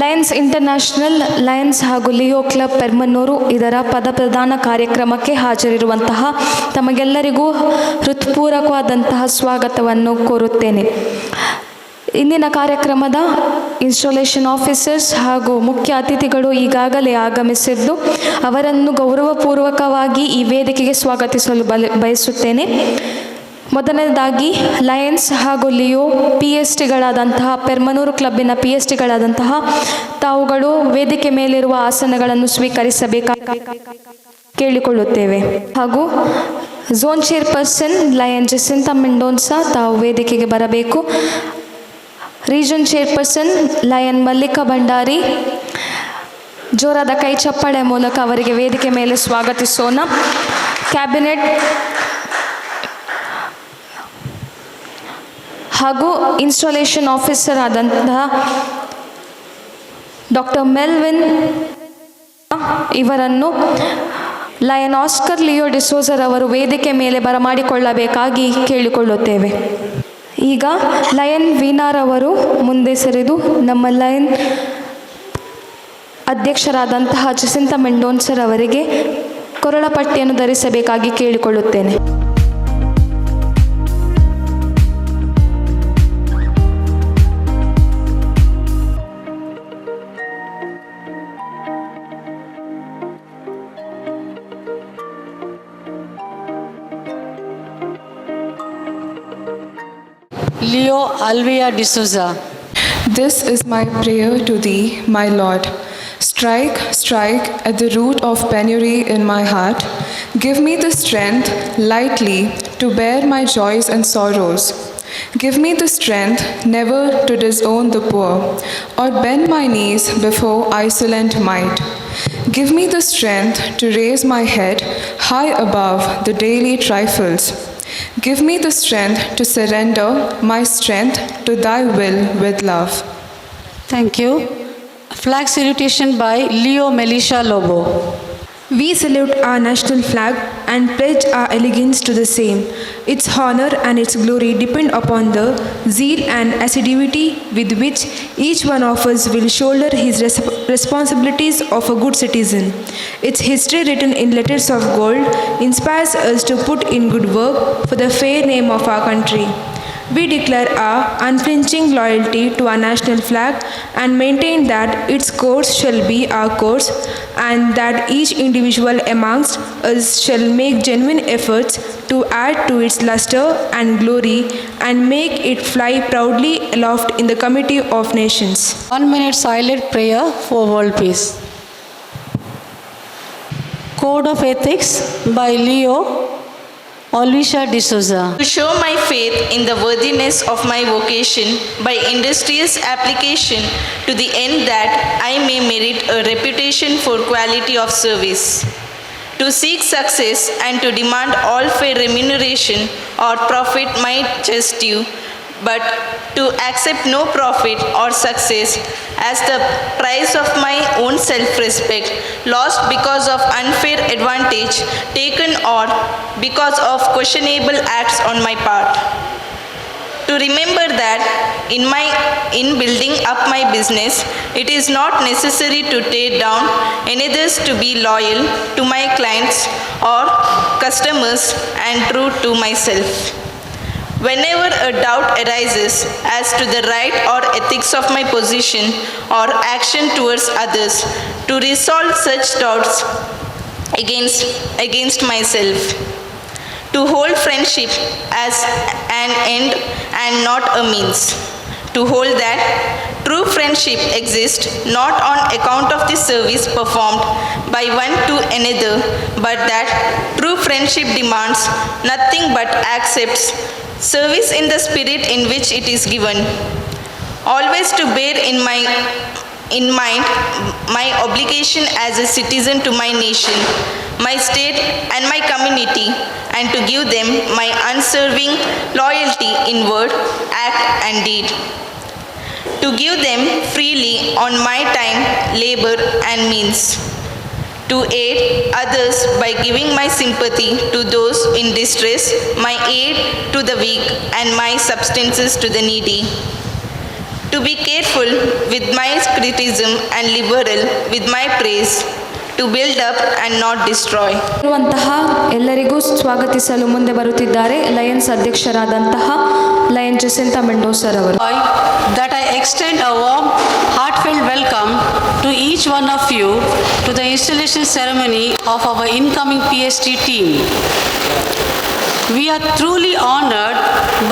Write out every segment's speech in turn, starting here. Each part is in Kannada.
ಲಯನ್ಸ್ ಇಂಟರ್ನ್ಯಾಷನಲ್, ಲಯನ್ಸ್ ಹಾಗೂ ಲಿಯೋ ಕ್ಲಬ್ ಪೆರ್ಮನ್ನೂರು ಇದರ ಪದಪ್ರದಾನ ಕಾರ್ಯಕ್ರಮಕ್ಕೆ ಹಾಜರಿರುವಂತಹ ತಮಗೆಲ್ಲರಿಗೂ ಹೃತ್ಪೂರ್ವಕವಾದಂತಹ ಸ್ವಾಗತವನ್ನು ಕೋರುತ್ತೇನೆ. ಇಂದಿನ ಕಾರ್ಯಕ್ರಮದ ಇನ್ಸ್ಟಾಲೇಷನ್ ಆಫೀಸರ್ಸ್ ಹಾಗೂ ಮುಖ್ಯ ಅತಿಥಿಗಳು ಈಗಾಗಲೇ ಆಗಮಿಸಿದ್ದು ಅವರನ್ನು ಗೌರವಪೂರ್ವಕವಾಗಿ ಈ ವೇದಿಕೆಗೆ ಸ್ವಾಗತಿಸಲು ಬಯಸುತ್ತೇನೆ. ಮೊದಲನೇದಾಗಿ ಲಯನ್ಸ್ ಹಾಗೂ ಲಿಯೋ PSTಗಳಾದಂತಹ ಪೆರ್ಮನೂರು ಕ್ಲಬ್ಬಿನ PSTಗಳಾದಂತಹ ತಾವುಗಳು ವೇದಿಕೆ ಮೇಲಿರುವ ಆಸನಗಳನ್ನು ಸ್ವೀಕರಿಸಬೇಕಾಗಿ ಕೇಳಿಕೊಳ್ಳುತ್ತೇವೆ. ಹಾಗೂ zone chairperson lion Jacinta Mendonsa ತಾವು ವೇದಿಕೆಗೆ ಬರಬೇಕು. Region chairperson lion Mallika Bhandari, ಜೋರಾದ ಕೈ ಚಪ್ಪಾಳೆ ಮೂಲಕ ಅವರಿಗೆ ವೇದಿಕೆ ಮೇಲೆ ಸ್ವಾಗತಿಸೋಣ. ಕ್ಯಾಬಿನೆಟ್ ಹಾಗೂ ಇನ್ಸ್ಟಾಲೇಷನ್ ಆಫೀಸರ್ ಆದಂತಹ ಡಾಕ್ಟರ್ ಮೆಲ್ವಿನ್ ಇವರನ್ನು ಲಯನ್ ಆಸ್ಕರ್ ಲಿಯೋ ಡಿಸೋಜರ್ ಅವರು ವೇದಿಕೆ ಮೇಲೆ ಬರಮಾಡಿಕೊಳ್ಳಬೇಕಾಗಿ ಕೇಳಿಕೊಳ್ಳುತ್ತೇವೆ. ಈಗ ಲಯನ್ ವೀನಾರವರು ಮುಂದೆ ಸರಿದು ನಮ್ಮ ಲಯನ್ ಅಧ್ಯಕ್ಷರಾದಂತಹ ಜೆಸಿಂತಾ ಮೆಂಡೋನ್ಸರ್ ಅವರಿಗೆ ಕೊರಳಪಟ್ಟಿಯನ್ನು ಧರಿಸಬೇಕಾಗಿ ಕೇಳಿಕೊಳ್ಳುತ್ತೇನೆ. Leo Alvia D'Souza. This is my prayer to thee, my Lord. Strike, strike at the root of penury in my heart. Give me the strength lightly to bear my joys and sorrows. Give me the strength never to disown the poor or bend my knees before insolent might. Give me the strength to raise my head high above the daily trifles. Give me the strength to surrender my strength to thy will with love. Thank you. Flag salutation by Leo Melisha Lobo. We salute our national flag and pledge our allegiance to the same. Its honor and its glory depend upon the zeal and assiduity with which each one of us will shoulder his responsibilities of a good citizen. Its history written in letters of gold inspires us to put in good work for the fair name of our country. We declare our unflinching loyalty to our national flag and maintain that its course shall be our course and that each individual amongst us shall make genuine efforts to add to its luster and glory and make it fly proudly aloft in the committee of nations. 1 minute silent prayer for world peace. Code of Ethics by Leo Alvisha D'Souza. To show my faith in the worthiness of my vocation by industrious application to the end that I may merit a reputation for quality of service. To seek success and to demand all fair remuneration or profit my just due, but to accept no profit or success as the price of my own self-respect lost because of unfair advantage taken or because of questionable acts on my part. To remember that in building up my business, it is not necessary to tear down another's to be loyal to my clients or customers and true to myself. Whenever a doubt arises as to the right or ethics of my position or action towards others, to resolve such doubts against myself. To hold friendship as an end and not a means. To hold that true friendship exists not on account of the service performed by one to another, but that true friendship demands nothing but accepts service in the spirit in which it is given. Always to bear in mind my obligation as a citizen to my nation, my state and my community, and to give them my unswerving loyalty in word, act and deed. To give them freely on my time, labor and means. To aid others by giving my sympathy to those in distress, my aid to the weak and my substances to the needy. To to be careful with my criticism and liberal with my praise, to build up and not destroy. ಇರುವಂತಹ ಎಲ್ಲರಿಗೂ ಸ್ವಾಗತಿಸಲು ಮುಂದೆ ಬರುತ್ತಿದ್ದಾರೆ ಲಯನ್ಸ್ ಅಧ್ಯಕ್ಷರಾದಂತಹ ಲಯನ್ ಜೆಸಿಂತಾ ಮೆಂಡೋಸರ್ ಅವರು. That I extend a warm, heartfelt welcome to each one of you to the installation ceremony of our incoming PST team. We are truly honored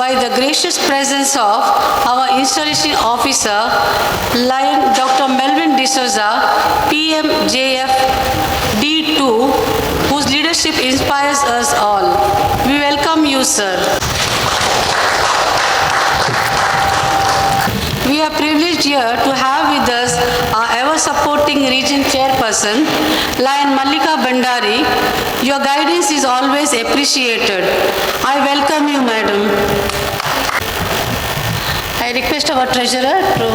by the gracious presence of our installation officer, Lion Dr. Melvin D'Souza, PMJF D2, whose leadership inspires us all. We welcome you, sir. We are privileged here to have with us our ever-supporting region chairperson, Lion Mallika Bhandari. Your guidance is always appreciated. I welcome you, madam. I request our treasurer to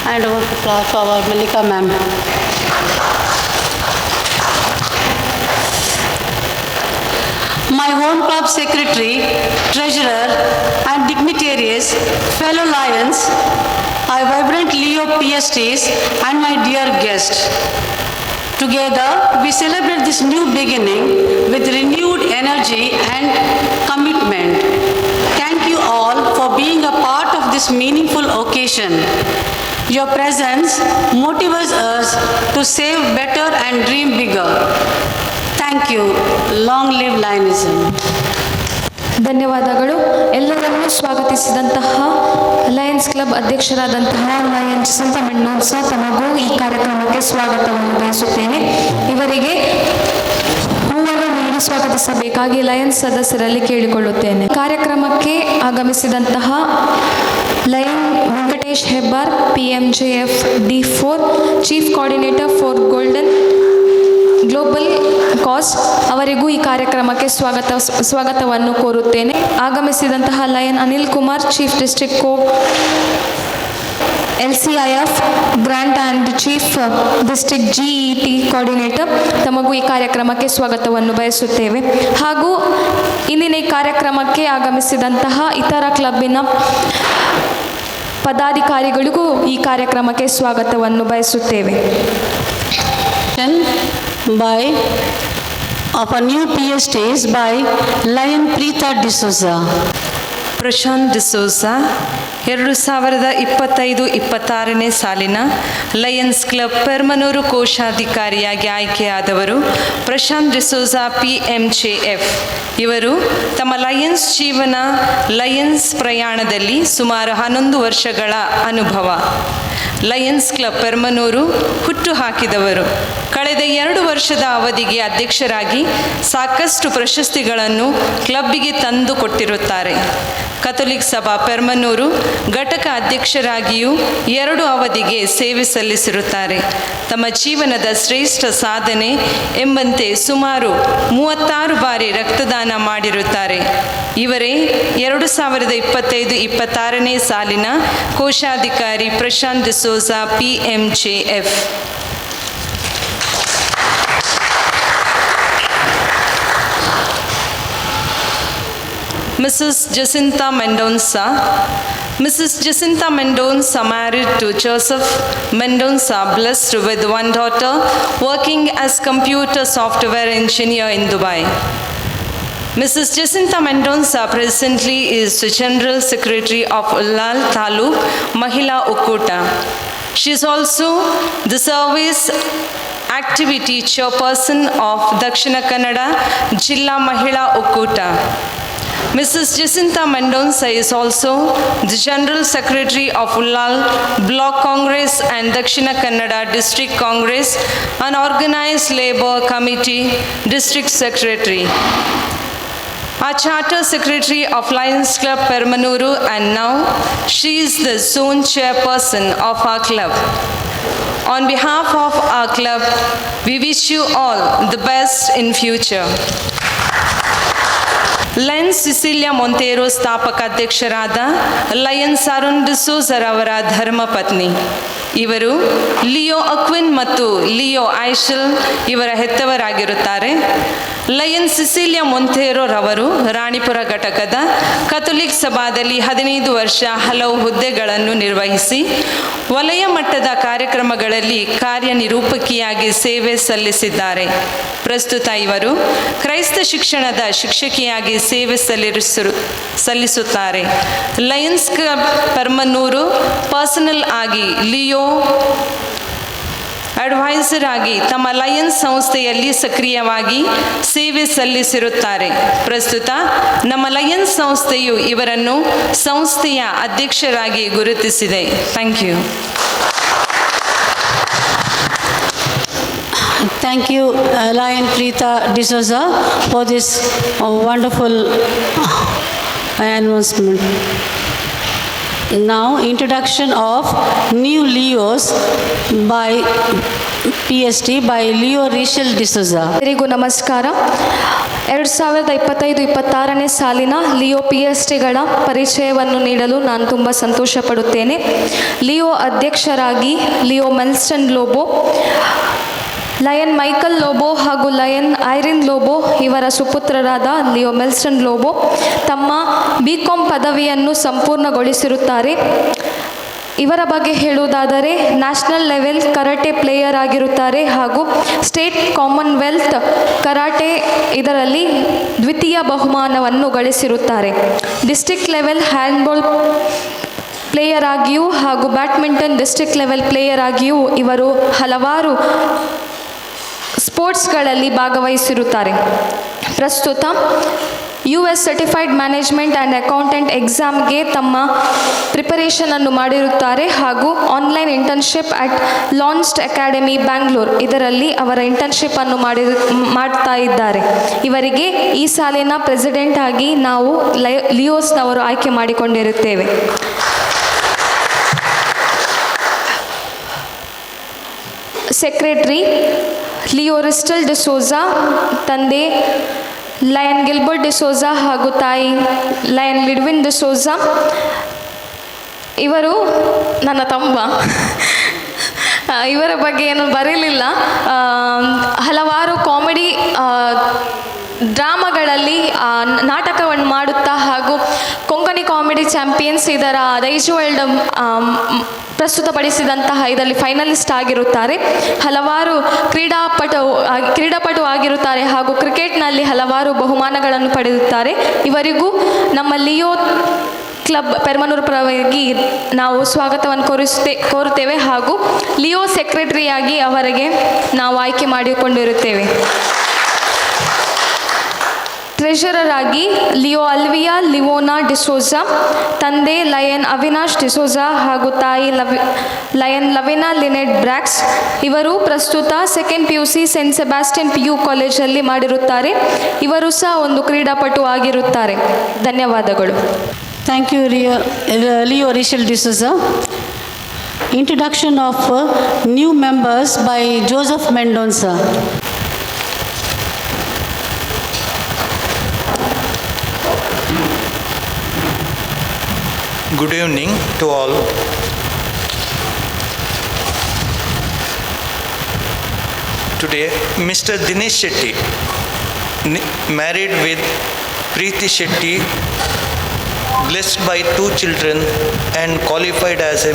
hand over the floor to our Mallika ma'am. My home club secretary, treasurer and dignitaries, fellow lions, our vibrant Leo PSTs and my dear guests. Together, we celebrate this new beginning with renewed energy and commitment. Thank you all for being a part of this meaningful occasion. Your presence motivates us to save better and dream bigger. Thank you. Long live Lionism. ಧನ್ಯವಾದಗಳು. ಎಲ್ಲರನ್ನೂ ಸ್ವಾಗತಿಸಿದಂತಹ ಲಯನ್ಸ್ ಕ್ಲಬ್ ಅಧ್ಯಕ್ಷರಾದಂತಹ ಲಯನ್ ಜೆಸಿಂತಾ ಮೆಂಡೋಸಾ ತಮಗೂ ಈ ಕಾರ್ಯಕ್ರಮಕ್ಕೆ ಸ್ವಾಗತವನ್ನು ಬಯಸುತ್ತೇನೆ. ಇವರಿಗೆ ಹೂವನ್ನು ನೀಡಿ ಸ್ವಾಗತಿಸಬೇಕಾಗಿ ಲಯನ್ಸ್ ಸದಸ್ಯರಲ್ಲಿ ಕೇಳಿಕೊಳ್ಳುತ್ತೇನೆ. ಕಾರ್ಯಕ್ರಮಕ್ಕೆ ಆಗಮಿಸಿದಂತಹ lion Venkatesh Hebbar, PMJF D4, chief coordinator for golden global cause, ಅವರಿಗೂ ಈ ಕಾರ್ಯಕ್ರಮಕ್ಕೆ ಸ್ವಾಗತವನ್ನು ಕೋರುತ್ತೇನೆ. ಆಗಮಿಸಿದಂತಹ lion Anil Kumar, chief district LCIF grant and chief district GET coordinator, ತಮಗೂ ಈ ಕಾರ್ಯಕ್ರಮಕ್ಕೆ ಸ್ವಾಗತವನ್ನು ಬಯಸುತ್ತೇವೆ. ಹಾಗೂ ಇಂದಿನ ಈ ಕಾರ್ಯಕ್ರಮಕ್ಕೆ ಆಗಮಿಸಿದಂತಹ ಇತರ ಕ್ಲಬ್ಬಿನ ಪದಾಧಿಕಾರಿಗಳಿಗೂ ಈ ಕಾರ್ಯಕ್ರಮಕ್ಕೆ ಸ್ವಾಗತವನ್ನು ಬಯಸುತ್ತೇವೆ. By of a new PSTs by Lion Preeta D'Souza. Prashant D'Souza 2025-26ನೇ ಸಾಲಿನ ಲಯನ್ಸ್ ಕ್ಲಬ್ ಪೆರ್ಮನೂರು ಕೋಶಾಧಿಕಾರಿಯಾಗಿ ಆಯ್ಕೆಯಾದವರು ಪ್ರಶಾಂತ್ ಡಿಸೋಜಾ PMJF. ಇವರು ತಮ್ಮ ಲಯನ್ಸ್ ಜೀವನ, ಲಯನ್ಸ್ ಪ್ರಯಾಣದಲ್ಲಿ ಸುಮಾರು 11 ವರ್ಷಗಳ ಅನುಭವ. ಲಯನ್ಸ್ ಕ್ಲಬ್ ಪೆರ್ಮನೂರು ಹುಟ್ಟು ಹಾಕಿದವರು. ಕಳೆದ 2 ವರ್ಷದ ಅವಧಿಗೆ ಅಧ್ಯಕ್ಷರಾಗಿ ಸಾಕಷ್ಟು ಪ್ರಶಸ್ತಿಗಳನ್ನು ಕ್ಲಬ್ಬಿಗೆ ತಂದು ಕೊಟ್ಟಿರುತ್ತಾರೆ. ಕಥೋಲಿಕ್ ಸಭಾ ಪೆರ್ಮನೂರು ಘಟಕ ಅಧ್ಯಕ್ಷರಾಗಿಯೂ 2 ಅವಧಿಗೆ ಸೇವೆ ಸಲ್ಲಿಸಿರುತ್ತಾರೆ. ತಮ್ಮ ಜೀವನದ ಶ್ರೇಷ್ಠ ಸಾಧನೆ ಎಂಬಂತೆ ಸುಮಾರು 36 ಬಾರಿ ರಕ್ತದಾನ ಮಾಡಿರುತ್ತಾರೆ. ಇವರೇ 2025-26ನೇ ಸಾಲಿನ ಕೋಶಾಧಿಕಾರಿ Prashant D'Souza PMJF. Mrs. Jacinta Mendonça. Mrs. Jacinta Mendonça married to Joseph Mendonça, blessed with one daughter, working as computer software engineer in Dubai. Mrs. Jacinta Mendonça presently is the General Secretary of Ullal Taluk Mahila Okkuta. She is also the Service Activity Chairperson of Dakshina Kannada Jilla Mahila Okkuta. Mrs. Jacinta Mendonça is also the General Secretary of Ullal Block Congress and Dakshina Kannada District Congress, an Organized Labour Committee District Secretary. Our Charter Secretary of Lions Club Permanuru, and now she is the Zone Chairperson of our club. On behalf of our club, we wish you all the best in future. Lions Cecilia ಮೊಂತೇರೋ ಸ್ಥಾಪಕ ಅಧ್ಯಕ್ಷರಾದ ಲಯನ್ ಅರುಣ್ ಡಿಸೋಜಾ ಅವರ ಧರ್ಮಪತ್ನಿ. ಇವರು ಲಿಯೋ ಅಕ್ವಿನ್ ಮತ್ತು ಲಿಯೋ ಐಶಲ್ ಇವರ ಹೆತ್ತವರಾಗಿರುತ್ತಾರೆ. ಲಯನ್ ಸಿಸಿಲಿಯಾ ಮೊಂತೇರೋ ರವರು ರಾಣಿಪುರ ಘಟಕದ ಕಥೋಲಿಕ್ ಸಭಾದಲ್ಲಿ 15 ವರ್ಷ ಹಲವು ಹುದ್ದೆಗಳನ್ನು ನಿರ್ವಹಿಸಿ ವಲಯ ಮಟ್ಟದ ಕಾರ್ಯಕ್ರಮಗಳಲ್ಲಿ ಕಾರ್ಯನಿರೂಪಕಿಯಾಗಿ ಸೇವೆ ಸಲ್ಲಿಸಿದ್ದಾರೆ. ಪ್ರಸ್ತುತ ಇವರು ಕ್ರೈಸ್ತ ಶಿಕ್ಷಣದ ಶಿಕ್ಷಕಿಯಾಗಿ ಸೇವೆ ಸಲ್ಲಿಸುತ್ತಾರೆ. ಲಯನ್ಸ್ ಕ್ಲಬ್ ಪೆರ್ಮನೂರು ಪರ್ಸನಲ್ ಆಗಿ ಲಿಯೋ ಅಡ್ವೈಸರ್ ಆಗಿ ತಮ್ಮ ಲಯನ್ಸ್ ಸಂಸ್ಥೆಯಲ್ಲಿ ಸಕ್ರಿಯವಾಗಿ ಸೇವೆ ಸಲ್ಲಿಸಿರುತ್ತಾರೆ. ಪ್ರಸ್ತುತ ನಮ್ಮ ಲಯನ್ಸ್ ಸಂಸ್ಥೆಯು ಇವರನ್ನು ಸಂಸ್ಥೆಯ ಅಧ್ಯಕ್ಷರಾಗಿ ಗುರುತಿಸಿದೆ. Thank you. Thank you, Lion Preeta D'Souza, for this wonderful announcement. Now, introduction of new Leos by PST by Leo Rachel D'Souza. ಎಲ್ಲರಿಗೂ ನಮಸ್ಕಾರ. 2025-26ನೇ ಸಾಲಿನ ಲಿಯೋ PSTಗಳ ಪರಿಚಯವನ್ನು ನೀಡಲು ನಾನು ತುಂಬ ಸಂತೋಷ ಪಡುತ್ತೇನೆ. ಲಿಯೋ ಅಧ್ಯಕ್ಷರಾಗಿ Leo Melston Lobo, lion Michael Lobo ಹಾಗೂ ಲಯನ್ ಐರಿನ್ ಲೋಬೋ ಇವರ ಸುಪುತ್ರರಾದ ಲಿಯೋ ಮೆಲ್ಸ್ಟನ್ ಲೋಬೋ ತಮ್ಮ BCom ಪದವಿಯನ್ನು ಸಂಪೂರ್ಣಗೊಳಿಸಿರುತ್ತಾರೆ. ಇವರ ಬಗ್ಗೆ ಹೇಳುವುದಾದರೆ ನ್ಯಾಷನಲ್ ಲೆವೆಲ್ ಕರಾಟೆ ಪ್ಲೇಯರ್ ಆಗಿರುತ್ತಾರೆ ಹಾಗೂ ಸ್ಟೇಟ್ ಕಾಮನ್ವೆಲ್ತ್ ಕರಾಟೆ ಇದರಲ್ಲಿ ದ್ವಿತೀಯ ಬಹುಮಾನವನ್ನು ಗಳಿಸಿರುತ್ತಾರೆ. ಡಿಸ್ಟ್ರಿಕ್ಟ್ ಲೆವೆಲ್ ಹ್ಯಾಂಡ್ಬಾಲ್ ಪ್ಲೇಯರ್ ಆಗಿಯೂ ಹಾಗೂ ಬ್ಯಾಡ್ಮಿಂಟನ್ ಡಿಸ್ಟ್ರಿಕ್ಟ್ ಲೆವೆಲ್ ಪ್ಲೇಯರ್ ಆಗಿಯೂ ಇವರು ಹಲವಾರು ಸ್ಪೋರ್ಟ್ಸ್ಗಳಲ್ಲಿ ಭಾಗವಹಿಸಿರುತ್ತಾರೆ. ಪ್ರಸ್ತುತ US certified management and accountant ಎಕ್ಸಾಮ್ಗೆ ತಮ್ಮ ಪ್ರಿಪರೇಷನನ್ನು ಮಾಡಿರುತ್ತಾರೆ ಹಾಗೂ online internship at launched academy Bangalore ಇದರಲ್ಲಿ ಅವರ ಇಂಟರ್ನ್ಶಿಪ್ಪನ್ನು ಮಾಡ್ತಾ ಇದ್ದಾರೆ. ಇವರಿಗೆ ಈ ಸಾಲಿನ ಪ್ರೆಸಿಡೆಂಟ್ ಆಗಿ ನಾವು ಲಿಯೋಸ್ನವರು ಆಯ್ಕೆ ಮಾಡಿಕೊಂಡಿರುತ್ತೇವೆ. ಸೆಕ್ರೆಟರಿ ಲಿಯೋ ರಿಸ್ಟಲ್ ಡಿಸೋಜಾ, ತಂದೆ ಲಯನ್ ಗಿಲ್ಬರ್ಟ್ ಡಿಸೋಜಾ ಹಾಗೂ ತಾಯಿ ಲಯನ್ ಲಿಡ್ವಿನ್ ಡಿಸೋಜಾ. ಇವರು ನನ್ನ ತಮ್ಮ. ಇವರ ಬಗ್ಗೆ ಏನು ಬರೀಲಿಲ್ಲ. ಹಲವಾರು ಕಾಮಿಡಿ ಡ್ರಾಮಾಗಳಲ್ಲಿ ನಾಟಕವನ್ನು ಮಾಡುತ್ತಾ ಹಾಗೂ ಕೊಂಕಣಿ ಕಾಮಿಡಿ ಚಾಂಪಿಯನ್ಸ್ ಇದರ ರೈಜ್ ವರ್ಲ್ಡ್ ಪ್ರಸ್ತುತಪಡಿಸಿದಂತಹ ಇದರಲ್ಲಿ ಫೈನಲಿಸ್ಟ್ ಆಗಿರುತ್ತಾರೆ. ಹಲವಾರು ಕ್ರೀಡಾಪಟು ಆಗಿರುತ್ತಾರೆ ಹಾಗೂ ಕ್ರಿಕೆಟ್ನಲ್ಲಿ ಹಲವಾರು ಬಹುಮಾನಗಳನ್ನು ಪಡೆಯುತ್ತಾರೆ. ಇವರಿಗೂ ನಮ್ಮ ಲಿಯೋ ಕ್ಲಬ್ ಪೆರ್ಮನೂರು ಪರವಾಗಿ ನಾವು ಸ್ವಾಗತವನ್ನು ಕೋರುತ್ತೇವೆ ಹಾಗೂ ಲಿಯೋ ಸೆಕ್ರೆಟರಿಯಾಗಿ ಅವರಿಗೆ ನಾವು ಆಯ್ಕೆ ಮಾಡಿಕೊಂಡಿರುತ್ತೇವೆ. ಟ್ರೆಷರರ್ ಆಗಿ ಲಿಯೋ ಅಲ್ವಿಯಾ ಲಿವೋನಾ ಡಿಸೋಜಾ, ತಂದೆ ಲಯನ್ ಅವಿನಾಶ್ ಡಿಸೋಜಾ ಹಾಗೂ ತಾಯಿ ಲಯನ್ ಲವಿನಾ ಲಿನೆಟ್ ಬ್ರ್ಯಾಕ್ಸ್. ಇವರು ಪ್ರಸ್ತುತ second PUC Saint Sebastian PU ಕಾಲೇಜಲ್ಲಿ ಮಾಡಿರುತ್ತಾರೆ. ಇವರು ಸಹ ಒಂದು ಕ್ರೀಡಾಪಟು ಆಗಿರುತ್ತಾರೆ. ಧನ್ಯವಾದಗಳು. Thank you, Leo Rachel D'Souza. Introduction of new members by Joseph Mendonça. Good evening to all. Today, Mr. Dinesh Shetty, married with Preeti Shetty, blessed by 2 children and qualified as a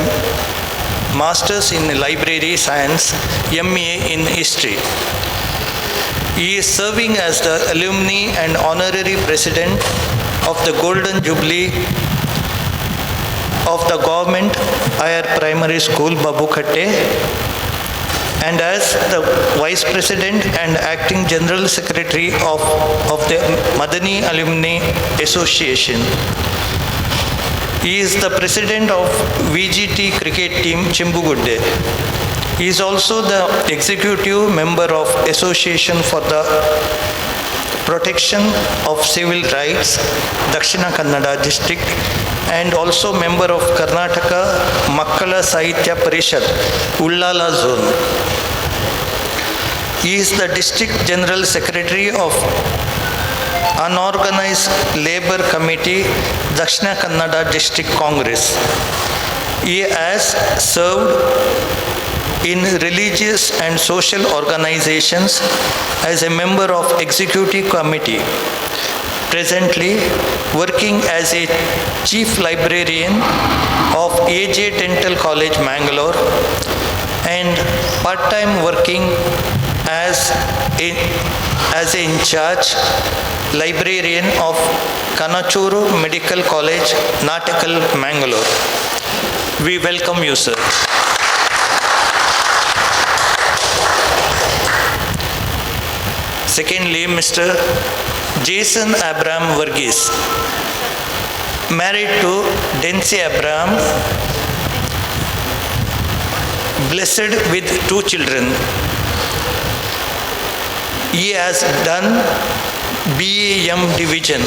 Master's in Library Science, MA in History. He is serving as the alumni and honorary president of the Golden Jubilee of the Government Higher Primary School, Babukhatte, and as the Vice President and Acting General Secretary of the Madani Alumni Association. He is the President of VGT Cricket Team, Chimbugudde. He is also the Executive Member of Association for the Protection of Civil Rights, Dakshina Kannada District, and also member of Karnataka Makkala Sahitya Parishad, Ullala Zone. He is the District General Secretary of Unorganized Labour Committee, Dakshina Kannada District Congress. He has served in religious and social organizations as a member of Executive Committee. Presently, working as a chief librarian of AJ Dental College, Mangalore, and part-time working as an in-charge librarian of Kanachuru Medical College, Natakal, Mangalore. We welcome you, sir. Secondly, Mr. Jason Abraham Varghese, married to Dency Abraham, blessed with 2 children. He has done BAM division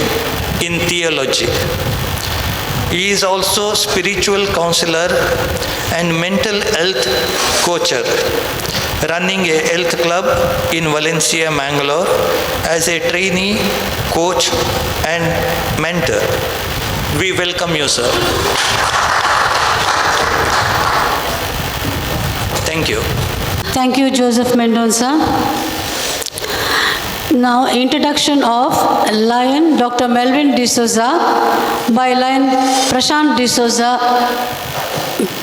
in theology. He is also spiritual counselor and mental health coacher, running a health club in Valencia, Mangalore, as a trainee, coach, and mentor. We welcome you, sir. Thank you. Thank you, Joseph Mendonça. Now, introduction of Lion Dr. Melvin D'Souza by Lion Prashant D'Souza,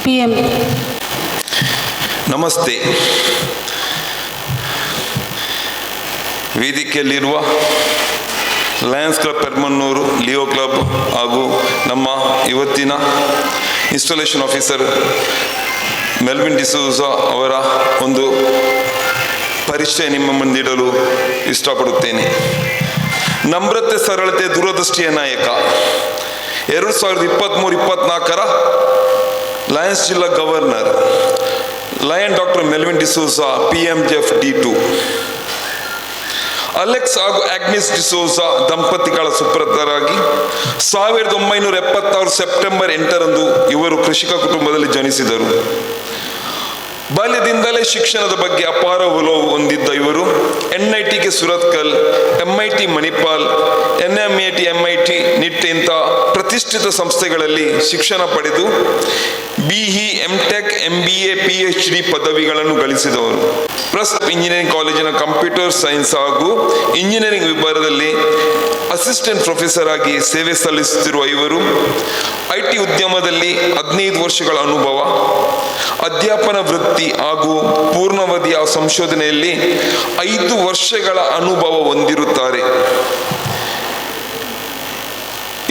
PM. ನಮಸ್ತೆ. ವೇದಿಕೆಯಲ್ಲಿರುವ Lions club Permannur, Leo club ಹಾಗೂ ನಮ್ಮ ಇವತ್ತಿನ ಇನ್ಸ್ಟಾಲೇಷನ್ ಆಫೀಸರ್ ಮೆಲ್ವಿನ್ ಡಿಸೋಜಾ ಅವರ ಒಂದು ಪರಿಚಯ ನಿಮ್ಮ ಮುಂದಿಡಲು ಇಷ್ಟಪಡುತ್ತೇನೆ. ನಮ್ರತೆ, ಸರಳತೆ, ದೂರದೃಷ್ಟಿಯ ನಾಯಕ. 2023-24 ಲಯನ್ಸ್ ಜಿಲ್ಲಾ governor lion doctor Melvin D'Souza, PMJF D2. Alex ಹಾಗೂ ಆಗ್ನಿಸ್ ಡಿಸೋಜಾ ದಂಪತಿಗಳ ಸುಪುತ್ರರಾಗಿ 1976 ಸೆಪ್ಟೆಂಬರ್ 8ರಂದು ಇವರು ಕೃಷಿಕ ಕುಟುಂಬದಲ್ಲಿ ಜನಿಸಿದರು. ಬಾಲ್ಯದಿಂದಲೇ ಶಿಕ್ಷಣದ ಬಗ್ಗೆ ಅಪಾರ ಒಲವು ಹೊಂದಿದ್ದ ಇವರು NITಗೆ Surathkal, MIT Manipal, NMAT MIT NIT ಇಂಥ ಪ್ರತಿಷ್ಠಿತ ಸಂಸ್ಥೆಗಳಲ್ಲಿ ಶಿಕ್ಷಣ ಪಡೆದು BE, MTech, MBA, PhD ಪದವಿಗಳನ್ನು ಗಳಿಸಿದವರು. ಪ್ರಸ್ತುತ ಇಂಜಿನಿಯರಿಂಗ್ ಕಾಲೇಜಿನ ಕಂಪ್ಯೂಟರ್ ಸೈನ್ಸ್ ಹಾಗೂ ಇಂಜಿನಿಯರಿಂಗ್ ವಿಭಾಗದಲ್ಲಿ ಅಸಿಸ್ಟೆಂಟ್ ಪ್ರೊಫೆಸರ್ ಆಗಿ ಸೇವೆ ಸಲ್ಲಿಸುತ್ತಿರುವ ಇವರು IT ಉದ್ಯಮದಲ್ಲಿ 15 ವರ್ಷಗಳ ಅನುಭವ, ಅಧ್ಯಾಪನ ವೃತ್ತಿ ಹಾಗೂ ಪೂರ್ಣಾವಧಿಯ ಸಂಶೋಧನೆಯಲ್ಲಿ 5 ವರ್ಷಗಳ ಅನುಭವ ಹೊಂದಿರುತ್ತಾರೆ.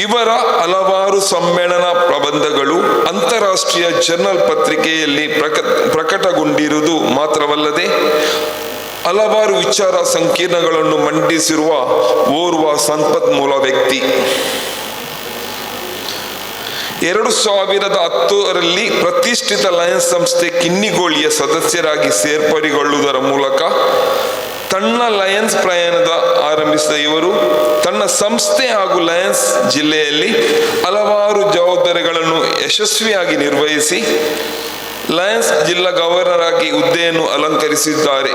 ಇವರ ಹಲವಾರು ಸಮ್ಮೇಳನ ಪ್ರಬಂಧಗಳು ಅಂತಾರಾಷ್ಟ್ರೀಯ ಜರ್ನಲ್ ಪತ್ರಿಕೆಯಲ್ಲಿ ಪ್ರಕಟಗೊಂಡಿರುವುದು ಮಾತ್ರವಲ್ಲದೆ ಹಲವಾರು ವಿಚಾರ ಸಂಕಿರಣಗಳನ್ನು ಮಂಡಿಸಿರುವ ಓರ್ವ ಸಂಪನ್ಮೂಲ ವ್ಯಕ್ತಿ. 2010ರಲ್ಲಿ ಪ್ರತಿಷ್ಠಿತ ಲಯನ್ಸ್ ಸಂಸ್ಥೆ ಕಿನ್ನಿಗೋಳಿಯ ಸದಸ್ಯರಾಗಿ ಸೇರ್ಪಡೆಗೊಳ್ಳುವುದರ ಮೂಲಕ ತನ್ನ ಲಯನ್ಸ್ ಪ್ರಯಾಣದ ಆರಂಭಿಸಿದ ಇವರು ತನ್ನ ಸಂಸ್ಥೆ ಹಾಗೂ ಲಯನ್ಸ್ ಜಿಲ್ಲೆಯಲ್ಲಿ ಹಲವಾರು ಜವಾಬ್ದಾರಿಗಳನ್ನು ಯಶಸ್ವಿಯಾಗಿ ನಿರ್ವಹಿಸಿ ಲಯನ್ಸ್ ಜಿಲ್ಲಾ ಗವರ್ನರ್ ಆಗಿ ಹುದ್ದೆಯನ್ನು ಅಲಂಕರಿಸಿದ್ದಾರೆ.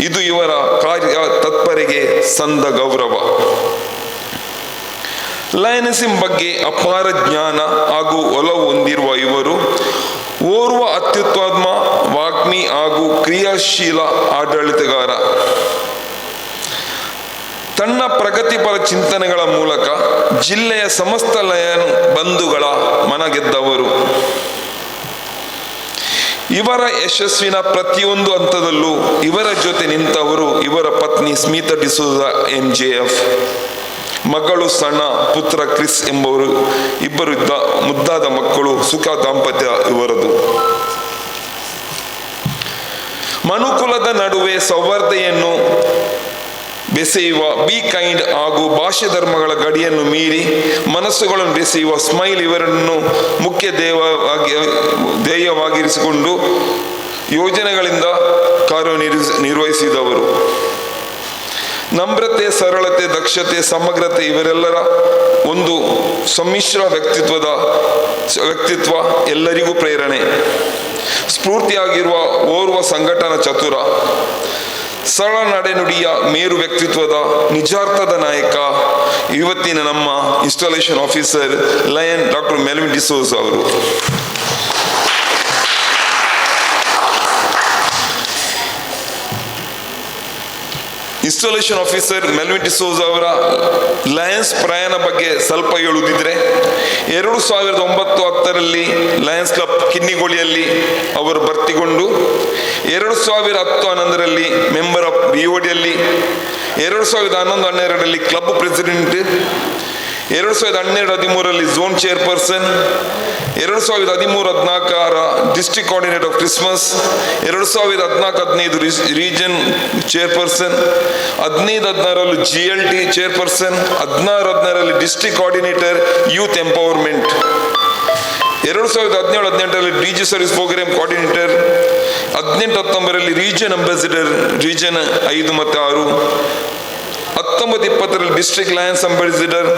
ಇದು ಇವರ ಕಾರ್ಯ ತತ್ಪರರಿಗೆ ಸಂದ ಗೌರವ. ಲಯನಿಸಂ ಬಗ್ಗೆ ಅಪಾರ ಜ್ಞಾನ ಹಾಗೂ ಒಲವು ಹೊಂದಿರುವ ಇವರು ಓರ್ವ ಅತ್ಯುತ್ತಮ ವಾಗ್ಮಿ ಹಾಗೂ ಕ್ರಿಯಾಶೀಲ ಆಡಳಿತಗಾರ. ತನ್ನ ಪ್ರಗತಿಪರ ಚಿಂತನೆಗಳ ಮೂಲಕ ಜಿಲ್ಲೆಯ ಸಮಸ್ತ ಲಯನ್ ಬಂಧುಗಳ ಮನಗೆದ್ದವರು. ಇವರ ಯಶಸ್ವಿನ ಪ್ರತಿಯೊಂದು ಹಂತದಲ್ಲೂ ಇವರ ಜೊತೆ ನಿಂತವರು ಇವರ ಪತ್ನಿ ಸ್ಮಿತಾ ಡಿಸೋಜಾ MJF, ಮಗಳು ಸಣ್ಣ ಪುತ್ರ ಕ್ರಿಸ್ ಎಂಬವರು. ಇಬ್ಬರು ಮುದ್ದಾದ ಮಕ್ಕಳು, ಸುಖ ದಾಂಪತ್ಯ ಇವರದು. ಮನುಕುಲದ ನಡುವೆ ಸೌಹಾರ್ದತೆಯನ್ನು ಬೆಸೆಯುವ ಬಿ ಕೈಂಡ್ ಹಾಗೂ ಭಾಷೆ ಧರ್ಮಗಳ ಗಡಿಯನ್ನು ಮೀರಿ ಮನಸ್ಸುಗಳನ್ನು ಬೆಸೆಯುವ ಸ್ಮೈಲ್ ಇವರನ್ನು ಮುಖ್ಯ ಧ್ಯೇಯವಾಗಿರಿಸಿಕೊಂಡು ಯೋಜನೆಗಳಿಂದ ಕಾರ್ಯನಿರ್ವಹಿಸಿದವರು. ನಮ್ರತೆ, ಸರಳತೆ, ದಕ್ಷತೆ, ಸಮಗ್ರತೆ ಇವರೆಲ್ಲರ ಒಂದು ಸಮ್ಮಿಶ್ರ ವ್ಯಕ್ತಿತ್ವ ಎಲ್ಲರಿಗೂ ಪ್ರೇರಣೆ. ಸ್ಫೂರ್ತಿಯಾಗಿರುವ ಓರ್ವ ಸಂಘಟನಾ ಚತುರ, ಸರಳ ನಡೆನುಡಿಯ ಮೇರು ವ್ಯಕ್ತಿತ್ವದ ನಿಜಾರ್ಥದ ನಾಯಕ ಇವತ್ತಿನ ನಮ್ಮ installation officer lion doctor Melvin D'Souza ಅವರು. ಇನ್ಸ್ಟಾಲೇಷನ್ ಆಫೀಸರ್ ಮೆಲ್ವಿನ್ ಡಿಸೋಜ ಅವರ ಲಯನ್ಸ್ ಪ್ರಯಾಣ ಬಗ್ಗೆ ಸ್ವಲ್ಪ ಹೇಳುವುದಿದ್ರೆ 2009-10ರಲ್ಲಿ ಲಯನ್ಸ್ ಕ್ಲಬ್ ಕಿನ್ನಿಗೋಳಿಯಲ್ಲಿ ಅವರು ಭರ್ತಿಗೊಂಡು 2010-11ರಲ್ಲಿ ಮೆಂಬರ್ ಆಫ್ BODಯಲ್ಲಿ 2011-12ರಲ್ಲಿ ಕ್ಲಬ್ ಪ್ರೆಸಿಡೆಂಟ್ 2012-13ರಲ್ಲಿ zone chairperson 2013-14 district coordinator of Christmas 2014-15 region chairperson 15-16ರಲ್ಲಿ GLT ಚೇರ್ಪರ್ಸನ್ 16-17ರಲ್ಲಿ ಡಿಸ್ಟ್ರಿಕ್ಟ್ ಕೋಆರ್ಡಿನೇಟರ್ ಯೂತ್ ಎಂಪವರ್ಮೆಂಟ್ 2017-18ರಲ್ಲಿ DG ಸರ್ವಿಸ್ ಪ್ರೋಗ್ರಾಮ್ ಕೋಆರ್ಡಿನೇಟರ್ 18-19ರಲ್ಲಿ ರೀಜನ್ ಅಂಬಾಸಿಡರ್ ರೀಜನ್ 5 ಮತ್ತು 6 19-20ರಲ್ಲಿ ಡಿಸ್ಟ್ರಿಕ್ಟ್ ಲಯನ್ಸ್ ಅಂಬಾಸಿಡರ್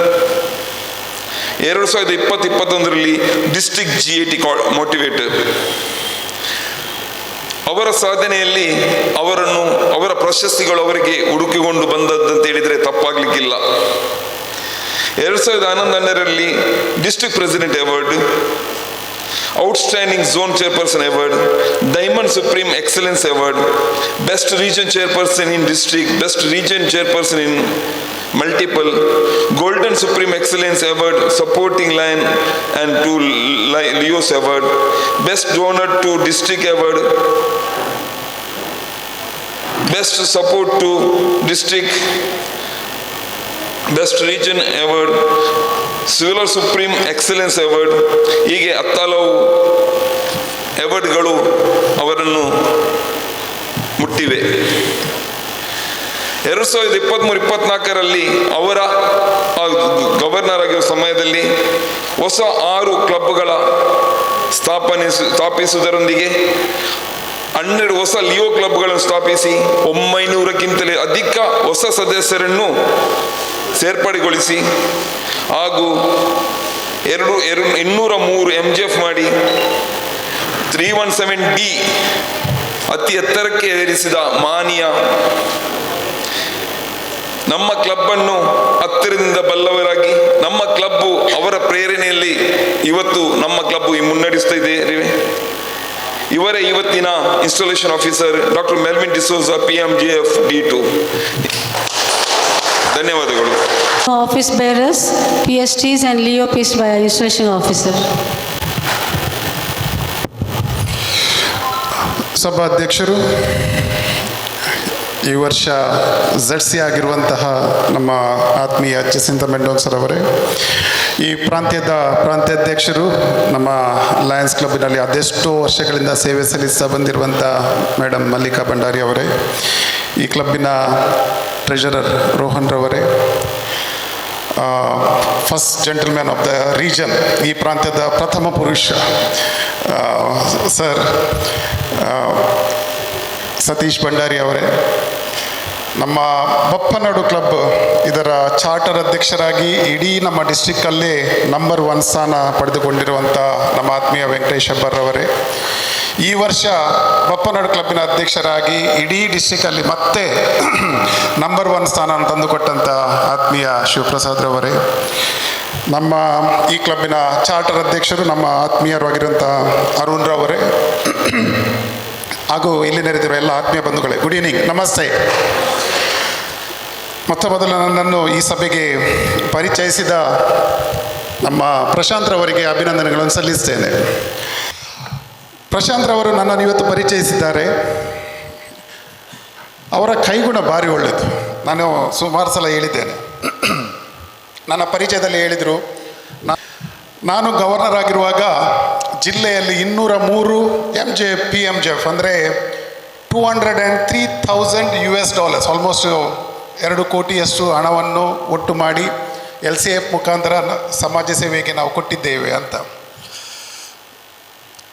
2020-21ರಲ್ಲಿ ಡಿಸ್ಟ್ರಿಕ್ಟ್ GAT ಮೋಟಿವೇಟರ್. ಅವರ ಸಾಧನೆಯಲ್ಲಿ ಅವರ ಪ್ರಶಸ್ತಿಗಳು ಅವರಿಗೆ ಹುಡುಕಿಕೊಂಡು ಬಂದದ್ದಂತ ಹೇಳಿದರೆ ತಪ್ಪಾಗ್ಲಿಕ್ಕಿಲ್ಲ. 2011-12ರಲ್ಲಿ district president award, outstanding zone chairperson award, diamond supreme excellence award, best region chairperson in district, best region chairperson in multiple, golden supreme excellence award, supporting lion and 2 Leos award, best donor to district award, best support to district, best region award, silver supreme excellence award, ಹೀಗೆ 10 ಅವಾರ್ಡ್ಗಳು ಅವರನ್ನು ಮುಟ್ಟಿವೆ. 2023-24ರಲ್ಲಿ ಅವರ ಗವರ್ನರ್ ಆಗಿರೋ ಸಮಯದಲ್ಲಿ ಹೊಸ 6 ಕ್ಲಬ್ಗಳ ಸ್ಥಾಪಿಸುವುದರೊಂದಿಗೆ 12 ಹೊಸ ಲಿಯೋ ಕ್ಲಬ್ಗಳನ್ನು ಸ್ಥಾಪಿಸಿ 900ಕ್ಕಿಂತಲೇ ಅಧಿಕ ಹೊಸ ಸದಸ್ಯರನ್ನು ಸೇರ್ಪಡೆಗೊಳಿಸಿ ಹಾಗೂ 203 MGF ಮಾಡಿ 317D ಅತಿ ಎತ್ತರಕ್ಕೆ ಏರಿಸಿದ ಮಾನ್ಯ ನಮ್ಮ ಕ್ಲಬ್ಬನ್ನು ಹತ್ತಿರದಿಂದ ಬಲ್ಲವರಾಗಿ ನಮ್ಮ ಕ್ಲಬ್ಬು ಅವರ ಪ್ರೇರಣೆಯಲ್ಲಿ ಇವತ್ತು ನಮ್ಮ ಕ್ಲಬ್ಬು ಮುನ್ನಡೆಸ್ತಾ ಇದೆ. ಇವರೇ ಇವತ್ತಿನ installation officer doctor Melvin D'Souza PMGF D2. ಧನ್ಯವಾದಗಳು. Office bearers, PSTs and Leo Peace by Installation Officer. ಸಭಾಧ್ಯಕ್ಷರು, ಈ ವರ್ಷ ZC ಆಗಿರುವಂತಹ ನಮ್ಮ ಆತ್ಮೀಯ ಜಸಿಂತಾ ಮೆಂಡೋನ್ಸರ್ ಅವರೇ, ಈ ಪ್ರಾಂತ್ಯಾಧ್ಯಕ್ಷರು ನಮ್ಮ ಲಯನ್ಸ್ ಕ್ಲಬ್ಬಿನಲ್ಲಿ ಅದೆಷ್ಟೋ ವರ್ಷಗಳಿಂದ ಸೇವೆ ಸಲ್ಲಿಸ್ತಾ ಬಂದಿರುವಂಥ ಮೇಡಮ್ ಮಲ್ಲಿಕಾ ಭಂಡಾರಿ ಅವರೇ, ಈ ಕ್ಲಬ್ಬಿನ ಟ್ರೆಷರರ್ ರೋಹನ್ ರವರೇ, first gentleman of the region, ಈ ಪ್ರಾಂತ್ಯದ ಪ್ರಥಮ ಪುರುಷ ಸರ್ ಸತೀಶ್ ಭಂಡಾರಿ ಅವರೇ, ನಮ್ಮ ಬಪ್ಪನಾಡು ಕ್ಲಬ್ ಇದರ ಚಾರ್ಟರ್ ಅಧ್ಯಕ್ಷರಾಗಿ ಇಡೀ ನಮ್ಮ ಡಿಸ್ಟ್ರಿಕ್ಕಲ್ಲೇ ನಂಬರ್ 1 ಸ್ಥಾನ ಪಡೆದುಕೊಂಡಿರುವಂಥ ನಮ್ಮ ಆತ್ಮೀಯ ವೆಂಕಟೇಶ್ ಹೆಬ್ಬಾರ್ರವರೇ, ಈ ವರ್ಷ ಬಪ್ಪನಾಡು ಕ್ಲಬ್ಬಿನ ಅಧ್ಯಕ್ಷರಾಗಿ ಇಡೀ ಡಿಸ್ಟ್ರಿಕ್ಕಲ್ಲಿ ಮತ್ತೆ ನಂಬರ್ 1 ಸ್ಥಾನ ತಂದುಕೊಟ್ಟಂಥ ಆತ್ಮೀಯ ಶಿವಪ್ರಸಾದ್ರವರೇ, ನಮ್ಮ ಈ ಕ್ಲಬ್ಬಿನ ಚಾರ್ಟರ್ ಅಧ್ಯಕ್ಷರು ನಮ್ಮ ಆತ್ಮೀಯರಾಗಿರುವಂಥ ಅರುಣ್ ರವರೇ, ಹಾಗೂ ಇಲ್ಲಿ ನೆರೆದಿರುವ ಎಲ್ಲ ಆತ್ಮೀಯ ಬಂಧುಗಳೇ, ಗುಡ್ ಈವ್ನಿಂಗ್, ನಮಸ್ತೆ. ಮೊದಲು ನನ್ನನ್ನು ಈ ಸಭೆಗೆ ಪರಿಚಯಿಸಿದ ನಮ್ಮ ಪ್ರಶಾಂತ್ ರವರಿಗೆ ಅಭಿನಂದನೆಗಳನ್ನು ಸಲ್ಲಿಸ್ತೇನೆ. ಪ್ರಶಾಂತ್ ರವರು ನನ್ನನ್ನು ಇವತ್ತು ಪರಿಚಯಿಸಿದ್ದಾರೆ. ಅವರ ಕೈಗುಣ ಭಾರಿ ಒಳ್ಳೆಯದು. ನಾನು ಸುಮಾರು ಸಲ ಹೇಳಿದ್ದೇನೆ, ನನ್ನ ಪರಿಚಯದಲ್ಲಿ ಹೇಳಿದರು, ನಾನು ಗವರ್ನರ್ ಆಗಿರುವಾಗ ಜಿಲ್ಲೆಯಲ್ಲಿ 203 PMGF ಅಂದರೆ $203,000 ಆಲ್ಮೋಸ್ಟ್ 2 ಕೋಟಿಯಷ್ಟು ಹಣವನ್ನು ಒಟ್ಟು ಮಾಡಿ LCF ಮುಖಾಂತರ ಸಮಾಜ ಸೇವೆಗೆ ನಾವು ಕೊಟ್ಟಿದ್ದೇವೆ ಅಂತ.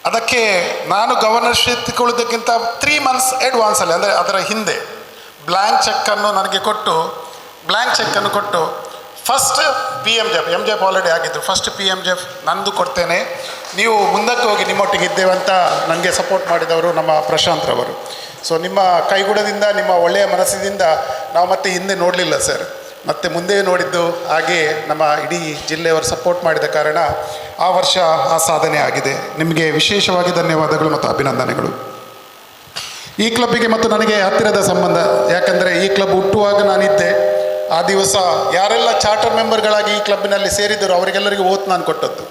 ಅದಕ್ಕೆ ನಾನು ಗವರ್ನರ್ಶಿಪ್ ತಗೊಳ್ಳೋದಕ್ಕಿಂತ 3 months ಅಡ್ವಾನ್ಸಲ್ಲಿ, ಅಂದರೆ ಅದರ ಹಿಂದೆ ಬ್ಲ್ಯಾಂಕ್ ಚೆಕ್ಕನ್ನು ಕೊಟ್ಟು ಫಸ್ಟ್ MGF ಆಲ್ರೆಡಿ ಆಗಿದ್ದು, ಫಸ್ಟ್ PMGF ನಂದು ಕೊಡ್ತೇನೆ, ನೀವು ಮುಂದಕ್ಕೆ ಹೋಗಿ ನಿಮ್ಮೊಟ್ಟಿಗೆ ಇದ್ದೇವೆ ಅಂತ ನನಗೆ ಸಪೋರ್ಟ್ ಮಾಡಿದವರು ನಮ್ಮ ಪ್ರಶಾಂತ್ ರವರು. ಸೊ ನಿಮ್ಮ ಕೈಗೂಡದಿಂದ, ನಿಮ್ಮ ಒಳ್ಳೆಯ ಮನಸ್ಸಿನಿಂದ ನಾವು ಮತ್ತೆ ಹಿಂದೆ ನೋಡಲಿಲ್ಲ ಸರ್, ಮತ್ತೆ ಮುಂದೆ ನೋಡಿದ್ದು, ಹಾಗೆ ನಮ್ಮ ಇಡೀ ಜಿಲ್ಲೆಯವರು ಸಪೋರ್ಟ್ ಮಾಡಿದ ಕಾರಣ ಆ ವರ್ಷ ಆ ಸಾಧನೆ ಆಗಿದೆ. ನಿಮಗೆ ವಿಶೇಷವಾಗಿ ಧನ್ಯವಾದಗಳು ಮತ್ತು ಅಭಿನಂದನೆಗಳು. ಈ ಕ್ಲಬ್ಬಿಗೆ ಮತ್ತು ನನಗೆ ಹತ್ತಿರದ ಸಂಬಂಧ. ಯಾಕಂದರೆ ಈ ಕ್ಲಬ್ ಹುಟ್ಟುವಾಗ ನಾನಿದ್ದೆ. ಆ ದಿವಸ ಯಾರೆಲ್ಲ ಚಾರ್ಟರ್ ಮೆಂಬರ್ಗಳಾಗಿ ಈ ಕ್ಲಬ್ಬಿನಲ್ಲಿ ಸೇರಿದ್ದರು ಅವರಿಗೆಲ್ಲರಿಗೂ ಓತ್ ನಾನು ಕೊಟ್ಟದ್ದು.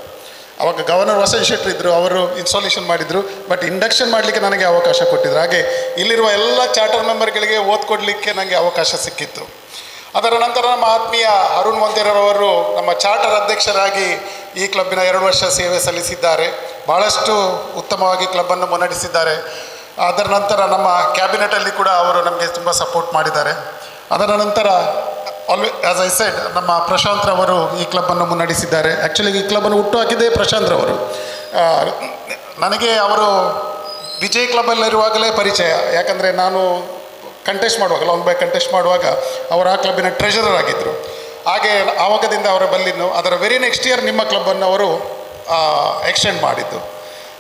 ಆವಾಗ ಗವರ್ನರ್ ವಸಂತ್ ಶೆಟ್ಟಿ ಇದ್ದರು, ಅವರು ಇನ್ಸ್ಟಾಲೇಷನ್ ಮಾಡಿದರು, ಬಟ್ ಇಂಡಕ್ಷನ್ ಮಾಡಲಿಕ್ಕೆ ನನಗೆ ಅವಕಾಶ ಕೊಟ್ಟಿದ್ದರು. ಹಾಗೆ ಇಲ್ಲಿರುವ ಎಲ್ಲ ಚಾರ್ಟರ್ ಮೆಂಬರ್ಗಳಿಗೆ ಓತ್ ಕೊಡಲಿಕ್ಕೆ ನನಗೆ ಅವಕಾಶ ಸಿಕ್ಕಿತ್ತು. ಅದರ ನಂತರ ನಮ್ಮ ಆತ್ಮೀಯ ಅರುಣ್ ವಂತೇರರವರು ನಮ್ಮ ಚಾರ್ಟರ್ ಅಧ್ಯಕ್ಷರಾಗಿ ಈ ಕ್ಲಬ್ಬಿನ 2 ವರ್ಷ ಸೇವೆ ಸಲ್ಲಿಸಿದ್ದಾರೆ. ಭಾಳಷ್ಟು ಉತ್ತಮವಾಗಿ ಕ್ಲಬ್ಬನ್ನು ಮುನ್ನಡೆಸಿದ್ದಾರೆ. ಅದರ ನಂತರ ನಮ್ಮ ಕ್ಯಾಬಿನೆಟಲ್ಲಿ ಕೂಡ ಅವರು ನಮಗೆ ತುಂಬ ಸಪೋರ್ಟ್ ಮಾಡಿದ್ದಾರೆ. ಅದರ ನಂತರ ಆಸ್ ಐ ಸೆಡ್ ನಮ್ಮ ಪ್ರಶಾಂತ್ ರವರು ಈ ಕ್ಲಬ್ಬನ್ನು ಮುನ್ನಡೆಸಿದ್ದಾರೆ. ಆ್ಯಕ್ಚುಲಿ ಈ ಕ್ಲಬ್ಬನ್ನು ಹುಟ್ಟು ಹಾಕಿದ್ದೇ ಪ್ರಶಾಂತ್ ರವರು. ನನಗೆ ಅವರು ವಿಜಯ್ ಕ್ಲಬ್ಬಲ್ಲಿರುವಾಗಲೇ ಪರಿಚಯ. ಯಾಕಂದರೆ ನಾನು ಕಂಟೆಸ್ಟ್ ಮಾಡುವಾಗ ಲಾಂಗ್ ಬ್ಯಾಕ್ ಕಂಟೆಸ್ಟ್ ಮಾಡುವಾಗ ಅವರು ಆ ಕ್ಲಬ್ಬಿನ ಟ್ರೆಷರರ್ ಆಗಿದ್ದರು. ಹಾಗೆ ಆವಾಗದಿಂದ ಅವರ ಬಲ್ಲಿನ್ನು ಅದರ ವೆರಿ ನೆಕ್ಸ್ಟ್ ಇಯರ್ ನಿಮ್ಮ ಕ್ಲಬ್ಬನ್ನು ಅವರು ಎಕ್ಸ್ಟೆಂಡ್ ಮಾಡಿದ್ದು.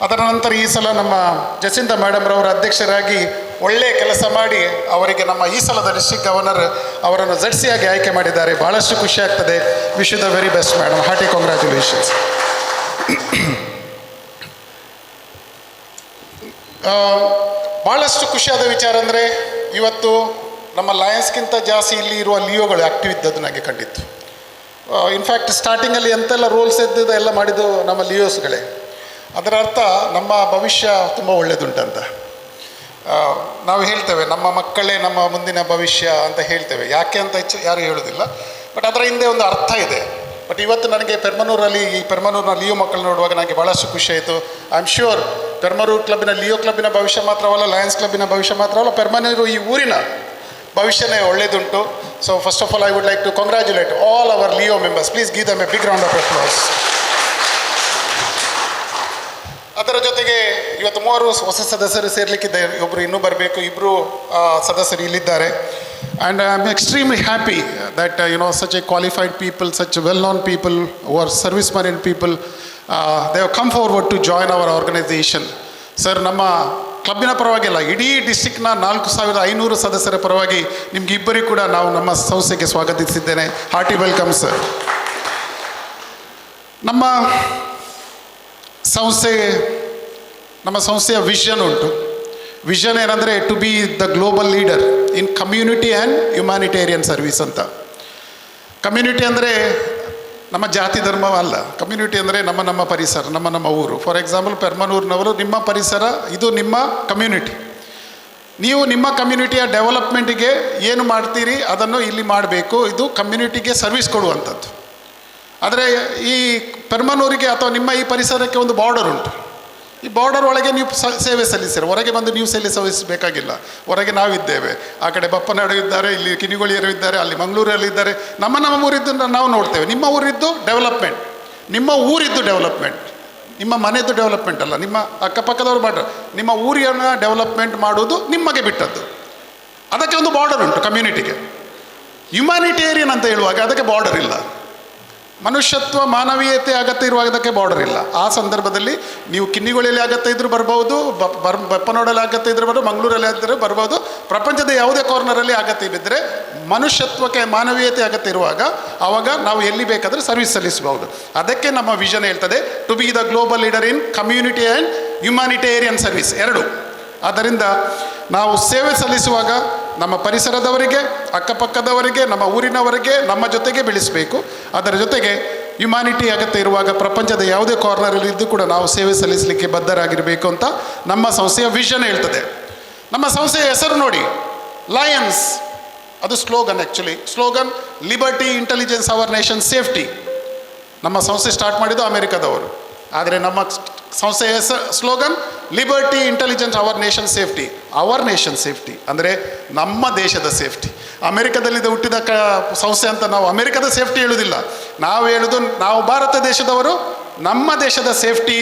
ಅದರ ನಂತರ ಈ ಸಲ ನಮ್ಮ ಜಸಿಂತಾ ಮೇಡಮ್ರವರ ಅಧ್ಯಕ್ಷರಾಗಿ ಒಳ್ಳೆಯ ಕೆಲಸ ಮಾಡಿ ಅವರಿಗೆ ನಮ್ಮ ಈ ಸಲದ ಡಿಸ್ಟ್ರಿಕ್ಟ್ ಗವರ್ನರ್ ಅವರನ್ನು ಜಡ್ಸಿಯಾಗಿ ಆಯ್ಕೆ ಮಾಡಿದ್ದಾರೆ. ಭಾಳಷ್ಟು ಖುಷಿ ಆಗ್ತದೆ. Wish you the very best madam, hearty congratulations. ಭಾಳಷ್ಟು ಖುಷಿಯಾದ ವಿಚಾರ ಅಂದರೆ ಇವತ್ತು ನಮ್ಮ ಲಯನ್ಸ್ಗಿಂತ ಜಾಸ್ತಿ ಇಲ್ಲಿ ಇರುವ ಲಿಯೋಗಳು ಆ್ಯಕ್ಟಿವ್ ಇದ್ದದ್ದು ನನಗೆ ಕಂಡಿತ್ತು. ಇನ್ಫ್ಯಾಕ್ಟ್ ಸ್ಟಾರ್ಟಿಂಗಲ್ಲಿ ಎಂತೆಲ್ಲ ರೋಲ್ಸ್ ಎದ್ದಿದ್ದು ಎಲ್ಲ ಮಾಡಿದ್ದು ನಮ್ಮ ಲಿಯೋಸ್ಗಳೇ. ಅದರ ಅರ್ಥ ನಮ್ಮ ಭವಿಷ್ಯ ತುಂಬ ಒಳ್ಳೆಯದುಂಟಂತ. ನಾವು ಹೇಳ್ತೇವೆ ನಮ್ಮ ಮಕ್ಕಳೇ ನಮ್ಮ ಮುಂದಿನ ಭವಿಷ್ಯ ಅಂತ ಹೇಳ್ತೇವೆ. ಯಾಕೆ ಅಂತ ಹೆಚ್ಚು ಯಾರು ಹೇಳೋದಿಲ್ಲ, ಬಟ್ ಅದರ ಹಿಂದೆ ಒಂದು ಅರ್ಥ ಇದೆ. ಬಟ್ ಇವತ್ತು ನನಗೆ ಪೆರ್ಮನೂರಲ್ಲಿ ಈ ಪೆರ್ಮನೂರಿನ ಲಿಯೋ ಮಕ್ಕಳು ನೋಡುವಾಗ ನನಗೆ ಭಾಳಷ್ಟು ಖುಷಿ ಆಯಿತು. ಐ ಆಮ್ ಶ್ಯೂರ್ ಪೆರ್ಮನೂರು ಕ್ಲಬ್ಬಿನ ಲಿಯೋ ಕ್ಲಬ್ಬಿನ ಭವಿಷ್ಯ ಮಾತ್ರವಲ್ಲ, ಲಯನ್ಸ್ ಕ್ಲಬ್ಬಿನ ಭವಿಷ್ಯ ಮಾತ್ರವಲ್ಲ, ಪೆರ್ಮನೂರು ಈ ಊರಿನ ಭವಿಷ್ಯನೇ ಒಳ್ಳೆಯದುಂಟು. So first of all I would like to congratulate all our Leo members. Please give them a big round of applause. ಅದರ ಜೊತೆಗೆ ಇವತ್ತು 3 ಹೊಸ ಸದಸ್ಯರು ಸೇರಲಿಕ್ಕಿದೆ. ಒಬ್ಬರು ಇನ್ನೂ ಬರಬೇಕು, 2 ಸದಸ್ಯರು ಇಲ್ಲಿದ್ದಾರೆ. And I am extremely happy that such a qualified people, such well-known people who are service-minded people, they have come forward to join our organization. Sir, ನಮ್ಮ ಕ್ಲಬ್ಬಿನ ಪರವಾಗಿಲ್ಲ, ಇಡೀ ಡಿಸ್ಟ್ರಿಕ್ಟ್ನ 4500 ಸದಸ್ಯರ ಪರವಾಗಿ ನಿಮ್ಗೆ ಇಬ್ಬರಿಗೂ ಕೂಡ ನಾವು ನಮ್ಮ ಸಂಸ್ಥೆಗೆ ಸ್ವಾಗತಿಸಿದ್ದೇನೆ. Hearty welcome sir. ನಮ್ಮ ಸಂಸ್ಥೆಯ ವಿಷನ್ ಉಂಟು. ವಿಷನ್ ಏನಂದರೆ to be the global leader in community and humanitarian service ಅಂತ. ಕಮ್ಯುನಿಟಿ ಅಂದರೆ ನಮ್ಮ ಜಾತಿ ಧರ್ಮ ಅಲ್ಲ. ಕಮ್ಯುನಿಟಿ ಅಂದರೆ ನಮ್ಮ ಪರಿಸರ, ನಮ್ಮ ಊರು. ಫಾರ್ ಎಕ್ಸಾಂಪಲ್ ಪೆರ್ಮನೂರಿನವರು ನಿಮ್ಮ ಪರಿಸರ, ಇದು ನಿಮ್ಮ ಕಮ್ಯುನಿಟಿ. ನೀವು ನಿಮ್ಮ ಕಮ್ಯುನಿಟಿಯ ಡೆವಲಪ್ಮೆಂಟಿಗೆ ಏನು ಮಾಡ್ತೀರಿ ಅದನ್ನು ಇಲ್ಲಿ ಮಾಡಬೇಕು. ಇದು ಕಮ್ಯುನಿಟಿಗೆ ಸರ್ವಿಸ್ ಕೊಡುವಂಥದ್ದು. ಆದರೆ ಈ ಪೆರ್ಮನೂರಿಗೆ ಅಥವಾ ನಿಮ್ಮ ಈ ಪರಿಸರಕ್ಕೆ ಒಂದು ಬಾರ್ಡರ್ ಉಂಟು. ಈ ಬಾರ್ಡರ್ ಒಳಗೆ ನೀವು ಸೇವೆ ಸಲ್ಲಿಸಿರ, ಹೊರಗೆ ಬಂದು ನೀವು ಸಲ್ಲಿಸಬೇಕಾಗಿಲ್ಲ. ಹೊರಗೆ ನಾವಿದ್ದೇವೆ. ಆ ಕಡೆ ಬಪ್ಪನಾಡು ಇದ್ದಾರೆ, ಇಲ್ಲಿ ಕಿನಿಗೋಳಿಯರು ಇದ್ದಾರೆ, ಅಲ್ಲಿ ಮಂಗಳೂರಲ್ಲಿದ್ದಾರೆ. ನಮ್ಮ ಊರಿದ್ದು ನಾವು ನೋಡ್ತೇವೆ. ನಿಮ್ಮ ಊರಿದ್ದು ಡೆವಲಪ್ಮೆಂಟ್, ನಿಮ್ಮ ಊರಿದ್ದು ಡೆವಲಪ್ಮೆಂಟ್, ನಿಮ್ಮ ಮನೆಯದ್ದು ಡೆವಲಪ್ಮೆಂಟ್ ಅಲ್ಲ. ನಿಮ್ಮ ಅಕ್ಕಪಕ್ಕದವ್ರು ಮಾಡ್ತಾರೆ. ನಿಮ್ಮ ಊರಿನ ಡೆವಲಪ್ಮೆಂಟ್ ಮಾಡೋದು ನಿಮಗೆ ಬಿಟ್ಟದ್ದು. ಅದಕ್ಕೆ ಒಂದು ಬಾರ್ಡರ್ ಉಂಟು ಕಮ್ಯುನಿಟಿಗೆ. ಹ್ಯುಮ್ಯಾನಿಟೇರಿಯನ್ ಅಂತ ಹೇಳುವಾಗ ಅದಕ್ಕೆ ಬಾರ್ಡರ್ ಇಲ್ಲ. ಮನುಷ್ಯತ್ವ ಮಾನವೀಯತೆ ಅಗತ್ಯ ಇರುವಾಗ ಅದಕ್ಕೆ ಬಾರ್ಡರ್ ಇಲ್ಲ. ಆ ಸಂದರ್ಭದಲ್ಲಿ ನೀವು ಕಿನ್ನಿಗೋಳಿಯಲ್ಲಿ ಅಗತ್ಯ ಇದ್ದರೂ ಬರ್ಬೋದು, ಬಪ್ಪನೋಡಲ್ಲಿ ಅಗತ್ಯ ಇದ್ರೂ ಬರ್ಬೋದು, ಮಂಗಳೂರಲ್ಲಿ ಇದ್ದರೂ ಬರ್ಬೋದು. ಪ್ರಪಂಚದ ಯಾವುದೇ ಕಾರ್ನರಲ್ಲಿ ಅಗತ್ಯ ಬಿದ್ದರೆ ಮನುಷ್ಯತ್ವಕ್ಕೆ ಮಾನವೀಯತೆ ಅಗತ್ಯ ಇರುವಾಗ ಆವಾಗ ನಾವು ಎಲ್ಲಿ ಬೇಕಾದರೂ ಸರ್ವಿಸ್ ಸಲ್ಲಿಸಬಹುದು. ಅದಕ್ಕೆ ನಮ್ಮ ವಿಷನ್ ಹೇಳ್ತದೆ to be the global leader in community and humanitarian service, 2. ಆದ್ದರಿಂದ ನಾವು ಸೇವೆ ಸಲ್ಲಿಸುವಾಗ ನಮ್ಮ ಪರಿಸರದವರಿಗೆ, ಅಕ್ಕಪಕ್ಕದವರಿಗೆ, ನಮ್ಮ ಊರಿನವರಿಗೆ ನಮ್ಮ ಜೊತೆಗೆ ಬೆಳೆಸಬೇಕು. ಅದರ ಜೊತೆಗೆ ಹ್ಯುಮ್ಯಾನಿಟಿ ಅಗತ್ಯ ಇರುವಾಗ ಪ್ರಪಂಚದ ಯಾವುದೇ ಕಾರ್ನರಲ್ಲಿ ಇದ್ದು ಕೂಡ ನಾವು ಸೇವೆ ಸಲ್ಲಿಸಲಿಕ್ಕೆ ಬದ್ಧರಾಗಿರಬೇಕು ಅಂತ ನಮ್ಮ ಸಂಸ್ಥೆಯ ವಿಷನ್ ಹೇಳ್ತದೆ. ನಮ್ಮ ಸಂಸ್ಥೆಯ ಹೆಸರು ನೋಡಿ, ಲಯನ್ಸ್. ಅದು slogan. Actually slogan liberty, intelligence, our nation safety. ನಮ್ಮ ಸಂಸ್ಥೆ ಸ್ಟಾರ್ಟ್ ಮಾಡಿದ್ದು ಅಮೆರಿಕದವರು. ಆದರೆ ನಮ್ಮ ಸಂಸ್ಥೆಯ slogan liberty, intelligence, our nation safety. Our nation safety ಅಂದರೆ ನಮ್ಮ ದೇಶದ ಸೇಫ್ಟಿ. ಅಮೆರಿಕದಲ್ಲಿ ಹುಟ್ಟಿದ ಸಂಸ್ಥೆ ಅಂತ ನಾವು ಅಮೆರಿಕದ ಸೇಫ್ಟಿ ಹೇಳುವುದಿಲ್ಲ. ನಾವು ಹೇಳೋದು ನಾವು ಭಾರತ ದೇಶದವರು, ನಮ್ಮ ದೇಶದ ಸೇಫ್ಟಿ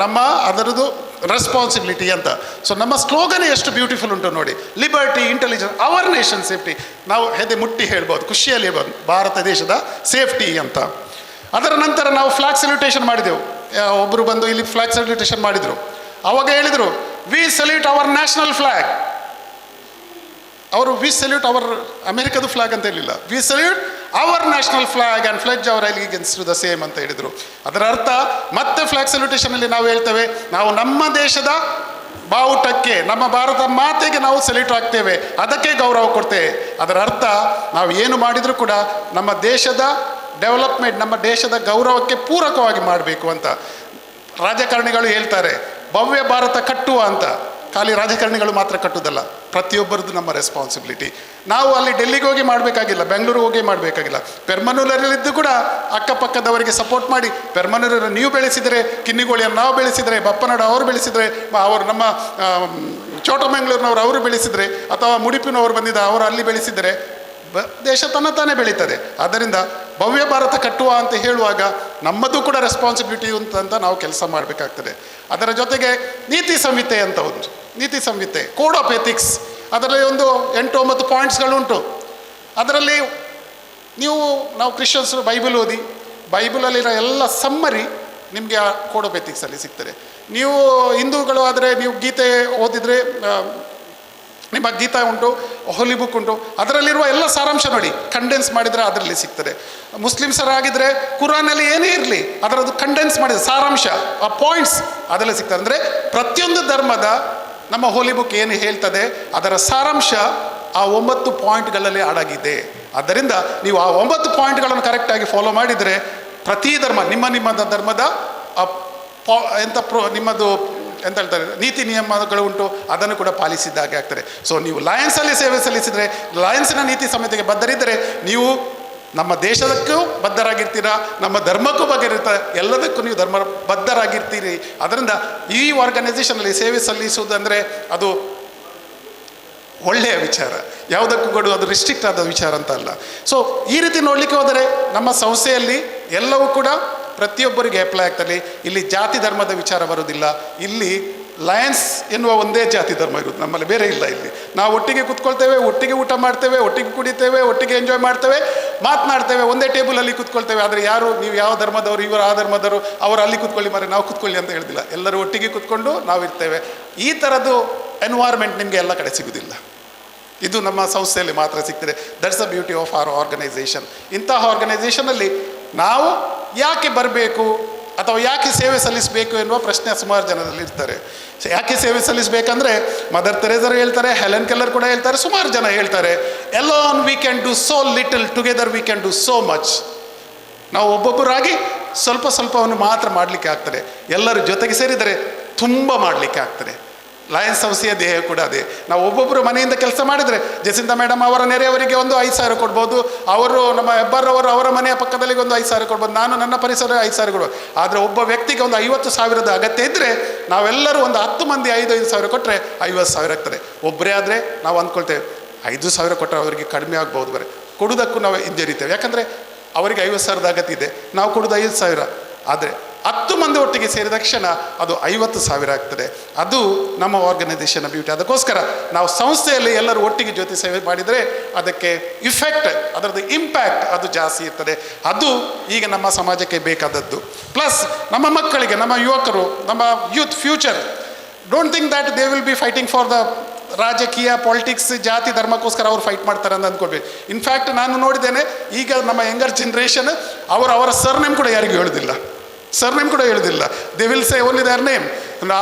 ನಮ್ಮ ಅದರದ್ದು ರೆಸ್ಪಾನ್ಸಿಬಿಲಿಟಿ ಅಂತ. ಸೊ ನಮ್ಮ ಸ್ಲೋಗನ್ ಎಷ್ಟು ಬ್ಯೂಟಿಫುಲ್ ಉಂಟು ನೋಡಿ, liberty, intelligence, our nation safety. ನಾವು ಹೆದೆ ಮುಟ್ಟಿ ಹೇಳ್ಬೋದು, ಖುಷಿಯಲ್ಲಿ ಹೇಳ್ಬೋದು, ಭಾರತ ದೇಶದ ಸೇಫ್ಟಿ ಅಂತ. ಅದರ ನಂತರ ನಾವು ಫ್ಲಾಗ್ ಸಲ್ಯೂಟೇಷನ್ ಮಾಡಿದೆವು. ಒಬ್ಬರು ಬಂದು ಇಲ್ಲಿ ಫ್ಲಾಗ್ ಸಲ್ಯೂಟೇಷನ್ ಮಾಡಿದರು. ಅವಾಗ ಹೇಳಿದರು we salute our national flag. ಅವರು ವಿ ಸಲ್ಯೂಟ್ ಅವರ್ ಅಮೆರಿಕದ ಫ್ಲಾಗ್ ಅಂತ ಹೇಳಿಲ್ಲ, we salute our national flag and pledge our allegiance to the same ಅಂತ ಹೇಳಿದರು. ಅದರ ಅರ್ಥ ಮತ್ತೆ ಫ್ಲಾಗ್ ಸಲ್ಯೂಟೇಷನಲ್ಲಿ ನಾವು ಹೇಳ್ತೇವೆ ನಾವು ನಮ್ಮ ದೇಶದ ಬಾವುಟಕ್ಕೆ, ನಮ್ಮ ಭಾರತ ಮಾತೆಗೆ ನಾವು ಸೆಲ್ಯೂಟ್ ಆಗ್ತೇವೆ, ಅದಕ್ಕೆ ಗೌರವ ಕೊಡ್ತೇವೆ. ಅದರ ಅರ್ಥ ನಾವು ಏನು ಮಾಡಿದರೂ ಕೂಡ ನಮ್ಮ ದೇಶದ ಡೆವಲಪ್ಮೆಂಟ್, ನಮ್ಮ ದೇಶದ ಗೌರವಕ್ಕೆ ಪೂರಕವಾಗಿ ಮಾಡಬೇಕು ಅಂತ. ರಾಜಕಾರಣಿಗಳು ಹೇಳ್ತಾರೆ ಭವ್ಯ ಭಾರತ ಕಟ್ಟುವ ಅಂತ. ಖಾಲಿ ರಾಜಕಾರಣಿಗಳು ಮಾತ್ರ ಕಟ್ಟುವುದಲ್ಲ, ಪ್ರತಿಯೊಬ್ಬರದ್ದು ನಮ್ಮ ರೆಸ್ಪಾನ್ಸಿಬಿಲಿಟಿ. ನಾವು ಅಲ್ಲಿ ಡೆಲ್ಲಿಗೆ ಹೋಗಿ ಮಾಡಬೇಕಾಗಿಲ್ಲ, ಬೆಂಗಳೂರಿಗೆ ಹೋಗಿ ಮಾಡಬೇಕಾಗಿಲ್ಲ, ಪೆರ್ಮನೂರಲ್ಲಿದ್ದು ಕೂಡ ಅಕ್ಕಪಕ್ಕದವರಿಗೆ ಸಪೋರ್ಟ್ ಮಾಡಿ, ಪೆರ್ಮನೂರನ್ನು ನೀವು ಬೆಳೆಸಿದರೆ, ಕಿನ್ನಿಗೋಳಿಯನ್ನು ನಾವು ಬೆಳೆಸಿದರೆ, ಬಪ್ಪನಾಡು ಅವರು ಬೆಳೆಸಿದರೆ, ಅವರು ನಮ್ಮ ಚೋಟಮಂಗ್ಳೂರಿನವರು ಅವರು ಬೆಳೆಸಿದರೆ, ಅಥವಾ ಮುಡಿಪಿನವರು ಬಂದಿದ್ದ ಅವರು ಅಲ್ಲಿ ಬೆಳೆಸಿದರೆ ದೇಶ ತಾನೇ ಬೆಳೀತದೆ. ಆದ್ದರಿಂದ ಭವ್ಯ ಭಾರತ ಕಟ್ಟುವ ಅಂತ ಹೇಳುವಾಗ ನಮ್ಮದು ಕೂಡ ರೆಸ್ಪಾನ್ಸಿಬಿಲಿಟಿ ಅಂತ ನಾವು ಕೆಲಸ ಮಾಡಬೇಕಾಗ್ತದೆ. ಅದರ ಜೊತೆಗೆ ನೀತಿ ಸಂಹಿತೆ ಅಂತ ಒಂದು ನೀತಿ ಸಂಹಿತೆ, ಕೋಡ್ ಆಫ್ ಎಥಿಕ್ಸ್, ಅದರಲ್ಲಿ ಒಂದು 8-9 ಪಾಯಿಂಟ್ಸ್ಗಳುಂಟು. ಅದರಲ್ಲಿ ನಾವು ಕ್ರಿಶ್ಚಿಯನ್ಸರು ಬೈಬಲ್ ಓದಿ, ಬೈಬಲಲ್ಲಿರೋ ಎಲ್ಲ ಸಮ್ಮರಿ ನಿಮಗೆ ಆ ಕೋಡ್ ಆಫ್ ಎಥಿಕ್ಸಲ್ಲಿ ಸಿಗ್ತದೆ. ನೀವು ಹಿಂದೂಗಳು ಆದರೆ ನೀವು ಗೀತೆ ಓದಿದರೆ, ನಿಮ್ಮ ಗೀತಾ ಉಂಟು, ಹೋಲಿ ಬುಕ್ ಉಂಟು, ಅದರಲ್ಲಿರುವ ಎಲ್ಲ ಸಾರಾಂಶ ನೋಡಿ ಕಂಡೆನ್ಸ್ ಮಾಡಿದರೆ ಅದರಲ್ಲಿ ಸಿಗ್ತದೆ. ಮುಸ್ಲಿಮ್ಸರಾಗಿದ್ದರೆ ಕುರಾನಲ್ಲಿ ಏನೇ ಇರಲಿ ಅದರದ್ದು ಕಂಡೆನ್ಸ್ ಮಾಡಿದ ಸಾರಾಂಶ, ಆ ಪಾಯಿಂಟ್ಸ್ ಅದರಲ್ಲಿ ಸಿಗ್ತದೆ. ಅಂದರೆ ಪ್ರತಿಯೊಂದು ಧರ್ಮದ ನಮ್ಮ ಹೋಲಿ ಬುಕ್ ಏನು ಹೇಳ್ತದೆ ಅದರ ಸಾರಾಂಶ ಆ 9 ಪಾಯಿಂಟ್ಗಳಲ್ಲಿ ಅಡಗಿದೆ. ಆದ್ದರಿಂದ ನೀವು ಆ 9 ಪಾಯಿಂಟ್ಗಳನ್ನು ಕರೆಕ್ಟಾಗಿ ಫಾಲೋ ಮಾಡಿದರೆ ಪ್ರತಿ ಧರ್ಮ ನಿಮ್ಮ ಧರ್ಮದ ನಿಮ್ಮದು ಎಂತ ಹೇಳ್ತಾರೆ ನೀತಿ ನಿಯಮಗಳು ಉಂಟು, ಅದನ್ನು ಕೂಡ ಪಾಲಿಸಿದ್ದಾಗೆ ಆಗ್ತದೆ. ಸೊ ನೀವು ಲಯನ್ಸಲ್ಲಿ ಸೇವೆ ಸಲ್ಲಿಸಿದರೆ, ಲಯನ್ಸಿನ ನೀತಿ ಸಂಹಿತೆಗೆ ಬದ್ಧರಿದ್ದರೆ ನೀವು ನಮ್ಮ ದೇಶದಕ್ಕೂ ಬದ್ಧರಾಗಿರ್ತೀರಾ, ನಮ್ಮ ಧರ್ಮಕ್ಕೂ ಬಗ್ಗಿರ್ತಾರೆ, ಎಲ್ಲದಕ್ಕೂ ನೀವು ಧರ್ಮ ಬದ್ಧರಾಗಿರ್ತೀರಿ. ಅದರಿಂದ ಈ ಆರ್ಗನೈಸೇಷನಲ್ಲಿ ಸೇವೆ ಸಲ್ಲಿಸುವುದಂದರೆ ಅದು ಒಳ್ಳೆಯ ವಿಚಾರ, ಯಾವುದಕ್ಕೂ ಕೂಡ ಅದು ರಿಸ್ಟ್ರಿಕ್ಟ್ ಆದ ವಿಚಾರ ಅಂತ ಅಲ್ಲ. ಸೊ ಈ ರೀತಿ ನೋಡಲಿಕ್ಕೆ ಹೋದರೆ ನಮ್ಮ ಸಂಸ್ಥೆಯಲ್ಲಿ ಎಲ್ಲವೂ ಕೂಡ ಪ್ರತಿಯೊಬ್ಬರಿಗೆ ಅಪ್ಲೈ ಆಗ್ತದೆ. ಇಲ್ಲಿ ಜಾತಿ ಧರ್ಮದ ವಿಚಾರ ಬರೋದಿಲ್ಲ. ಇಲ್ಲಿ ಲಯನ್ಸ್ ಎನ್ನುವ ಒಂದೇ ಜಾತಿ ಧರ್ಮ ಇರೋದು, ನಮ್ಮಲ್ಲಿ ಬೇರೆ ಇಲ್ಲ. ಇಲ್ಲಿ ನಾವು ಒಟ್ಟಿಗೆ ಕೂತ್ಕೊಳ್ತೇವೆ, ಒಟ್ಟಿಗೆ ಊಟ ಮಾಡ್ತೇವೆ, ಒಟ್ಟಿಗೆ ಕುಡಿತೇವೆ, ಒಟ್ಟಿಗೆ ಎಂಜಾಯ್ ಮಾಡ್ತೇವೆ, ಮಾತನಾಡ್ತೇವೆ, ಒಂದೇ ಟೇಬಲಲ್ಲಿ ಕೂತ್ಕೊಳ್ತೇವೆ. ಆದರೆ ಯಾರು ನೀವು ಯಾವ ಧರ್ಮದವರು, ಇವರು ಆ ಧರ್ಮದವರು, ಅವರು ಅಲ್ಲಿ ಕೂತ್ಕೊಳ್ಳಿ ಮಾರೆ ನಾವು ಕೂತ್ಕೊಳ್ಳಿ ಅಂತ ಹೇಳ್ದಿಲ್ಲ. ಎಲ್ಲರೂ ಒಟ್ಟಿಗೆ ಕೂತ್ಕೊಂಡು ನಾವು ಇರ್ತೇವೆ. ಈ ಥರದ್ದು ಎನ್ವೈರ್ಮೆಂಟ್ ನಿಮಗೆ ಎಲ್ಲ ಕಡೆ ಸಿಗೋದಿಲ್ಲ, ಇದು ನಮ್ಮ ಸಂಸ್ಥೆಯಲ್ಲಿ ಮಾತ್ರ ಸಿಗ್ತದೆ. That's the beauty of our organisation. ಇಂತಹ ಆರ್ಗನೈಸೇಷನಲ್ಲಿ ನಾವು ಯಾಕೆ ಬರಬೇಕು ಅಥವಾ ಯಾಕೆ ಸೇವೆ ಸಲ್ಲಿಸಬೇಕು ಎನ್ನುವ ಪ್ರಶ್ನೆ ಸುಮಾರು ಜನರಲ್ಲಿ ಇರ್ತಾರೆ. ಯಾಕೆ ಸೇವೆ ಸಲ್ಲಿಸಬೇಕಂದ್ರೆ ಮದರ್ ತೆರೇಸರು ಹೇಳ್ತಾರೆ, ಹೆಲೆನ್ ಕೆಲ್ಲರ್ ಕೂಡ ಹೇಳ್ತಾರೆ, ಸುಮಾರು ಜನ ಹೇಳ್ತಾರೆ, alone we can do so little, together we can do so much. ನಾವು ಒಬ್ಬೊಬ್ಬರಾಗಿ ಸ್ವಲ್ಪವನ್ನು ಮಾತ್ರ ಮಾಡಲಿಕ್ಕೆ ಆಗ್ತದೆ, ಎಲ್ಲರ ಜೊತೆಗೆ ಸೇರಿದರೆ ತುಂಬ ಮಾಡಲಿಕ್ಕೆ ಆಗ್ತದೆ. ಲಯನ್ಸ್ ಸಂಸ್ಥೆಯ ದೇಹ ಕೂಡ ಅದೇ. ನಾವು ಒಬ್ಬೊಬ್ಬರು ಮನೆಯಿಂದ ಕೆಲಸ ಮಾಡಿದರೆ, ಜಸಿಂತಾ ಮೇಡಮ್ ಅವರ ನೆರೆಯವರಿಗೆ ಒಂದು 5,000 ಕೊಡ್ಬೋದು, ಅವರು ನಮ್ಮ ಹೆಬ್ಬಾರವರು ಅವರ ಮನೆಯ ಪಕ್ಕದಲ್ಲಿ ಒಂದು 5,000 ಕೊಡ್ಬೋದು, ನಾನು ನನ್ನ ಪರಿಸರ 5,000 ಕೊಡ್ಬೋದು. ಆದರೆ ಒಬ್ಬ ವ್ಯಕ್ತಿಗೆ ಒಂದು 50,000ದ ಅಗತ್ಯ ಇದ್ದರೆ ನಾವೆಲ್ಲರೂ ಒಂದು 10 ಮಂದಿ 5,000 ಕೊಟ್ಟರೆ 50,000 ಆಗ್ತದೆ. ಒಬ್ಬರೇ ಆದರೆ ನಾವು ಅಂದ್ಕೊಳ್ತೇವೆ 5,000 ಕೊಟ್ಟರೆ ಅವರಿಗೆ ಕಡಿಮೆ ಆಗ್ಬೋದು, ಬರೀ ಕೊಡೋದಕ್ಕೂ ನಾವು ಹಿಂಜರಿತೇವೆ. ಯಾಕಂದರೆ ಅವರಿಗೆ 50,000ದ ಅಗತ್ಯ ಇದೆ, ನಾವು ಕೊಡೋದು 5,000. ಆದರೆ 10 ಮಂದಿ ಒಟ್ಟಿಗೆ ಸೇರಿದ ತಕ್ಷಣ ಅದು 50,000 ಆಗ್ತದೆ. ಅದು ನಮ್ಮ ಆರ್ಗನೈಸೇಷನ್ ಬ್ಯೂಟಿ. ಅದಕ್ಕೋಸ್ಕರ ನಾವು ಸಂಸ್ಥೆಯಲ್ಲಿ ಎಲ್ಲರೂ ಒಟ್ಟಿಗೆ ಜೊತೆ ಸೇವೆ ಮಾಡಿದರೆ ಅದಕ್ಕೆ ಇಫೆಕ್ಟ್, ಅದರದ್ದು ಇಂಪ್ಯಾಕ್ಟ್ ಅದು ಜಾಸ್ತಿ ಇರ್ತದೆ. ಅದು ಈಗ ನಮ್ಮ ಸಮಾಜಕ್ಕೆ ಬೇಕಾದದ್ದು. ಪ್ಲಸ್ ನಮ್ಮ ಮಕ್ಕಳಿಗೆ, ನಮ್ಮ ಯುವಕರು, ನಮ್ಮ youth future, don't think that they will be fighting for the ರಾಜಕೀಯ, ಪಾಲಿಟಿಕ್ಸ್, ಜಾತಿ ಧರ್ಮಕ್ಕೋಸ್ಕರ ಅವ್ರು ಫೈಟ್ ಮಾಡ್ತಾರೆ ಅಂತ ಅಂದ್ಕೊಳ್ಬೇಕು. ಇನ್ಫ್ಯಾಕ್ಟ್ ನಾನು ನೋಡಿದ್ದೇನೆ, ಈಗ ನಮ್ಮ ಯಂಗರ್ ಜನ್ರೇಷನ್ ಅವರ ಸರ್ನೇಮ್ ಕೂಡ ಯಾರಿಗೂ ಹೇಳೋದಿಲ್ಲ, ಸರ್ನೇಮ್ ಕೂಡ ಹೇಳೋದಿಲ್ಲ. They will say only their name.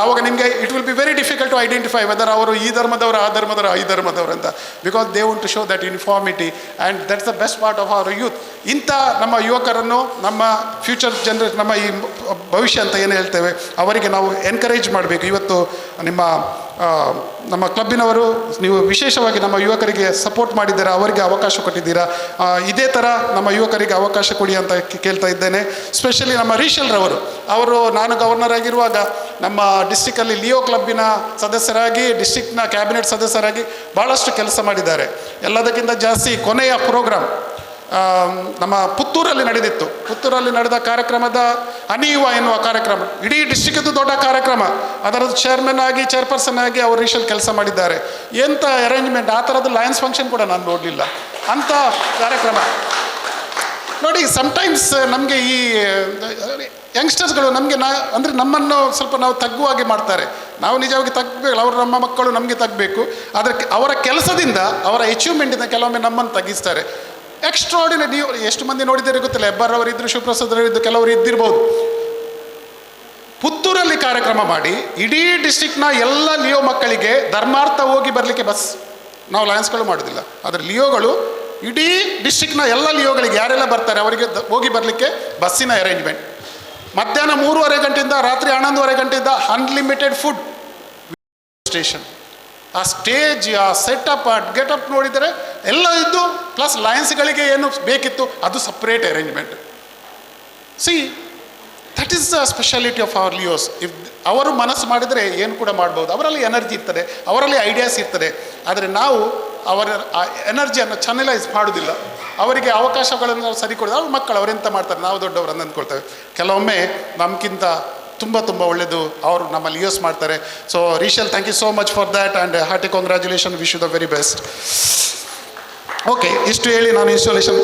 ಆವಾಗ ನಿಮಗೆ it will be very difficult to identify whether ಅವರು ಈ ಧರ್ಮದವರು, ಆ ಧರ್ಮದವರು, ಈ ಧರ್ಮದವರು ಅಂತ. Because they want to show that uniformity and that's the best part of our youth. ಇಂಥ ನಮ್ಮ ಯುವಕರನ್ನು, ನಮ್ಮ ಫ್ಯೂಚರ್ ಜನರೇಷನ್, ನಮ್ಮ ಈ ಭವಿಷ್ಯ ಅಂತ ಏನು ಹೇಳ್ತೇವೆ, ಅವರಿಗೆ ನಾವು ಎನ್ಕರೇಜ್ ಮಾಡಬೇಕು. ಇವತ್ತು ನಮ್ಮ ಕ್ಲಬ್ಬಿನವರು ನೀವು ವಿಶೇಷವಾಗಿ ನಮ್ಮ ಯುವಕರಿಗೆ ಸಪೋರ್ಟ್ ಮಾಡಿದ್ದೀರಾ, ಅವರಿಗೆ ಅವಕಾಶ ಕೊಟ್ಟಿದ್ದೀರಾ. ಇದೇ ಥರ ನಮ್ಮ ಯುವಕರಿಗೆ ಅವಕಾಶ ಕೊಡಿ ಅಂತ ಕೇಳ್ತಾ ಇದ್ದೇನೆ. ಸ್ಪೆಷಲಿ ನಮ್ಮ ರೀಶಲ್ರವರು, ಅವರು ನಾನು ಗವರ್ನರ್ ಆಗಿರುವಾಗ ನಮ್ಮ ಡಿಸ್ಟಿಕ್ಕಲ್ಲಿ ಲಿಯೋ ಕ್ಲಬ್ಬಿನ ಸದಸ್ಯರಾಗಿ, ಡಿಸ್ಟಿಕ್ನ ಕ್ಯಾಬಿನೆಟ್ ಸದಸ್ಯರಾಗಿ ಭಾಳಷ್ಟು ಕೆಲಸ ಮಾಡಿದ್ದಾರೆ. ಎಲ್ಲದಕ್ಕಿಂತ ಜಾಸ್ತಿ ಕೊನೆಯ ಪ್ರೋಗ್ರಾಮ್ ನಮ್ಮ ಪುತ್ತೂರಲ್ಲಿ ನಡೆದಿತ್ತು. ಪುತ್ತೂರಲ್ಲಿ ನಡೆದ ಕಾರ್ಯಕ್ರಮದ ಅನಿಯುವ ಎನ್ನುವ ಕಾರ್ಯಕ್ರಮ ಇಡೀ ಡಿಸ್ಟಿಕ್ದು ದೊಡ್ಡ ಕಾರ್ಯಕ್ರಮ. ಅದರದ್ದು ಚೇರ್ಪರ್ಸನ್ ಆಗಿ ಅವರು ರೀಶಲ್ ಕೆಲಸ ಮಾಡಿದ್ದಾರೆ. ಎಂಥ ಅರೇಂಜ್ಮೆಂಟ್, ಆ ಥರದ್ದು ಲಯನ್ಸ್ ಫಂಕ್ಷನ್ ಕೂಡ ನಾನು ನೋಡಲಿಲ್ಲ, ಅಂಥ ಕಾರ್ಯಕ್ರಮ ನೋಡಿ. ಸಮ್ಟೈಮ್ಸ್ ನಮಗೆ ಈ ಯಂಗ್ಸ್ಟರ್ಸ್ಗಳು ನಮಗೆ ಅಂದರೆ ನಮ್ಮನ್ನು ಸ್ವಲ್ಪ ನಾವು ತಗ್ಗುವಾಗೆ ಮಾಡ್ತಾರೆ. ನಾವು ನಿಜವಾಗಿ ತಗ್ಗಬೇಕು, ಅವರು ನಮ್ಮ ಮಕ್ಕಳು ನಮಗೆ ತಗ್ಗಬೇಕು. ಆದರೆ ಅವರ ಕೆಲಸದಿಂದ, ಅವರ ಅಚೀವ್ಮೆಂಟಿಂದ ಕೆಲವೊಮ್ಮೆ ನಮ್ಮನ್ನು ತಗ್ಗಿಸ್ತಾರೆ. ಎಕ್ಸ್ಟ್ರಾರ್ಡಿನರಿ. ನೀವು ಎಷ್ಟು ಮಂದಿ ನೋಡಿದ್ದೀರಿ ಗೊತ್ತಿಲ್ಲ, ಹೆಬ್ಬಾರವರು ಇದ್ದರು, ಶಿವಪ್ರಸಾದ್ ಇದ್ದು, ಕೆಲವರು ಇದ್ದಿರ್ಬೋದು. ಪುತ್ತೂರಲ್ಲಿ ಕಾರ್ಯಕ್ರಮ ಮಾಡಿ ಇಡೀ ಡಿಸ್ಟಿಕ್ನ ಎಲ್ಲ ಲಿಯೋ ಮಕ್ಕಳಿಗೆ ಧರ್ಮಾರ್ಥ ಹೋಗಿ ಬರಲಿಕ್ಕೆ ಬಸ್, ನಾವು ಲಯನ್ಸ್ಗಳು ಮಾಡೋದಿಲ್ಲ, ಆದರೆ ಲಿಯೋಗಳು ಇಡೀ ಡಿಸ್ಟಿಕ್ನ ಎಲ್ಲ ಲಿಯೋಗಳಿಗೆ ಯಾರೆಲ್ಲ ಬರ್ತಾರೆ ಅವರಿಗೆ ಹೋಗಿ ಬರಲಿಕ್ಕೆ ಬಸ್ಸಿನ ಅರೇಂಜ್ಮೆಂಟ್. ಮಧ್ಯಾಹ್ನ 3:30 ಗಂಟೆಯಿಂದ ರಾತ್ರಿ 11:30 ಗಂಟೆಯಿಂದ ಅನ್ಲಿಮಿಟೆಡ್ ಫುಡ್ ಸ್ಟೇಷನ್. ಆ ಸ್ಟೇಜ್, ಆ ಸೆಟಪ್, ಆ ಗೆಟಪ್ ನೋಡಿದರೆ ಎಲ್ಲ ಇದ್ದು, ಪ್ಲಸ್ ಲಯನ್ಸ್ಗಳಿಗೆ ಏನು ಬೇಕಿತ್ತು ಅದು separate arrangement. See, that is the speciality of our Leos. If ಅವರು ಮನಸ್ಸು ಮಾಡಿದರೆ ಏನು ಕೂಡ ಮಾಡ್ಬೋದು, ಅವರಲ್ಲಿ ಎನರ್ಜಿ ಇರ್ತದೆ, ಅವರಲ್ಲಿ ಐಡಿಯಾಸ್ ಇರ್ತದೆ. ಆದರೆ ನಾವು ಅವರ ಆ ಎನರ್ಜಿಯನ್ನು ಚಾನಲೈಸ್ ಮಾಡೋದಿಲ್ಲ, ಅವರಿಗೆ ಅವಕಾಶಗಳನ್ನು ಸರಿ ಕೊಡೋದು. ಅವ್ರ ಮಕ್ಕಳು ಅವರೆಂತ ಮಾಡ್ತಾರೆ, ನಾವು ದೊಡ್ಡವರು ಅಂದ್ಕೊಳ್ತೇವೆ. ಕೆಲವೊಮ್ಮೆ ನಮಗಿಂತ ತುಂಬ ಒಳ್ಳೆಯದು ಅವರು ನಮ್ಮ ಲಿಯೋಸ್ ಮಾಡ್ತಾರೆ. So Rishal, thank you so much for that and hearty congratulation, wish you the very best. Okay, ಇಷ್ಟು ಹೇಳಿ ನಾನು ಇನ್ಸ್ಟಾಲೇಷನ್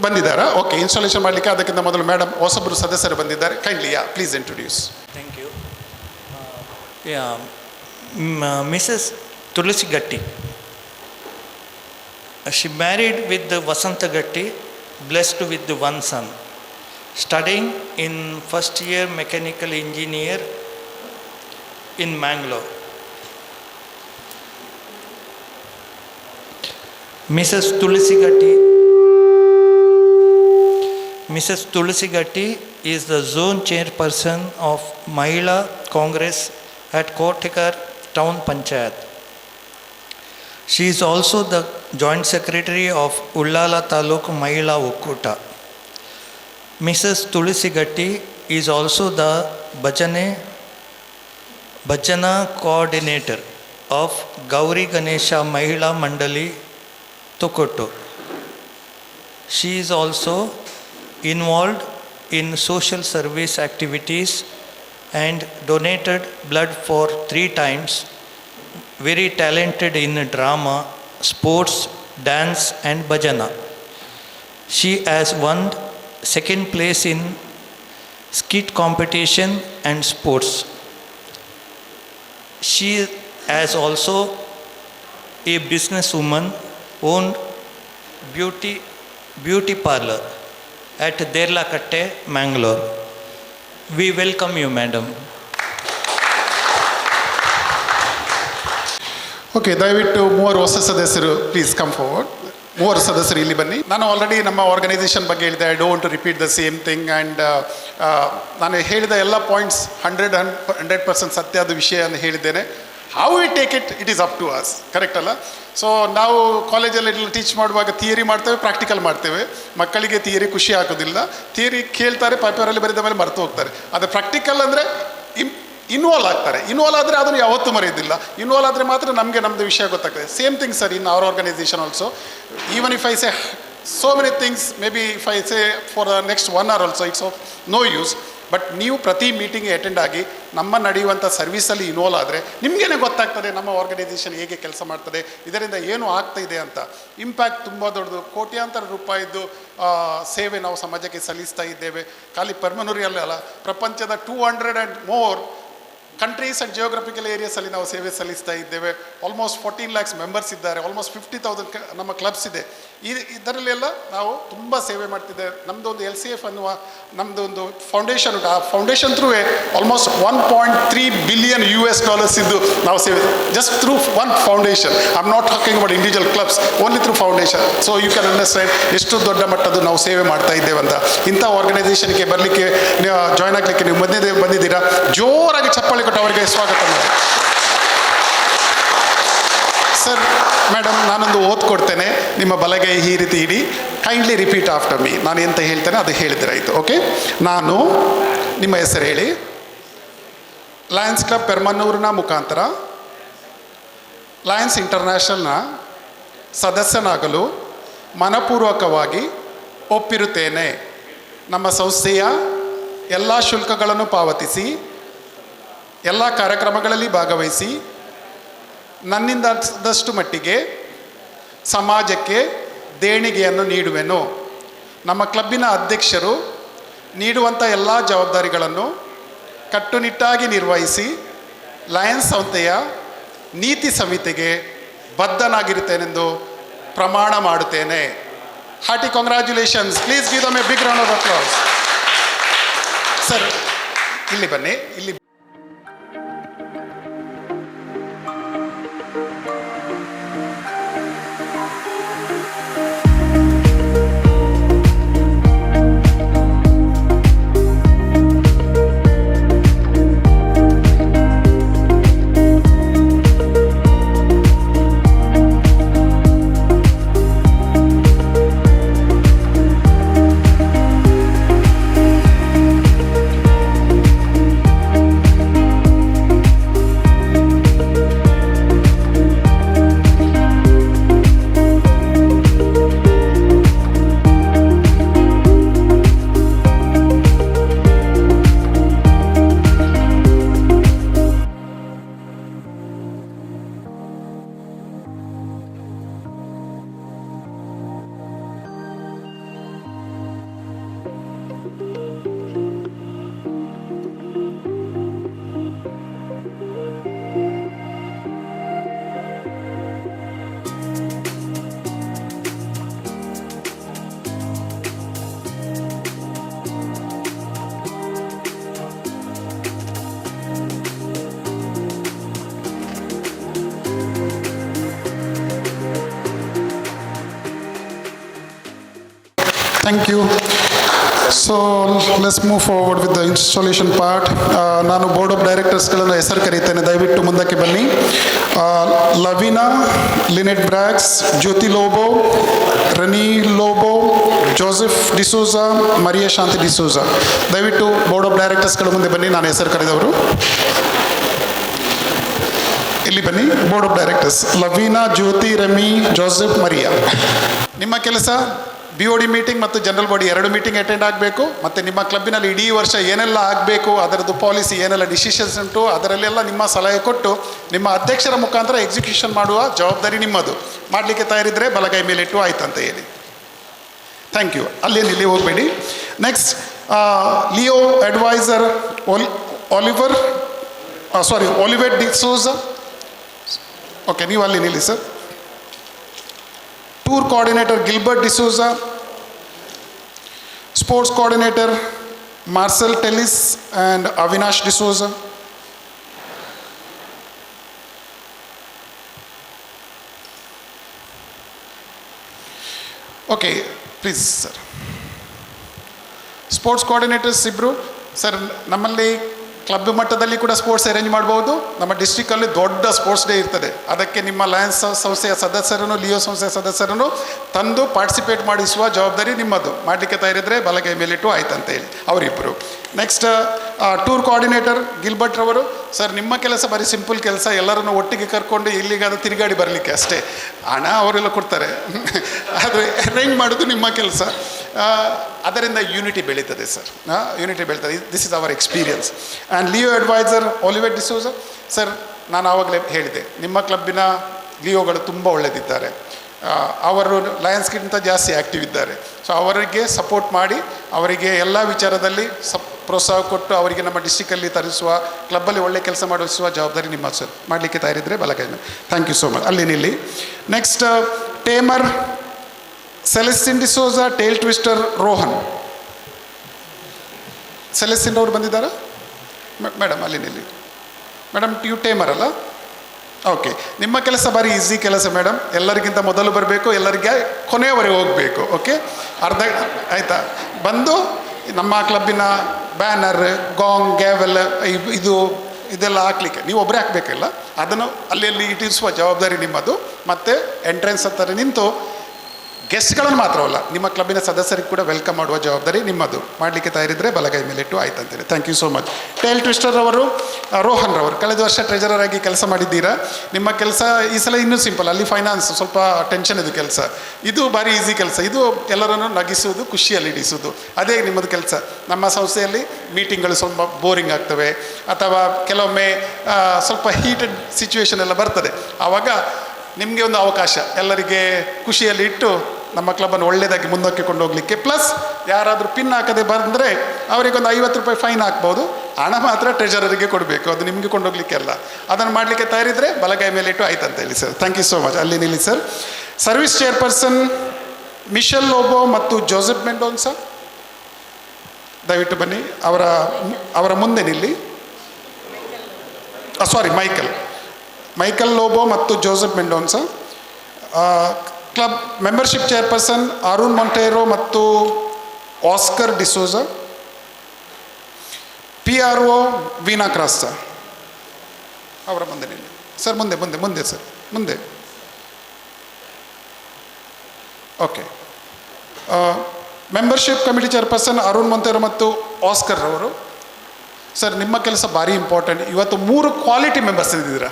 ಬಂದಿದ್ದಾರಾ? ಓಕೆ, ಇನ್ಸ್ಟಾಲೇಷನ್ ಮಾಡಲಿಕ್ಕೆ ಅದಕ್ಕಿಂತ ಮೊದಲು ಮೇಡಮ್ ಹೊಸಬ್ರು ಸದಸ್ಯರು ಬಂದಿದ್ದಾರೆ. Kindly please introduce. Thank you. Mrs. Tulsi Gatti. She married with Vasanta Gatti, blessed with one son, studying in first year mechanical engineer in Mangalore. Mrs. Tulsi Gatti is the zone chairperson of Mahila Congress at Kotikar Town Panchayat. She is also the joint secretary of Ullala Taluk Mahila Okkuta. Mrs. Tulsi Gatti is also the Bhajana coordinator of Gauri Ganesha Mahila Mandali Tukottu. She is also involved in social service activities and donated blood for 3 times. Very talented in drama, sports, dance and bhajana. She has won second place in skit competition and sports. She has also a businesswoman owned beauty parlor at Derlakatte, Mangalore. We welcome you, madam. Okay, ದಯವಿಟ್ಟು 3 ಹೊಸ ಸದಸ್ಯರು ಪ್ಲೀಸ್ ಕಮ್ ಫಾರ್ವರ್ಡ್. 3 ಸದಸ್ಯರು ಇಲ್ಲಿ ಬನ್ನಿ. ನಾನು ಆಲ್ರೆಡಿ ನಮ್ಮ ಆರ್ಗನೈಸೇಷನ್ ಬಗ್ಗೆ ಹೇಳಿದೆ. I don't repeat the same thing. And ನಾನು ಹೇಳಿದ ಎಲ್ಲ ಪಾಯಿಂಟ್ಸ್ 100% ಸತ್ಯದ ವಿಷಯ ಅಂತ ಹೇಳಿದ್ದೇನೆ. How we take it is up to us. Correct ಅಲ್ಲ? ಸೊ ನಾವು ಕಾಲೇಜಲ್ಲಿ ಟೀಚ್ ಮಾಡುವಾಗ ಥಿಯರಿ ಮಾಡ್ತೇವೆ, ಪ್ರಾಕ್ಟಿಕಲ್ ಮಾಡ್ತೇವೆ. ಮಕ್ಕಳಿಗೆ ಥಿಯರಿ ಖುಷಿ ಆಗೋದಿಲ್ಲ. ಥಿಯರಿ ಕೇಳ್ತಾರೆ, ಪೇಪರಲ್ಲಿ ಬರೆದ ಮೇಲೆ ಮರೆತು ಹೋಗ್ತಾರೆ. ಅದು ಪ್ರಾಕ್ಟಿಕಲ್ ಅಂದರೆ ಇನ್ವಾಲ್ವ್ ಆಗ್ತಾರೆ. ಇನ್ವಾಲ್ವ್ ಆದರೆ ಅದನ್ನು ಯಾವತ್ತೂ ಮರೆಯೋದಿಲ್ಲ. ಇನ್ವಾಲ್ವ್ ಆದರೆ ಮಾತ್ರ ನಮ್ಮದು ವಿಷಯ ಗೊತ್ತಾಗ್ತದೆ. Same thing sir in our organisation also. Even if I say so many things, maybe if I say for the next 1 hour also, it's of no use. But ನೀವು ಪ್ರತಿ ಮೀಟಿಂಗ್ಗೆ ಅಟೆಂಡ್ ಆಗಿ ನಮ್ಮ ನಡೆಯುವಂಥ ಸರ್ವಿಸಲ್ಲಿ ಇನ್ವಾಲ್ವ್ ಆದರೆ ನಿಮಗೇನೆ ಗೊತ್ತಾಗ್ತದೆ ನಮ್ಮ ಆರ್ಗನೈಸೇಷನ್ ಹೇಗೆ ಕೆಲಸ ಮಾಡ್ತದೆ, ಇದರಿಂದ ಏನು ಆಗ್ತಾ ಇದೆ ಅಂತ. ಇಂಪ್ಯಾಕ್ಟ್ ತುಂಬ ದೊಡ್ಡದು. ಕೋಟ್ಯಾಂತರ ರೂಪಾಯಿದ್ದು ಸೇವೆ ನಾವು ಸಮಾಜಕ್ಕೆ ಸಲ್ಲಿಸ್ತಾ ಇದ್ದೇವೆ. ಖಾಲಿ ಪರ್ಮನೂರಿಯಲ್ಲಿ ಅಲ್ಲ, ಪ್ರಪಂಚದ 200 and more countries and geographical ಏರಿಯಾಸಲ್ಲಿ ನಾವು ಸೇವೆ ಸಲ್ಲಿಸ್ತಾ ಇದ್ದೇವೆ. ಆಲ್ಮೋಸ್ಟ್ 14 lakhs ಮೆಂಬರ್ಸ್ ಇದ್ದಾರೆ. ಆಲ್ಮೋಸ್ಟ್ 50,000 ನಮ್ಮ ಕ್ಲಬ್ಸ್ ಇದೆ. ಇದರಲ್ಲೆಲ್ಲ ನಾವು ತುಂಬ ಸೇವೆ ಮಾಡ್ತಿದ್ದೇವೆ. ನಮ್ಮದೊಂದು LCF ಅನ್ನುವ ನಮ್ಮದೊಂದು ಫೌಂಡೇಶನ್ ಉಂಟು. ಆ ಫೌಂಡೇಶನ್ ಥ್ರೂ ಆಲ್ಮೋಸ್ಟ್ $1.3 billion ಇದ್ದು ನಾವು ಸೇವೆ, just through one foundation. I am not talking about individual clubs, only through foundation. So you can understand ಎಷ್ಟು ದೊಡ್ಡ ಮಟ್ಟದ್ದು ನಾವು ಸೇವೆ ಮಾಡ್ತಾ ಇದ್ದೇವೆ ಅಂತ. ಇಂಥ ಆರ್ಗನೈಸೇಷನ್ಗೆ ಬರಲಿಕ್ಕೆ, ಜಾಯ್ನ್ ಆಗಲಿಕ್ಕೆ ನೀವು ಬಂದಿದ್ದೀರಾ. ಜೋರಾಗಿ ಚಪ್ಪಾಳೆ ಕೊಟ್ಟು ಅವರಿಗೆ ಸ್ವಾಗತ ಮಾಡಿ. ಸರ್, ಮೇಡಮ್, ನಾನೊಂದು ಓದ್ಕೊಡ್ತೇನೆ, ನಿಮ್ಮ ಬಲಗೈ ಈ ರೀತಿ ಇಡಿ. Kindly repeat after me. ನಾನು ಎಂತ ಹೇಳ್ತೇನೆ ಅದು ಹೇಳಿದ್ರೆ ಆಯಿತು. ಓಕೆ? ನಾನು, ನಿಮ್ಮ ಹೆಸರು ಹೇಳಿ. ಲಯನ್ಸ್ ಕ್ಲಬ್ ಪೆರ್ಮನ್ನೂರಿನ ಮುಖಾಂತರ ಲಯನ್ಸ್ ಇಂಟರ್ನ್ಯಾಷನಲ್ನ ಸದಸ್ಯನಾಗಲು ಮನಪೂರ್ವಕವಾಗಿ ಒಪ್ಪಿರುತ್ತೇನೆ. ನಮ್ಮ ಸಂಸ್ಥೆಯ ಎಲ್ಲ ಶುಲ್ಕಗಳನ್ನು ಪಾವತಿಸಿ, ಎಲ್ಲ ಕಾರ್ಯಕ್ರಮಗಳಲ್ಲಿ ಭಾಗವಹಿಸಿ, ನನ್ನಿಂದಾದಷ್ಟು ಮಟ್ಟಿಗೆ ಸಮಾಜಕ್ಕೆ ದೇಣಿಗೆಯನ್ನು ನೀಡುವೆನು. ನಮ್ಮ ಕ್ಲಬ್ಬಿನ ಅಧ್ಯಕ್ಷರು ನೀಡುವಂಥ ಎಲ್ಲ ಜವಾಬ್ದಾರಿಗಳನ್ನು ಕಟ್ಟುನಿಟ್ಟಾಗಿ ನಿರ್ವಹಿಸಿ ಲಯನ್ಸ್ ಸಂಸ್ಥೆಯ ನೀತಿ ಸಂಹಿತೆಗೆ ಬದ್ಧನಾಗಿರುತ್ತೇನೆಂದು ಪ್ರಮಾಣ ಮಾಡುತ್ತೇನೆ. Hearty congratulations. Please give them a big round of applause. Sir, ಇಲ್ಲಿ ಬನ್ನಿ, ಇಲ್ಲಿ Thank you. So let's move forward with the installation part. ನಾನು ಬೋರ್ಡ್ ಆಫ್ ಡೈರೆಕ್ಟರ್ಸ್ಗಳನ್ನು ಹೆಸರು ಕರೀತೇನೆ, ದಯವಿಟ್ಟು ಮುಂದಕ್ಕೆ ಬನ್ನಿ. ಲವಿನಾ ಲಿನೆಟ್ ಬ್ರ್ಯಾಕ್ಸ್, ಜ್ಯೋತಿ ಲೋಬೋ, ರನಿ ಲೋಬೋ, ಜೋಸೆಫ್ ಡಿಸೋಜಾ, ಮರಿಯಾ ಶಾಂತಿ ಡಿಸೋಜಾ. ದಯವಿಟ್ಟು ಬೋರ್ಡ್ ಆಫ್ ಡೈರೆಕ್ಟರ್ಸ್ಗಳ ಮುಂದೆ ಬನ್ನಿ, ನಾನು ಹೆಸರು ಕರೆದವರು. ಇಲ್ಲಿ ಬನ್ನಿ. Board of directors Lavina, Jyothi, Rami, Joseph, Maria. ನಿಮ್ಮ ಕೆಲಸ BOD ಮೀಟಿಂಗ್ ಮತ್ತು ಜನರಲ್ ಬಾಡಿ 2 ಮೀಟಿಂಗ್ ಅಟೆಂಡ್ ಆಗಬೇಕು. ಮತ್ತು ನಿಮ್ಮ ಕ್ಲಬ್ಬಿನಲ್ಲಿ ಇಡೀ ವರ್ಷ ಏನೆಲ್ಲ ಆಗಬೇಕು, ಅದರದ್ದು ಪಾಲಿಸಿ ಏನೆಲ್ಲ ಡಿಸಿಷನ್ಸ್ ಉಂಟು, ಅದರಲ್ಲೆಲ್ಲ ನಿಮ್ಮ ಸಲಹೆ ಕೊಟ್ಟು ನಿಮ್ಮ ಅಧ್ಯಕ್ಷರ ಮುಖಾಂತರ ಎಕ್ಸಿಕ್ಯೂಷನ್ ಮಾಡುವ ಜವಾಬ್ದಾರಿ ನಿಮ್ಮದು. ಮಾಡಲಿಕ್ಕೆ ತಯಾರಿದ್ದರೆ ಬಲಗೈ ಮೇಲಿಟ್ಟು ಆಯ್ತಂತ ಹೇಳಿ. Thank you. ಅಲ್ಲೇನು ಇಲ್ಲಿ ಹೋಗಬೇಡಿ. Next Leo adviser Olivette D'Souza. Okay, ನೀವು ಅಲ್ಲಿ ನಿಲ್ಲಿ sir. Tour coordinator Gilbert D'Souza, sports coordinator Marcel Tellis and Avinash D'Souza. Okay, please sir. Sports coordinators Sibru sir, ನಮ್ಮಲ್ಲಿ ಕ್ಲಬ್ ಮಟ್ಟದಲ್ಲಿ ಕೂಡ ಸ್ಪೋರ್ಟ್ಸ್ ಅರೇಂಜ್ ಮಾಡ್ಬೋದು. ನಮ್ಮ ಡಿಸ್ಟ್ರಿಕ್ಟಲ್ಲಿ ದೊಡ್ಡ ಸ್ಪೋರ್ಟ್ಸ್ ಡೇ ಇರ್ತದೆ. ಅದಕ್ಕೆ ನಿಮ್ಮ ಲಯನ್ಸ್ ಸಂಸ್ಥೆಯ ಸದಸ್ಯರನ್ನು, ಲಿಯೋ ಸಂಸ್ಥೆಯ ಸದಸ್ಯರನ್ನು ತಂದು ಪಾರ್ಟಿಸಿಪೇಟ್ ಮಾಡಿಸುವ ಜವಾಬ್ದಾರಿ ನಿಮ್ಮದು. ಮಾಡಲಿಕ್ಕೆ ತಯಾರಿದ್ರೆ ಬಲಗೈ ಮೇಲಿಟ್ಟು ಆಯ್ತಂತ ಹೇಳಿ ಅವರಿಬ್ಬರು. ನೆಕ್ಸ್ಟ್ ಟೂರ್ ಕೋಆರ್ಡಿನೇಟರ್ ಗಿಲ್ಬರ್ಟ್ ರವರು. ಸರ್, ನಿಮ್ಮ ಕೆಲಸ ಬರೀ ಸಿಂಪಲ್ ಕೆಲಸ, ಎಲ್ಲರನ್ನು ಒಟ್ಟಿಗೆ ಕರ್ಕೊಂಡು ಇಲ್ಲಿಗಾದ ತಿರುಗಾಡಿ ಬರಲಿಕ್ಕೆ ಅಷ್ಟೇ. ಹಣ ಅವರೆಲ್ಲ ಕೊಡ್ತಾರೆ, ಅದು ಅರೇಂಜ್ ಮಾಡೋದು ನಿಮ್ಮ ಕೆಲಸ. ಅದರಿಂದ ಯೂನಿಟಿ ಬೆಳೀತದೆ ಸರ್, ಯೂನಿಟಿ ಬೆಳೀತದೆ. This is our experience. And Leo adviser Olivette D'Souza. Sir, ನಾನು ಆವಾಗಲೇ ಹೇಳಿದೆ, ನಿಮ್ಮ ಕ್ಲಬ್ಬಿನ ಲಿಯೋಗಳು ತುಂಬ ಒಳ್ಳೆದಿದ್ದಾರೆ. ಅವರು ಲಯನ್ಸ್ಗಿಂತ ಜಾಸ್ತಿ ಆ್ಯಕ್ಟಿವ್ ಇದ್ದಾರೆ. ಸೊ ಅವರಿಗೆ ಸಪೋರ್ಟ್ ಮಾಡಿ, ಅವರಿಗೆ ಎಲ್ಲ ವಿಚಾರದಲ್ಲಿ ಪ್ರೋತ್ಸಾಹ ಕೊಟ್ಟು ಅವರಿಗೆ ನಮ್ಮ ಡಿಸ್ಟಿಕಲ್ಲಿ ತರಿಸುವ, ಕ್ಲಬ್ಬಲ್ಲಿ ಒಳ್ಳೆ ಕೆಲಸ ಮಾಡಿಸುವ ಜವಾಬ್ದಾರಿ ನಿಮ್ಮ ಸರ್. ಮಾಡಲಿಕ್ಕೆ ತಯಾರಿದ್ದರೆ ಬಲಗೈನ. Thank you so much. ಅಲ್ಲಿ ನಿಲ್ಲಿ. Next tamer Celestine D'Souza, tail twister Rohan. Celestine ಅವರು ಬಂದಿದ್ದಾರಾ ಮೇಡಮ್? ಅಲ್ಲಿ ನಿಲ್ಲಿ. ಮೇಡಮ್, ಯು ಟೇಮರ್ ಅಲ್ಲ? ಓಕೆ, ನಿಮ್ಮ ಕೆಲಸ ಭಾರಿ ಈಸಿ ಕೆಲಸ ಮೇಡಮ್. ಎಲ್ಲರಿಗಿಂತ ಮೊದಲು ಬರಬೇಕು, ಎಲ್ಲರಿಗೆ ಕೊನೆಯವರೆಗೆ ಹೋಗಬೇಕು. ಓಕೆ, ಅರ್ಧ ಆಯಿತಾ? ಬಂದು ನಮ್ಮ ಕ್ಲಬ್ಬಿನ ಬ್ಯಾನರ್, ಗಾಂಗ್, ಗ್ಯಾವೆಲ್ ಇದೆಲ್ಲ ಹಾಕ್ಲಿಕ್ಕೆ ನೀವು ಒಬ್ಬರೇ ಹಾಕಬೇಕಿಲ್ಲ. ಅದನ್ನು ಅಲ್ಲಿ ಇಟ್ಟಿಸುವ ಜವಾಬ್ದಾರಿ ನಿಮ್ಮದು. ಮತ್ತು ಎಂಟ್ರೆನ್ಸ್ ಹತ್ತಿರ ನಿಂತು ಗೆಸ್ಟ್ಗಳನ್ನು ಮಾತ್ರವಲ್ಲ, ನಿಮ್ಮ ಕ್ಲಬ್ಬಿನ ಸದಸ್ಯರಿಗೆ ಕೂಡ ವೆಲ್ಕಮ್ ಮಾಡುವ ಜವಾಬ್ದಾರಿ ನಿಮ್ಮದು. ಮಾಡಲಿಕ್ಕೆ ತಯಾರಿದ್ದರೆ ಬಲಗೈ ಮೇಲಿಟ್ಟು ಆಯ್ತಂತೇಳಿ. Thank you so much. Tail twister ಅವರು ರೋಹನ್ ರವರು ಕಳೆದ ವರ್ಷ ಟ್ರೆಜರರ್ ಆಗಿ ಕೆಲಸ ಮಾಡಿದ್ದೀರಾ. ನಿಮ್ಮ ಕೆಲಸ ಈ ಸಲ ಇನ್ನೂ ಸಿಂಪಲ್. ಅಲ್ಲಿ ಫೈನಾನ್ಸ್ ಸ್ವಲ್ಪ ಟೆನ್ಷನ್ ಇದು ಕೆಲಸ. ಇದು ಭಾರಿ ಈಸಿ ಕೆಲಸ. ಇದು ಎಲ್ಲರನ್ನು ನಗಿಸುವುದು, ಖುಷಿಯಲ್ಲಿ ಇಡಿಸುವುದು, ಅದೇ ನಿಮ್ಮದು ಕೆಲಸ. ನಮ್ಮ ಸಂಸ್ಥೆಯಲ್ಲಿ ಮೀಟಿಂಗ್ಗಳು ಸ್ವಲ್ಪ ಬೋರಿಂಗ್ ಆಗ್ತವೆ, ಅಥವಾ ಕೆಲವೊಮ್ಮೆ ಸ್ವಲ್ಪ ಹೀಟೆಡ್ ಸಿಚುವೇಶನ್ ಎಲ್ಲ ಬರ್ತದೆ. ಆವಾಗ ನಿಮಗೆ ಒಂದು ಅವಕಾಶ ಎಲ್ಲರಿಗೆ ಖುಷಿಯಲ್ಲಿ ಇಟ್ಟು ನಮ್ಮ ಕ್ಲಬ್ಬನ್ನು ಒಳ್ಳೆಯದಾಗಿ ಮುಂದಕ್ಕೆ ಕೊಂಡೋಗಲಿಕ್ಕೆ. ಪ್ಲಸ್ ಯಾರಾದರೂ ಪಿನ್ ಹಾಕದೆ ಬಂದರೆ ಅವರಿಗೊಂದು 50 ರೂಪಾಯಿ ಫೈನ್ ಹಾಕ್ಬೋದು. ಹಣ ಮಾತ್ರ ಟ್ರೆಜರರಿಗೆ ಕೊಡಬೇಕು, ಅದು ನಿಮಗೆ ಕೊಂಡೋಗ್ಲಿಕ್ಕೆ ಅಲ್ಲ. ಅದನ್ನು ಮಾಡಲಿಕ್ಕೆ ತಯಾರಿದ್ರೆ ಬಲಗೈ ಮೇಲೆ ಇಟ್ಟು ಆಯ್ತಂತ ಹೇಳಿ sir. Thank you so much. ಅಲ್ಲಿ ನಿಲ್ಲಿ sir. Service chairperson Michelle Lobo ಮತ್ತು ಜೋಸೆಫ್ ಮೆಂಡೋನ್ಸಾ. ದಯವಿಟ್ಟು ಬನ್ನಿ. ಅವರ ಮುಂದೆ ನಿಲ್ಲಿ. ಸಾರಿ, ಮೈಕಲ್ ಲೋಬೋ ಮತ್ತು Joseph Mendonca. Club membership chairperson Arun Monteiro ಮತ್ತು ಆಸ್ಕರ್ ಡಿಸೋಜಾ. PRO ವೀನಾ ಕ್ರಾಸ್ತಾ. ಅವರ ಮುಂದೆ ನಿಲ್ಲಿ ಸರ್. ಮುಂದೆ ಸರ್, ಮುಂದೆ. Okay. Membership committee chairperson Arun Monteiro ಮತ್ತು ಆಸ್ಕರ್ ಅವರು. ಸರ್, ನಿಮ್ಮ ಕೆಲಸ ಭಾರಿ ಇಂಪಾರ್ಟೆಂಟ್. ಇವತ್ತು 3 ಕ್ವಾಲಿಟಿ ಮೆಂಬರ್ಸ್ ಇದ್ದೀರಾ.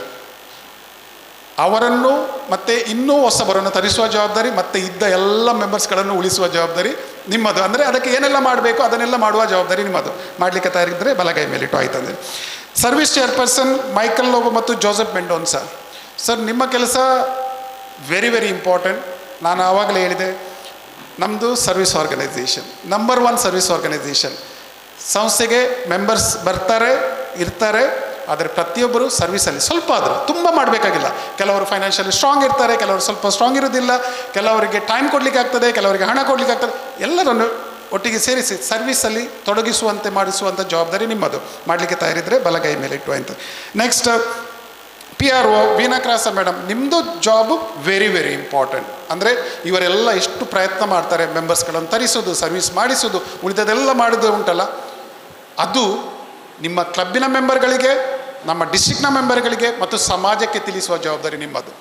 ಅವರನ್ನು ಮತ್ತೆ ಇನ್ನೂ ಹೊಸಬರನ್ನು ತರಿಸುವ ಜವಾಬ್ದಾರಿ ಮತ್ತು ಇದ್ದ ಎಲ್ಲ ಮೆಂಬರ್ಸ್ಗಳನ್ನು ಉಳಿಸುವ ಜವಾಬ್ದಾರಿ ನಿಮ್ಮದು. ಅಂದರೆ ಅದಕ್ಕೆ ಏನೆಲ್ಲ ಮಾಡಬೇಕು ಅದನ್ನೆಲ್ಲ ಮಾಡುವ ಜವಾಬ್ದಾರಿ ನಿಮ್ಮದು. ಮಾಡಲಿಕ್ಕೆ ತಯಾರಿದ್ದರೆ ಬಲಗೈ ಮೇಲಿಟ್ಟು ಆಯ್ತಂದರೆ. ಸರ್ವಿಸ್ ಚೇರ್ಪರ್ಸನ್ ಮೈಕಲ್ ಲೋಬೋ ಮತ್ತು ಜೋಸೆಫ್ ಮೆಂಡೋನ್ಸಾ. ಸರ್, ನಿಮ್ಮ ಕೆಲಸ ವೆರಿ ವೆರಿ ಇಂಪಾರ್ಟೆಂಟ್. ನಾನು ಆವಾಗಲೇ ಹೇಳಿದೆ, ನಮ್ಮದು service organisation, number 1 service organisation. ಸಂಸ್ಥೆಗೆ ಮೆಂಬರ್ಸ್ ಬರ್ತಾರೆ, ಇರ್ತಾರೆ. ಆದರೆ ಪ್ರತಿಯೊಬ್ಬರು ಸರ್ವಿಸಲ್ಲಿ ಸ್ವಲ್ಪ ಆದರೂ ತುಂಬ ಮಾಡಬೇಕಾಗಿಲ್ಲ. ಕೆಲವರು ಫೈನಾನ್ಷಿಯಲಿ ಸ್ಟ್ರಾಂಗ್ ಇರ್ತಾರೆ, ಕೆಲವರು ಸ್ವಲ್ಪ ಸ್ಟ್ರಾಂಗ್ ಇರೋದಿಲ್ಲ, ಕೆಲವರಿಗೆ ಟೈಮ್ ಕೊಡಲಿಕ್ಕೆ ಆಗ್ತದೆ, ಕೆಲವರಿಗೆ ಹಣ ಕೊಡಲಿಕ್ಕೆ ಆಗ್ತದೆ. ಎಲ್ಲರನ್ನು ಒಟ್ಟಿಗೆ ಸೇರಿಸಿ ಸರ್ವಿಸಲ್ಲಿ ತೊಡಗಿಸುವಂತೆ ಮಾಡಿಸುವಂಥ ಜವಾಬ್ದಾರಿ ನಿಮ್ಮದು. ಮಾಡಲಿಕ್ಕೆ ತಯಾರಿದ್ದರೆ ಬಲಗೈ ಮೇಲೆ ಇಟ್ಟು ಅಂತ. Next PRO Veena Crasta madam. ನಿಮ್ಮದು ಜಾಬು ವೆರಿ ವೆರಿ ಇಂಪಾರ್ಟೆಂಟ್. ಅಂದರೆ ಇವರೆಲ್ಲ ಎಷ್ಟು ಪ್ರಯತ್ನ ಮಾಡ್ತಾರೆ, ಮೆಂಬರ್ಸ್ಗಳನ್ನು ತರಿಸೋದು, ಸರ್ವಿಸ್ ಮಾಡಿಸೋದು, ಉಳಿದದೆಲ್ಲ ಮಾಡೋದು ಉಂಟಲ್ಲ, ಅದು ನಿಮ್ಮ ಕ್ಲಬ್ಬಿನ ಮೆಂಬರ್ಗಳಿಗೆ, ನಮ್ಮ ಡಿಸ್ಟ್ರಿಕ್ಟ್ನ ಮೆಂಬರ್ಗಳಿಗೆ ಮತ್ತು ಸಮಾಜಕ್ಕೆ ತಿಳಿಸುವ ಜವಾಬ್ದಾರಿ ನಿಮ್ಮದು.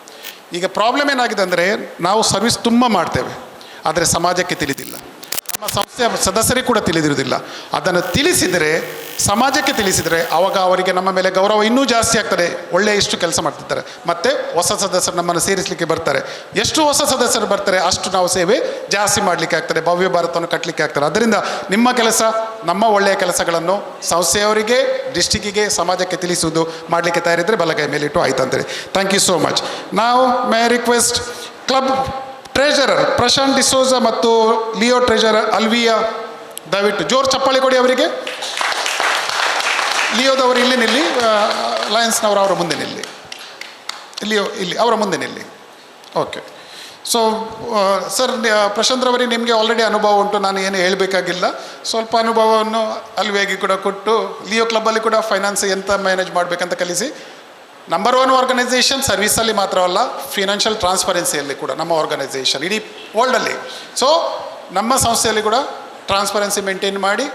ಈಗ ಪ್ರಾಬ್ಲಮ್ ಏನಾಗಿದೆ ಅಂದರೆ, ನಾವು ಸರ್ವಿಸ್ ತುಂಬ ಮಾಡ್ತೇವೆ, ಆದರೆ ಸಮಾಜಕ್ಕೆ ತಿಳಿದಿಲ್ಲ, ನಮ್ಮ ಸಂಸ್ಥೆಯ ಸದಸ್ಯರಿಗೆ ಕೂಡ ತಿಳಿದಿರುವುದಿಲ್ಲ. ಅದನ್ನು ತಿಳಿಸಿದರೆ, ಸಮಾಜಕ್ಕೆ ತಿಳಿಸಿದರೆ, ಆವಾಗ ಅವರಿಗೆ ನಮ್ಮ ಮೇಲೆ ಗೌರವ ಇನ್ನೂ ಜಾಸ್ತಿ ಆಗ್ತದೆ. ಇಷ್ಟು ಕೆಲಸ ಮಾಡ್ತಿರ್ತಾರೆ. ಮತ್ತು ಹೊಸ ಸದಸ್ಯರು ನಮ್ಮನ್ನು ಸೇರಿಸಲಿಕ್ಕೆ ಬರ್ತಾರೆ. ಎಷ್ಟು ಹೊಸ ಸದಸ್ಯರು ಬರ್ತಾರೆ ಅಷ್ಟು ನಾವು ಸೇವೆ ಜಾಸ್ತಿ ಮಾಡಲಿಕ್ಕೆ ಆಗ್ತದೆ, ಭವ್ಯ ಭಾರತವನ್ನು ಕಟ್ಟಲಿಕ್ಕೆ ಆಗ್ತದೆ. ಅದರಿಂದ ನಿಮ್ಮ ಕೆಲಸ, ನಮ್ಮ ಒಳ್ಳೆಯ ಕೆಲಸಗಳನ್ನು ಸಂಸ್ಥೆಯವರಿಗೆ, ಡಿಸ್ಟಿಕ್ಕಿಗೆ, ಸಮಾಜಕ್ಕೆ ತಿಳಿಸುವುದು. ಮಾಡಲಿಕ್ಕೆ ತಯಾರಿದ್ದರೆ ಬಲಗೈ ಮೇಲಿಟ್ಟು ಆಯ್ತಂತೇಳಿ. Thank you so much. ನಾವು my request club treasurer Prashant D'Souza ಮತ್ತು ಲಿಯೋ ಟ್ರೆಜರರ್ ಅಲ್ವಿಯಾ, ದಯವಿಟ್ಟು ಜೋರು ಚಪ್ಪಾಳೆ ಕೊಡಿ ಅವರಿಗೆ. ಲಿಯೋದವರು ಇಲ್ಲಿ ನಿಲ್ಲಿ, ಲಯನ್ಸ್ನವರು ಅವರ ಮುಂದೆ ನಿಲ್ಲಿ. ಲಿಯೋ ಇಲ್ಲಿ ಅವರ ಮುಂದೆ ನಿಲ್ಲಿ. ಓಕೆ. ಸೊ ಸರ್, ಪ್ರಶಾಂತ್ರವರಿಗೆ ನಿಮಗೆ ಆಲ್ರೆಡಿ ಅನುಭವ ಉಂಟು, ನಾನು ಏನು ಹೇಳಬೇಕಾಗಿಲ್ಲ. ಸ್ವಲ್ಪ ಅನುಭವವನ್ನು ಅಲ್ವಿಯಾಗಿ ಕೂಡ ಕೊಟ್ಟು, ಲಿಯೋ ಕ್ಲಬ್ಬಲ್ಲಿ ಕೂಡ ಫೈನಾನ್ಸ್ ಎಂತ ಮ್ಯಾನೇಜ್ ಮಾಡಬೇಕಂತ ಕಲಿಸಿ. ನಂಬರ್ 1 ಆರ್ಗನೈಸೇಷನ್ ಸರ್ವಿಸಲ್ಲಿ ಮಾತ್ರವಲ್ಲ, ಫಿನಾನ್ಷಿಯಲ್ ಟ್ರಾನ್ಸ್ಪರೆನ್ಸಿಯಲ್ಲಿ ಕೂಡ ನಮ್ಮ ಆರ್ಗನೈಸೇಷನ್ ಇಡೀ ವರ್ಲ್ಡಲ್ಲಿ. ಸೊ ನಮ್ಮ ಸಂಸ್ಥೆಯಲ್ಲಿ ಕೂಡ ಟ್ರಾನ್ಸ್ಪರೆನ್ಸಿ ಮೇಂಟೈನ್ ಮಾಡಿ,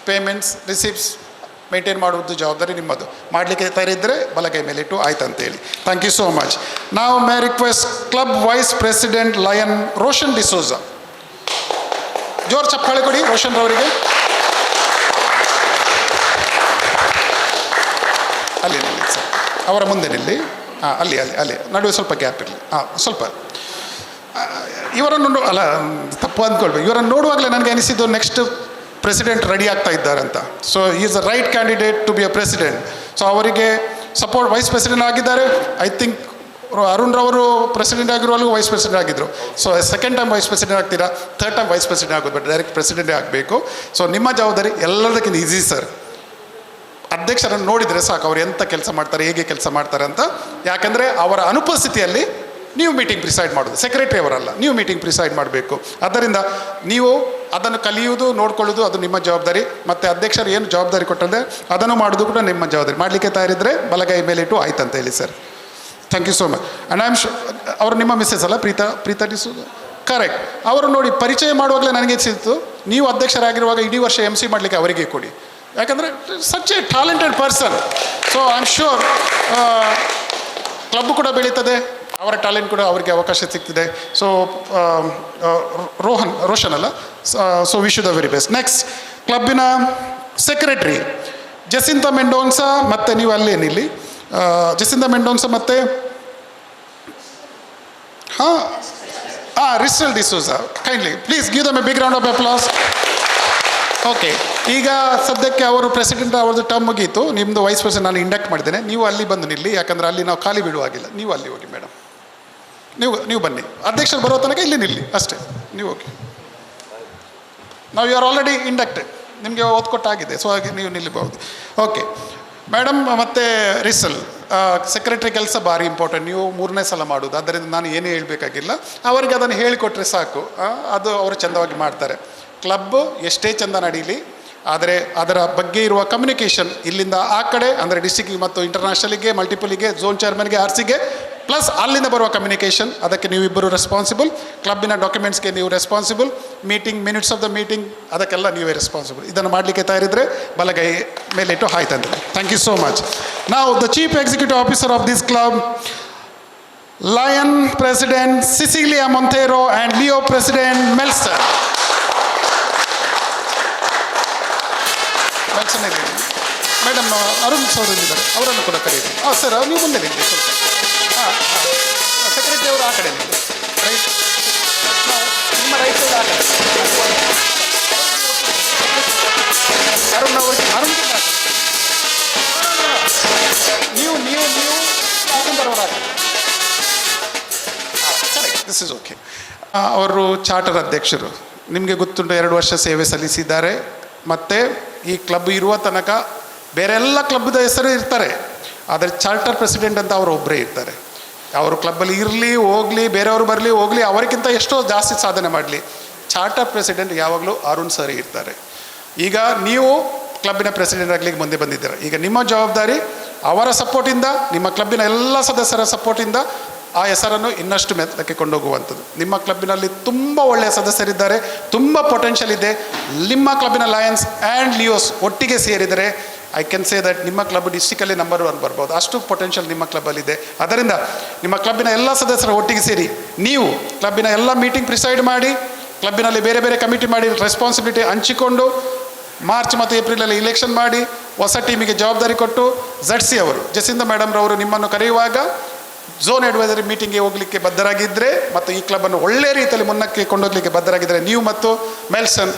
ಪೇಮೆಂಟ್ಸ್, ರಿಸಿಪ್ಟ್ಸ್ ಮೇಂಟೈನ್ ಮಾಡುವುದು ಜವಾಬ್ದಾರಿ ನಿಮ್ಮದು. ಮಾಡಲಿಕ್ಕೆ ತಯಾರಿದ್ದರೆ ಬಲಗೈ ಮೇಲಿಟ್ಟು ಆಯ್ತಂತೇಳಿ. Thank you so much. ನಾವು my request club vice president Lion Roshan D'Souza. ಜೋರು ಚಪ್ಪಾಳೆ ಕೊಡಿ ರೋಷನ್ ರವರಿಗೆ. ಅಲ್ಲಿ ನಿಲ್ಲಿ ಸರ್, ಅವರ ಮುಂದೆ ನಿಲ್ಲಿ. ಅಲ್ಲಿ ನಡುವೆ ಸ್ವಲ್ಪ ಗ್ಯಾಪ್ ಇರಲಿ. ಸ್ವಲ್ಪ ಇವರನ್ನು ಅಲ್ಲ, ತಪ್ಪು ಅಂದ್ಕೊಳ್ಬೇಕು. ಇವರನ್ನು ನೋಡುವಾಗಲೇ ನನಗೆ ಅನಿಸಿದ್ದು ನೆಕ್ಸ್ಟ್ ಪ್ರೆಸಿಡೆಂಟ್ ರೆಡಿ ಆಗ್ತಾ ಇದ್ದಾರೆ ಅಂತ. So is a right candidate to be a president. So ಅವರಿಗೆ ಸಪೋರ್ಟ್, ವೈಸ್ ಪ್ರೆಸಿಡೆಂಟ್ ಆಗಿದ್ದಾರೆ. ಐ ಥಿಂಕ್ ಅರುಣ್ ರವರು ಪ್ರೆಸಿಡೆಂಟ್ ಆಗಿರುವಾಗಲೂ ವೈಸ್ ಪ್ರೆಸಿಡೆಂಟ್ ಆಗಿದ್ದರು. So second time vice president ಆಗ್ತೀರಾ, ಥರ್ಡ್ ಟೈಮ್ ವೈಸ್ ಪ್ರೆಸಿಡೆಂಟ್ ಆಗೋದು ಬೇಡ, ಡೈರೆಕ್ಟ್ ಪ್ರೆಸಿಡೆಂಟೇ ಆಗಬೇಕು. ಸೊ ನಿಮ್ಮ ಜವಾಬ್ದಾರಿ ಎಲ್ಲದಕ್ಕಿಂತ ಈಸಿ ಸರ್. ಅಧ್ಯಕ್ಷರನ್ನು ನೋಡಿದರೆ ಸಾಕು, ಅವರು ಎಂಥ ಕೆಲಸ ಮಾಡ್ತಾರೆ, ಹೇಗೆ ಕೆಲಸ ಮಾಡ್ತಾರೆ ಅಂತ. ಯಾಕಂದರೆ ಅವರ ಅನುಪಸ್ಥಿತಿಯಲ್ಲಿ ನೀವು ಮೀಟಿಂಗ್ ಪ್ರಿಸೈಡ್ ಮಾಡೋದು, ಸೆಕ್ರೆಟರಿ ಅವರಲ್ಲ, ನೀವು ಮೀಟಿಂಗ್ ಪ್ರಿಸೈಡ್ ಮಾಡಬೇಕು. ಆದ್ದರಿಂದ ನೀವು ಅದನ್ನು ಕಲಿಯುವುದು, ನೋಡ್ಕೊಳ್ಳೋದು ಅದು ನಿಮ್ಮ ಜವಾಬ್ದಾರಿ. ಮತ್ತು ಅಧ್ಯಕ್ಷರು ಏನು ಜವಾಬ್ದಾರಿ ಕೊಟ್ಟಂದರೆ ಅದನ್ನು ಮಾಡೋದು ಕೂಡ ನಿಮ್ಮ ಜವಾಬ್ದಾರಿ. ಮಾಡಲಿಕ್ಕೆ ತಯಾರಿದ್ದರೆ ಬಲಗೈ ಮೇಲಿಟ್ಟು ಆಯ್ತಂತ ಹೇಳಿ sir. Thank you so much. And I am ಅವರು ನಿಮ್ಮ ಮಿಸ್ಸಸ್ ಅಲ್ಲ, ಪ್ರೀತಾ ಡಿಸೋಜಾ. ಕರೆಕ್ಟ್. ಅವರು ನೋಡಿ ಪರಿಚಯ ಮಾಡುವಾಗಲೇ ನನಗೆ ಸಿಕ್ತು, ನೀವು ಅಧ್ಯಕ್ಷರಾಗಿರುವಾಗ ಇಡೀ ವರ್ಷ MC ಮಾಡಲಿಕ್ಕೆ ಅವರಿಗೆ ಕೊಡಿ. ಯಾಕಂದರೆ such A talented person. So I am sure club ಕೂಡ ಬೆಳೀತದೆ, ಅವರ ಟ್ಯಾಲೆಂಟ್ ಕೂಡ ಅವರಿಗೆ ಅವಕಾಶ ಸಿಗ್ತಿದೆ. ಸೊ ರೋಷನ್ ಅಲ್ಲ. So wish you the very best. Next ಕ್ಲಬ್ಬಿನ ಸೆಕ್ರೆಟರಿ ಜಸಿಂತಾ ಮೆಂಡೋನ್ಸಾ, ಮತ್ತು ನೀವು ಅಲ್ಲೇನಿಲ್ಲಿ ಜಸಿಂತಾ ಮೆಂಡೋನ್ಸಾ ಮತ್ತು ರಿಸ್ಟಲ್ D'Souza. Kindly please give them a big round of applause. Okay. ಈಗ ಸದ್ಯಕ್ಕೆ ಅವರು ಪ್ರೆಸಿಡೆಂಟ್, ಅವ್ರದ್ದು ಟರ್ಮ್ ಮುಗೀತು. ನಿಮ್ಮದು ವೈಸ್ ಪ್ರೆಸಿಡೆಂಟ್ ನಾನು ಇಂಡಕ್ಟ್ ಮಾಡಿದ್ದೇನೆ. ನೀವು ಅಲ್ಲಿ ಬಂದು ನಿಲ್ಲಿ, ಯಾಕಂದರೆ ಅಲ್ಲಿ ನಾವು ಖಾಲಿ ಬಿಡುವಾಗಿಲ್ಲ. ನೀವು ಅಲ್ಲಿ ಹೋಗಿ ಮೇಡಮ್, ನೀವು ಬನ್ನಿ. ಅಧ್ಯಕ್ಷರು ಬರೋ ತನಕ ಇಲ್ಲಿ ನಿಲ್ಲಿ ಅಷ್ಟೇ. ನೀವು ಹೋಗಿ. ನಾವು ಯು ಆರ್ ಆಲ್ರೆಡಿ ಇಂಡಕ್ಟೆಡ್, ನಿಮಗೆ ಓದ್ಕೊಟ್ಟಾಗಿದೆ. ಸೊ ಹಾಗೆ ನೀವು ನಿಲ್ಲಬಹುದು. Okay madam. ಮತ್ತು ರಿಸಲ್ ಸೆಕ್ರೆಟರಿ ಕೆಲಸ ಭಾರಿ ಇಂಪಾರ್ಟೆಂಟ್. ನೀವು 3ನೇ ಸಲ ಮಾಡೋದು, ಆದ್ದರಿಂದ ನಾನು ಏನೂ ಹೇಳಬೇಕಾಗಿಲ್ಲ. ಅವರಿಗೆ ಅದನ್ನು ಹೇಳಿಕೊಟ್ರೆ ಸಾಕು, ಅದು ಅವರು ಚೆಂದವಾಗಿ ಮಾಡ್ತಾರೆ. ಕ್ಲಬ್ ಎಷ್ಟೇ ಚೆಂದ ನಡೀಲಿ, ಆದರೆ ಅದರ ಬಗ್ಗೆ ಇರುವ ಕಮ್ಯುನಿಕೇಷನ್ ಇಲ್ಲಿಂದ ಆ ಕಡೆ ಅಂದರೆ ಡಿಸ್ಟಿಕ್ಕಿಗೆ ಮತ್ತು ಇಂಟರ್ನ್ಯಾಷನಲಿಗೆ ಮಲ್ಟಿಪಲ್ಗೆ ಝೋನ್ ಚೇರ್ಮನ್ಗೆ ಆರ್ಸಿಗೆ ಪ್ಲಸ್ ಅಲ್ಲಿಂದ ಬರುವ ಕಮ್ಯುನಿಕೇಷನ್ ಅದಕ್ಕೆ ನೀವಿಬ್ಬರು ರೆಸ್ಪಾನ್ಸಿಬಲ್, ಕ್ಲಬ್ಬಿನ ಡಾಕ್ಯುಮೆಂಟ್ಸ್ಗೆ ನೀವು responsible, meeting minutes of the meeting ಅದಕ್ಕೆಲ್ಲ ನೀವೇ ರೆಸ್ಪಾನ್ಸಿಬಲ್. ಇದನ್ನು ಮಾಡಲಿಕ್ಕೆ ತಯಾರಿದ್ರೆ ಬಲಗೈ ಮೇಲಿಟ್ಟು ಹಾಯ್ತಂದ್ರೆ. Thank you so much. ನಾವು the chief executive officer of this club, Lion President Cecilia Montero and Leo President Melson. Melson madam Arun sir ಇದ್ದಾರೆ, ಅವರನ್ನು ಕೂಡ ಕರೀರಿ. ಸರ್ ನೀವು ಮುಂದೆ ನಿಲ್ಲಿ ಸ್ವಲ್ಪ. ಸೆಕ್ರೆಟರಿ ಅವರು ಆ ಕಡೆ ನಿಲ್ಲಿ. ರೈಟ್, ನಿಮ್ಮ ರೈಟ್ ಸೈಡ್ ಆ ಕಡೆ. ಅರುಣ್ ನೀವು ದಿಸ್ ಇಸ್ ಓಕೆ. ಅವರು ಚಾರ್ಟರ್ ಅಧ್ಯಕ್ಷರು, ನಿಮಗೆ ಗೊತ್ತುಂಟು 2 ವರ್ಷ ಸೇವೆ ಸಲ್ಲಿಸಿದ್ದಾರೆ. ಮತ್ತು ಈ ಕ್ಲಬ್ ಇರುವ ತನಕ ಬೇರೆ ಎಲ್ಲ ಕ್ಲಬ್ದ ಹೆಸರು ಇರ್ತಾರೆ, ಆದರೆ ಚಾರ್ಟರ್ ಪ್ರೆಸಿಡೆಂಟ್ ಅಂತ ಅವರು ಒಬ್ಬರೇ ಇರ್ತಾರೆ. ಅವರು ಕ್ಲಬ್ಬಲ್ಲಿ ಇರಲಿ ಹೋಗಲಿ, ಬೇರೆಯವರು ಬರಲಿ ಹೋಗಲಿ, ಅವರಿಗಿಂತ ಎಷ್ಟೋ ಜಾಸ್ತಿ ಸಾಧನೆ ಮಾಡಲಿ, ಚಾರ್ಟರ್ ಪ್ರೆಸಿಡೆಂಟ್ ಯಾವಾಗಲೂ ಅರುಣ್ ಸರ್ ಇರ್ತಾರೆ. ಈಗ ನೀವು ಕ್ಲಬ್ಬಿನ ಪ್ರೆಸಿಡೆಂಟ್ ಆಗಲಿಕ್ಕೆ ಮುಂದೆ ಬಂದಿದ್ದೀರ. ಈಗ ನಿಮ್ಮ ಜವಾಬ್ದಾರಿ ಅವರ ಸಪೋರ್ಟಿಂದ, ನಿಮ್ಮ ಕ್ಲಬ್ಬಿನ ಎಲ್ಲ ಸದಸ್ಯರ ಸಪೋರ್ಟಿಂದ ಆ ಹೆಸರನ್ನು ಇನ್ನಷ್ಟು ಮೆತ್ತಕ್ಕೆ ಕೊಂಡೋಗುವಂಥದ್ದು. ನಿಮ್ಮ ಕ್ಲಬ್ಬಿನಲ್ಲಿ ತುಂಬ ಒಳ್ಳೆಯ ಸದಸ್ಯರಿದ್ದಾರೆ, ತುಂಬ ಪೊಟೆನ್ಷಿಯಲ್ ಇದೆ. ನಿಮ್ಮ ಕ್ಲಬ್ಬಿನ ಲಯನ್ಸ್ ಆ್ಯಂಡ್ ಲಿಯೋಸ್ ಒಟ್ಟಿಗೆ ಸೇರಿದರೆ ಐ ಕ್ಯಾನ್ ಸೇ ದಟ್ ನಿಮ್ಮ ಕ್ಲಬ್ ಡಿಸ್ಟಿಕಲ್ಲಿ ನಂಬರ್ 1 ಬರ್ಬೋದು, ಅಷ್ಟು ಪೊಟೆನ್ಷಿಯಲ್ ನಿಮ್ಮ ಕ್ಲಬ್ಬಲ್ಲಿದೆ. ಅದರಿಂದ ನಿಮ್ಮ ಕ್ಲಬ್ಬಿನ ಎಲ್ಲ ಸದಸ್ಯರು ಒಟ್ಟಿಗೆ ಸೇರಿ ನೀವು ಕ್ಲಬ್ಬಿನ ಎಲ್ಲ ಮೀಟಿಂಗ್ ಪ್ರಿಸೈಡ್ ಮಾಡಿ, ಕ್ಲಬ್ಬಿನಲ್ಲಿ ಬೇರೆ ಬೇರೆ ಕಮಿಟಿ ಮಾಡಿ ರೆಸ್ಪಾನ್ಸಿಬಿಲಿಟಿ ಹಂಚಿಕೊಂಡು ಮಾರ್ಚ್ ಮತ್ತು ಏಪ್ರಿಲಲ್ಲಿ ಇಲೆಕ್ಷನ್ ಮಾಡಿ ಹೊಸ ಟೀಮಿಗೆ ಜವಾಬ್ದಾರಿ ಕೊಟ್ಟು ZC ಅವರು ಜಸಿಂತಾ ಮೇಡಮ್ ರವರು ನಿಮ್ಮನ್ನು ಕರೆಯುವಾಗ ಝೋನ್ ಅಡ್ವೈಸರಿ ಮೀಟಿಂಗ್ಗೆ ಹೋಗಲಿಕ್ಕೆ ಬದ್ಧರಾಗಿದ್ದರೆ ಮತ್ತು ಈ ಕ್ಲಬ್ಬನ್ನು ಒಳ್ಳೆಯ ರೀತಿಯಲ್ಲಿ ಮುನ್ನಕ್ಕೆ ಕೊಂಡೋಗಲಿಕ್ಕೆ ಬದ್ಧರಾಗಿದ್ದರೆ, ನೀವು ಮತ್ತು ಮೆಲ್ಸನ್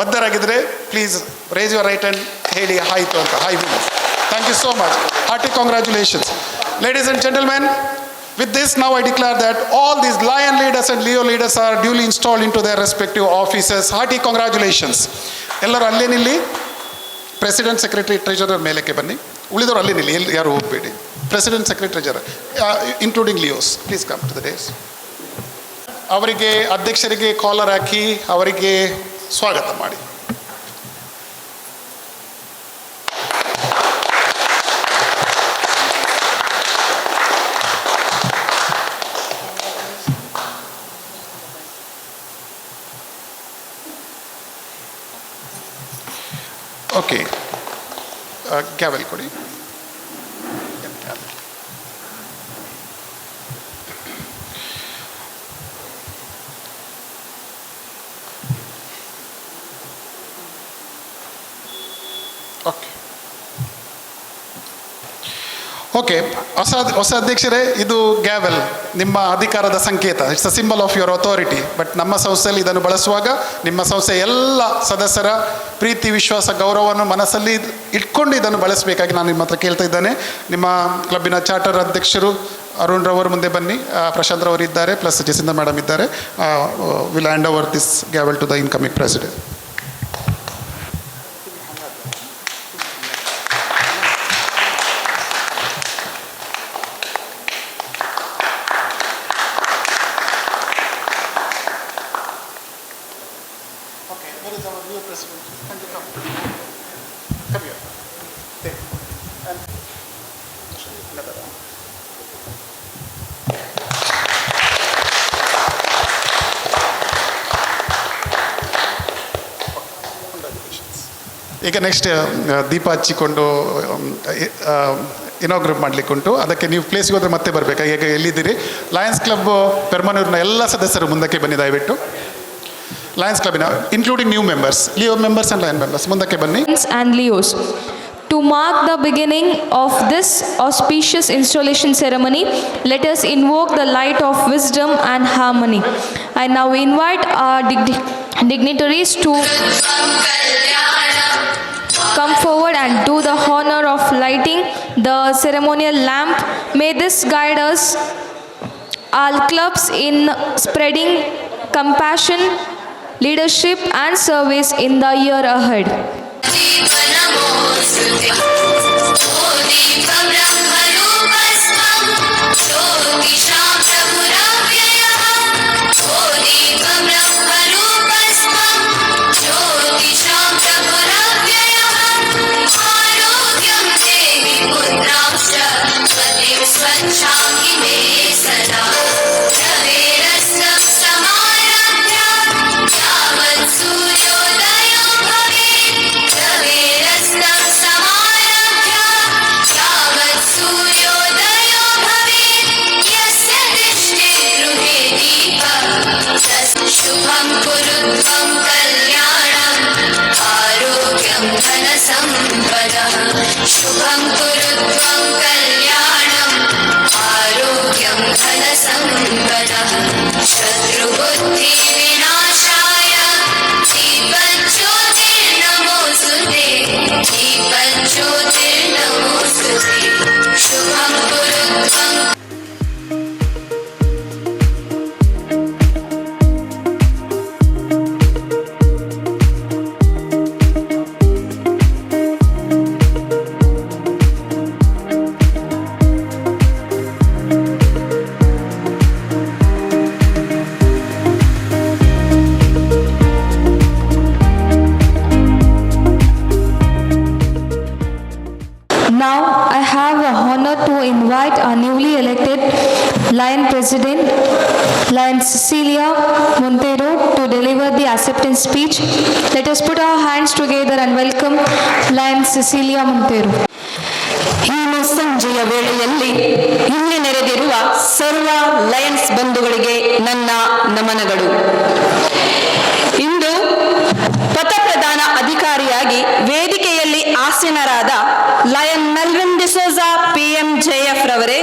ಬದ್ಧರಾಗಿದ್ದರೆ please raise your right hand, ಹೇಳಿ ಆಯಿತು ಅಂತ. Hi women's, thank you so much. Hearty congratulations. Ladies and gentlemen, with this now I declare that all these Lion leaders and Leo leaders are duly installed into their respective offices. Hearty congratulations. ಎಲ್ಲರೂ ಅಲ್ಲೇ ನಿಲ್ಲಿ. ಪ್ರೆಸಿಡೆಂಟ್, ಸೆಕ್ರೆಟರಿ, ಟ್ರೆಜರರ್ ಮೇಲಕ್ಕೆ ಬನ್ನಿ. ಉಳಿದವರು ಅಲ್ಲೇ ನಿಲ್ಲಿ, ಎಲ್ಲಿ ಯಾರು ಹೋಗಬೇಡಿ. President, secretary, treasurer including Leos, please come to the dais. ಅವರಿಗೆ ಅಧ್ಯಕ್ಷರಿಗೆ ಕಾಲರ್ ಹಾಕಿ ಅವರಿಗೆ ಸ್ವಾಗತ ಮಾಡಿ. ಓಕೆ, ಗ್ಯಾವೆಲ್ ಕೊಡಿ. ಓಕೆ, ಹೊಸ ಅಧ್ಯಕ್ಷರೇ, ಇದು ಗ್ಯಾವೆಲ್ ನಿಮ್ಮ ಅಧಿಕಾರದ ಸಂಕೇತ. It's a symbol of your authority. But ನಮ್ಮ ಸಂಸ್ಥೆಯಲ್ಲಿ ಇದನ್ನು ಬಳಸುವಾಗ ನಿಮ್ಮ ಸಂಸ್ಥೆಯ ಎಲ್ಲ ಸದಸ್ಯರ ಪ್ರೀತಿ, ವಿಶ್ವಾಸ, ಗೌರವವನ್ನು ಮನಸ್ಸಲ್ಲಿ ಇಟ್ಕೊಂಡು ಇದನ್ನು ಬಳಸಬೇಕಾಗಿ ನಾನು ನಿಮ್ಮ ಹತ್ರ ಕೇಳ್ತಾ ಇದ್ದೇನೆ. ನಿಮ್ಮ ಕ್ಲಬ್ಬಿನ ಚಾರ್ಟರ್ ಅಧ್ಯಕ್ಷರು ಅರುಣ್ ರವರು ಮುಂದೆ ಬನ್ನಿ. ಪ್ರಶಾಂತ್ ರವರು ಇದ್ದಾರೆ, ಪ್ಲಸ್ ಜಸಿಂತಾ ಮೇಡಮ್ ಇದ್ದಾರೆ. Will hand over this gavel to the incoming president. ಈಗ ನೆಕ್ಸ್ಟ್ ದೀಪ ಹಚ್ಚಿಕೊಂಡು ಇನಾಗ್ರೇಟ್ ಮಾಡಲಿಕ್ಕುಂಟು. ಅದಕ್ಕೆ ನೀವು ಪ್ಲೇಸ್ಗೆ ಹೋದರೆ ಮತ್ತೆ ಬರಬೇಕಾ? ಈಗ ಎಲ್ಲಿದ್ದೀರಿ? ಲಯನ್ಸ್ ಕ್ಲಬ್ ಪೆರ್ಮನೂರಿನ ಎಲ್ಲ ಸದಸ್ಯರು ಮುಂದಕ್ಕೆ ಬನ್ನಿ ದಯವಿಟ್ಟು. ಲಯನ್ಸ್ ಕ್ಲಬ್ಬಿನ including new members, Leo members and Lion members ಮುಂದಕ್ಕೆ ಬನ್ನಿ. And Leos. To mark the beginning of this auspicious installation ceremony, let us invoke the light of wisdom and harmony. I now invite our dignitaries to come forward and do the honor of lighting the ceremonial lamp. May this guide us, all clubs, in spreading compassion, leadership and service in the year ahead. Jyotisha Prabhu Ravyaya शुभं कुरुत्वं कल्याणम् आरोग्यं धनसम्पदः शत्रुबुद्धिविनाशाय दीपज्योतिर्नमोऽस्तुते दीपज्योतिर्नमोऽस्तुते शुभं कुरुत्वं Now, I have the honor to invite our newly elected Lion President, Lion Cecilia Montero, to deliver the acceptance speech. Let us put our hands together and welcome Lion Cecilia Montero. ಈ ಮುಸ್ಸಂಜೆಯ ವೇಳೆಯಲ್ಲಿ ಇಲ್ಲಿ ನೆರೆದಿರುವ ಸರ್ವ ಲಯನ್ಸ್ ಬಂಧುಗಳಿಗೆ ನನ್ನ ನಮನಗಳು. ಇಂದು ಪಥಪ್ರಧಾನ ಅಧಿಕಾರಿಯಾಗಿ ವೇದಿಕೆಯಲ್ಲಿ ಆಸೀನರಾದ ಲಯನ್ ಮೆಲ್ವಿನ್ ಡಿಸೋಜಾ PMJF ರವರೇ,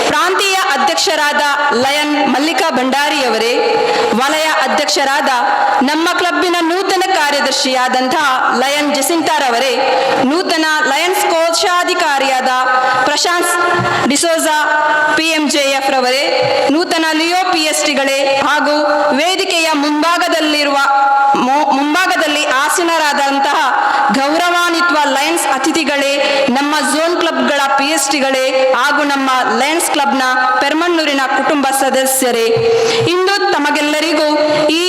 ಪ್ರಾಂತೀಯ ಅಧ್ಯಕ್ಷರಾದ ಲಯನ್ ಮಲ್ಲಿಕಾ ಭಂಡಾರಿಯವರೇ, ವಲಯ ಅಧ್ಯಕ್ಷರಾದ ನಮ್ಮ ಕ್ಲಬ್ಬಿನ ನೂತನ ಕಾರ್ಯದರ್ಶಿಯಾದಂತಹ ಲಯನ್ ಜಸಿಂತಾರವರೇ, ನೂತನ ಲಯನ್ಸ್ ಕೋಶಾಧಿಕಾರಿಯಾದ ಪ್ರಶಾಂತ್ ಡಿಸೋಜಾ PMJF ರವರೇ, ನೂತನ ಲಿಯೋ PSTಗಳೇ ಹಾಗೂ ವೇದಿಕೆಯ ಮುಂಭಾಗದಲ್ಲಿ ಆಸೀನರಾದಂತಹ ಗೌರವಾನ್ವಿತ ಲಯನ್ಸ್ ಅತಿಥಿಗಳೇ, ನಮ್ಮ ಝೋನ್ ಕ್ಲಬ್ಗಳ PSTಗಳೇ ಹಾಗೂ ನಮ್ಮ ಲಯನ್ಸ್ ಕ್ಲಬ್ನ ಪೆರ್ಮಣ್ಣೂರಿನ ಕುಟುಂಬ ಸದಸ್ಯರೇ, ಇಂದು ತಮಗೆಲ್ಲರಿಗೂ ಈ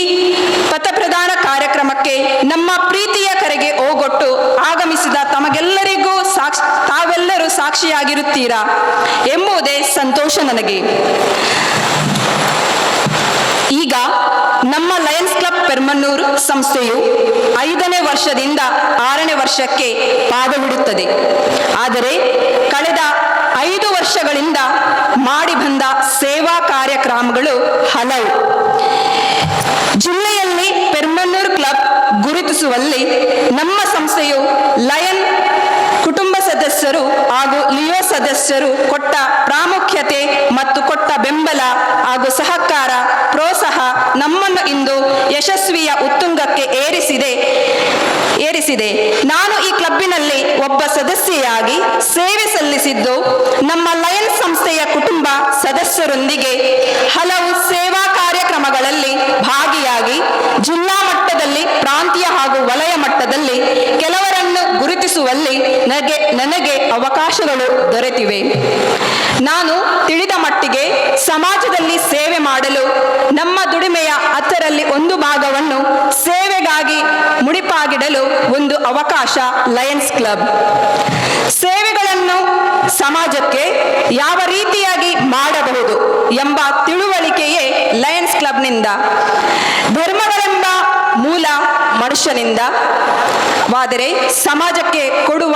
ಪಥಪ್ರಧಾನ ಕಾರ್ಯಕ್ರಮಕ್ಕೆ ನಮ್ಮ ಪ್ರೀತಿಯ ಕರೆಗೆ ಓಗೊಟ್ಟು ಆಗಮಿಸಿದ ತಮಗೆಲ್ಲರಿಗೂ ತಾವೆಲ್ಲರೂ ಸಾಕ್ಷಿಯಾಗಿರುತ್ತೀರಾ ಎಂಬುದೇ ಸಂತೋಷ ನನಗೆ. ಈಗ ನಮ್ಮ ಲಯನ್ಸ್ ಕ್ಲಬ್ ಪೆರ್ಮಣ್ಣೂರು ಸಂಸ್ಥೆಯು 5ನೇ ವರ್ಷದಿಂದ 6ನೇ ವರ್ಷಕ್ಕೆ ಪಾದವಿಡುತ್ತದೆ. ಆದರೆ ಕಳೆದ 5 ವರ್ಷಗಳಿಂದ ಮಾಡಿ ಬಂದ ಸೇವಾ ಕಾರ್ಯಕ್ರಮಗಳು ಹಲವು. ಜಿಲ್ಲೆಯಲ್ಲಿ ಪೆರ್ಮಣ್ಣೂರು ಕ್ಲಬ್ ಗುರುತಿಸುವಲ್ಲಿ ನಮ್ಮ ಸಂಸ್ಥೆಯು ಲಯನ್ ಕುಟುಂಬ ಸದಸ್ಯರು ಹಾಗೂ ಲಿಯೋ ಸದಸ್ಯರು ಕೊಟ್ಟ ಪ್ರಾಮುಖ್ಯತೆ ಮತ್ತು ಕೊಟ್ಟ ಬೆಂಬಲ ಹಾಗೂ ಸಹಕಾರ ಪ್ರೋತ್ಸಾಹ ನಮ್ಮನ್ನು ಇಂದು ಯಶಸ್ವಿಯ ಉತ್ತುಂಗಕ್ಕೆ ಏರಿಸಿದೆ. ನಾನು ಈ ಕ್ಲಬ್ಬಿನಲ್ಲಿ ಒಬ್ಬ ಸದಸ್ಯೆಯಾಗಿ ಸೇವೆ ಸಲ್ಲಿಸಿದ್ದು ನಮ್ಮ ಲಯನ್ ಸಂಸ್ಥೆಯ ಕುಟುಂಬ ಸದಸ್ಯರೊಂದಿಗೆ ಹಲವು ಸೇವಾ ಕಾರ್ಯಕ್ರಮಗಳಲ್ಲಿ ಭಾಗಿಯಾಗಿ ಜಿಲ್ಲಾ ಮಟ್ಟದಲ್ಲಿ, ಪ್ರಾಂತೀಯ ಹಾಗೂ ವಲಯ ಮಟ್ಟದಲ್ಲಿ ಕೆಲವರನ್ನು ಗುರುತಿಸುವಲ್ಲಿ ನನಗೆ ಅವಕಾಶಗಳು ದೊರೆತಿವೆ. ನಾನು ತಿಳಿದ ಮಟ್ಟಿಗೆ ಸಮಾಜದಲ್ಲಿ ಸೇವೆ ಮಾಡಲು ನಮ್ಮ ದುಡಿಮೆಯ 10ರಲ್ಲಿ 1 ಭಾಗವನ್ನು ಸೇವೆಗಾಗಿ ಮುಡಿಪಾಗಿಡಲು ಒಂದು ಅವಕಾಶ ಲಯನ್ಸ್ ಕ್ಲಬ್. ಸೇವೆಗಳನ್ನು ಸಮಾಜಕ್ಕೆ ಯಾವ ರೀತಿಯಾಗಿ ಮಾಡಬಹುದು ಎಂಬ ತಿಳುವಳಿಕೆಯೇ ಲಯನ್ಸ್ ಕ್ಲಬ್ನಿಂದ. ಧರ್ಮಗಳೆಂಬ ಮೂಲ ಮನುಷ್ಯನಿಂದ, ಆದರೆ ಸಮಾಜಕ್ಕೆ ಕೊಡುವ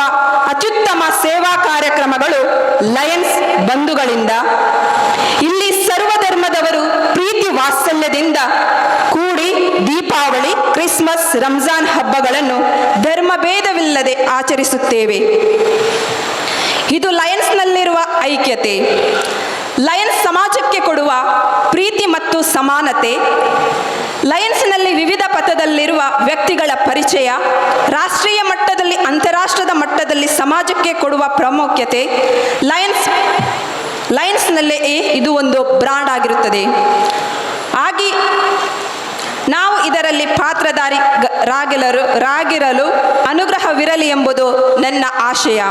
ಅತ್ಯುತ್ತಮ ಸೇವಾ ಕಾರ್ಯಕ್ರಮಗಳು ಲಯನ್ಸ್ ಬಂಧುಗಳಿಂದ. ಇಲ್ಲಿ ಸರ್ವಧರ್ಮದವರು ಪ್ರೀತಿ ವಾತ್ಸಲ್ಯದಿಂದ ಕೂಡಿ ದೀಪಾವಳಿ, ಕ್ರಿಸ್ಮಸ್, ರಂಜಾನ್ ಹಬ್ಬಗಳನ್ನು ಧರ್ಮಭೇದವಿಲ್ಲದೆ ಆಚರಿಸುತ್ತೇವೆ. ಇದು ಲಯನ್ಸ್ನಲ್ಲಿರುವ ಐಕ್ಯತೆ. ಲಯನ್ಸ್ ಸಮಾಜಕ್ಕೆ ಕೊಡುವ ಪ್ರೀತಿ ಮತ್ತು ಸಮಾನತೆ. ಲಯನ್ಸ್ನಲ್ಲಿ ವಿವಿಧ ಪಥದಲ್ಲಿರುವ ವ್ಯಕ್ತಿಗಳ ಪರಿಚಯ, ರಾಷ್ಟ್ರೀಯ ಮಟ್ಟದಲ್ಲಿ ಅಂತಾರಾಷ್ಟ್ರದ ಮಟ್ಟದಲ್ಲಿ ಸಮಾಜಕ್ಕೆ ಕೊಡುವ ಪ್ರಾಮುಖ್ಯತೆ. ಲಯನ್ಸ್ನಲ್ಲೇ ಇದು ಒಂದು ಬ್ರಾಂಡ್ ಆಗಿರುತ್ತದೆ. ನಾವು ಇದರಲ್ಲಿ ಪಾತ್ರಧಾರಿರಾಗಿರಲು ಅನುಗ್ರಹವಿರಲಿ ಎಂಬುದು ನನ್ನ ಆಶಯ.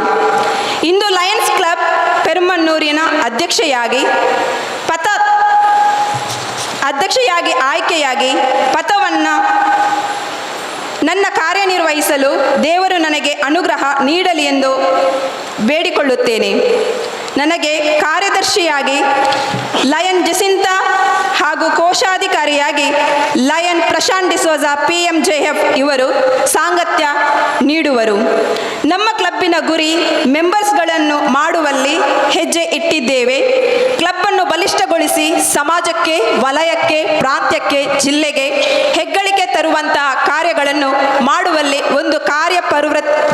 ಇಂದು ಲಯನ್ಸ್ ಕ್ಲಬ್ ಪೆರ್ಮಣ್ಣೂರಿನ ಅಧ್ಯಕ್ಷೆಯಾಗಿ ಆಯ್ಕೆಯಾಗಿ ಪಥವನ್ನು ನನ್ನ ಕಾರ್ಯನಿರ್ವಹಿಸಲು ದೇವರು ನನಗೆ ಅನುಗ್ರಹ ನೀಡಲಿ ಎಂದು ಬೇಡಿಕೊಳ್ಳುತ್ತೇನೆ. ನನಗೆ ಕಾರ್ಯದರ್ಶಿಯಾಗಿ ಲಯನ್ ಜಸಿಂತಾ ಹಾಗೂ ಕೋಶಾಧಿಕಾರಿಯಾಗಿ ಲಯನ್ ಪ್ರಶಾಂತ್ ಡಿಸೋಜಾ PMJF ಇವರು ಸಾಂಗತ್ಯ ನೀಡುವರು. ನಮ್ಮ ಕ್ಲಬ್ಬಿನ ಗುರಿ ಮೆಂಬರ್ಸ್ಗಳನ್ನು ಮಾಡುವಲ್ಲಿ ಹೆಜ್ಜೆ ಇಟ್ಟಿದ್ದೇವೆ. ಕ್ಲಬ್ಬನ್ನು ಬಲಿಷ್ಠಗೊಳಿಸಿ ಸಮಾಜಕ್ಕೆ, ವಲಯಕ್ಕೆ, ಪ್ರಾಂತ್ಯಕ್ಕೆ, ಜಿಲ್ಲೆಗೆ ಹೆಗ್ಗಳಿಕೆ ತರುವಂತಹ ಕಾರ್ಯಗಳನ್ನು ಮಾಡುವಲ್ಲಿ ಒಂದು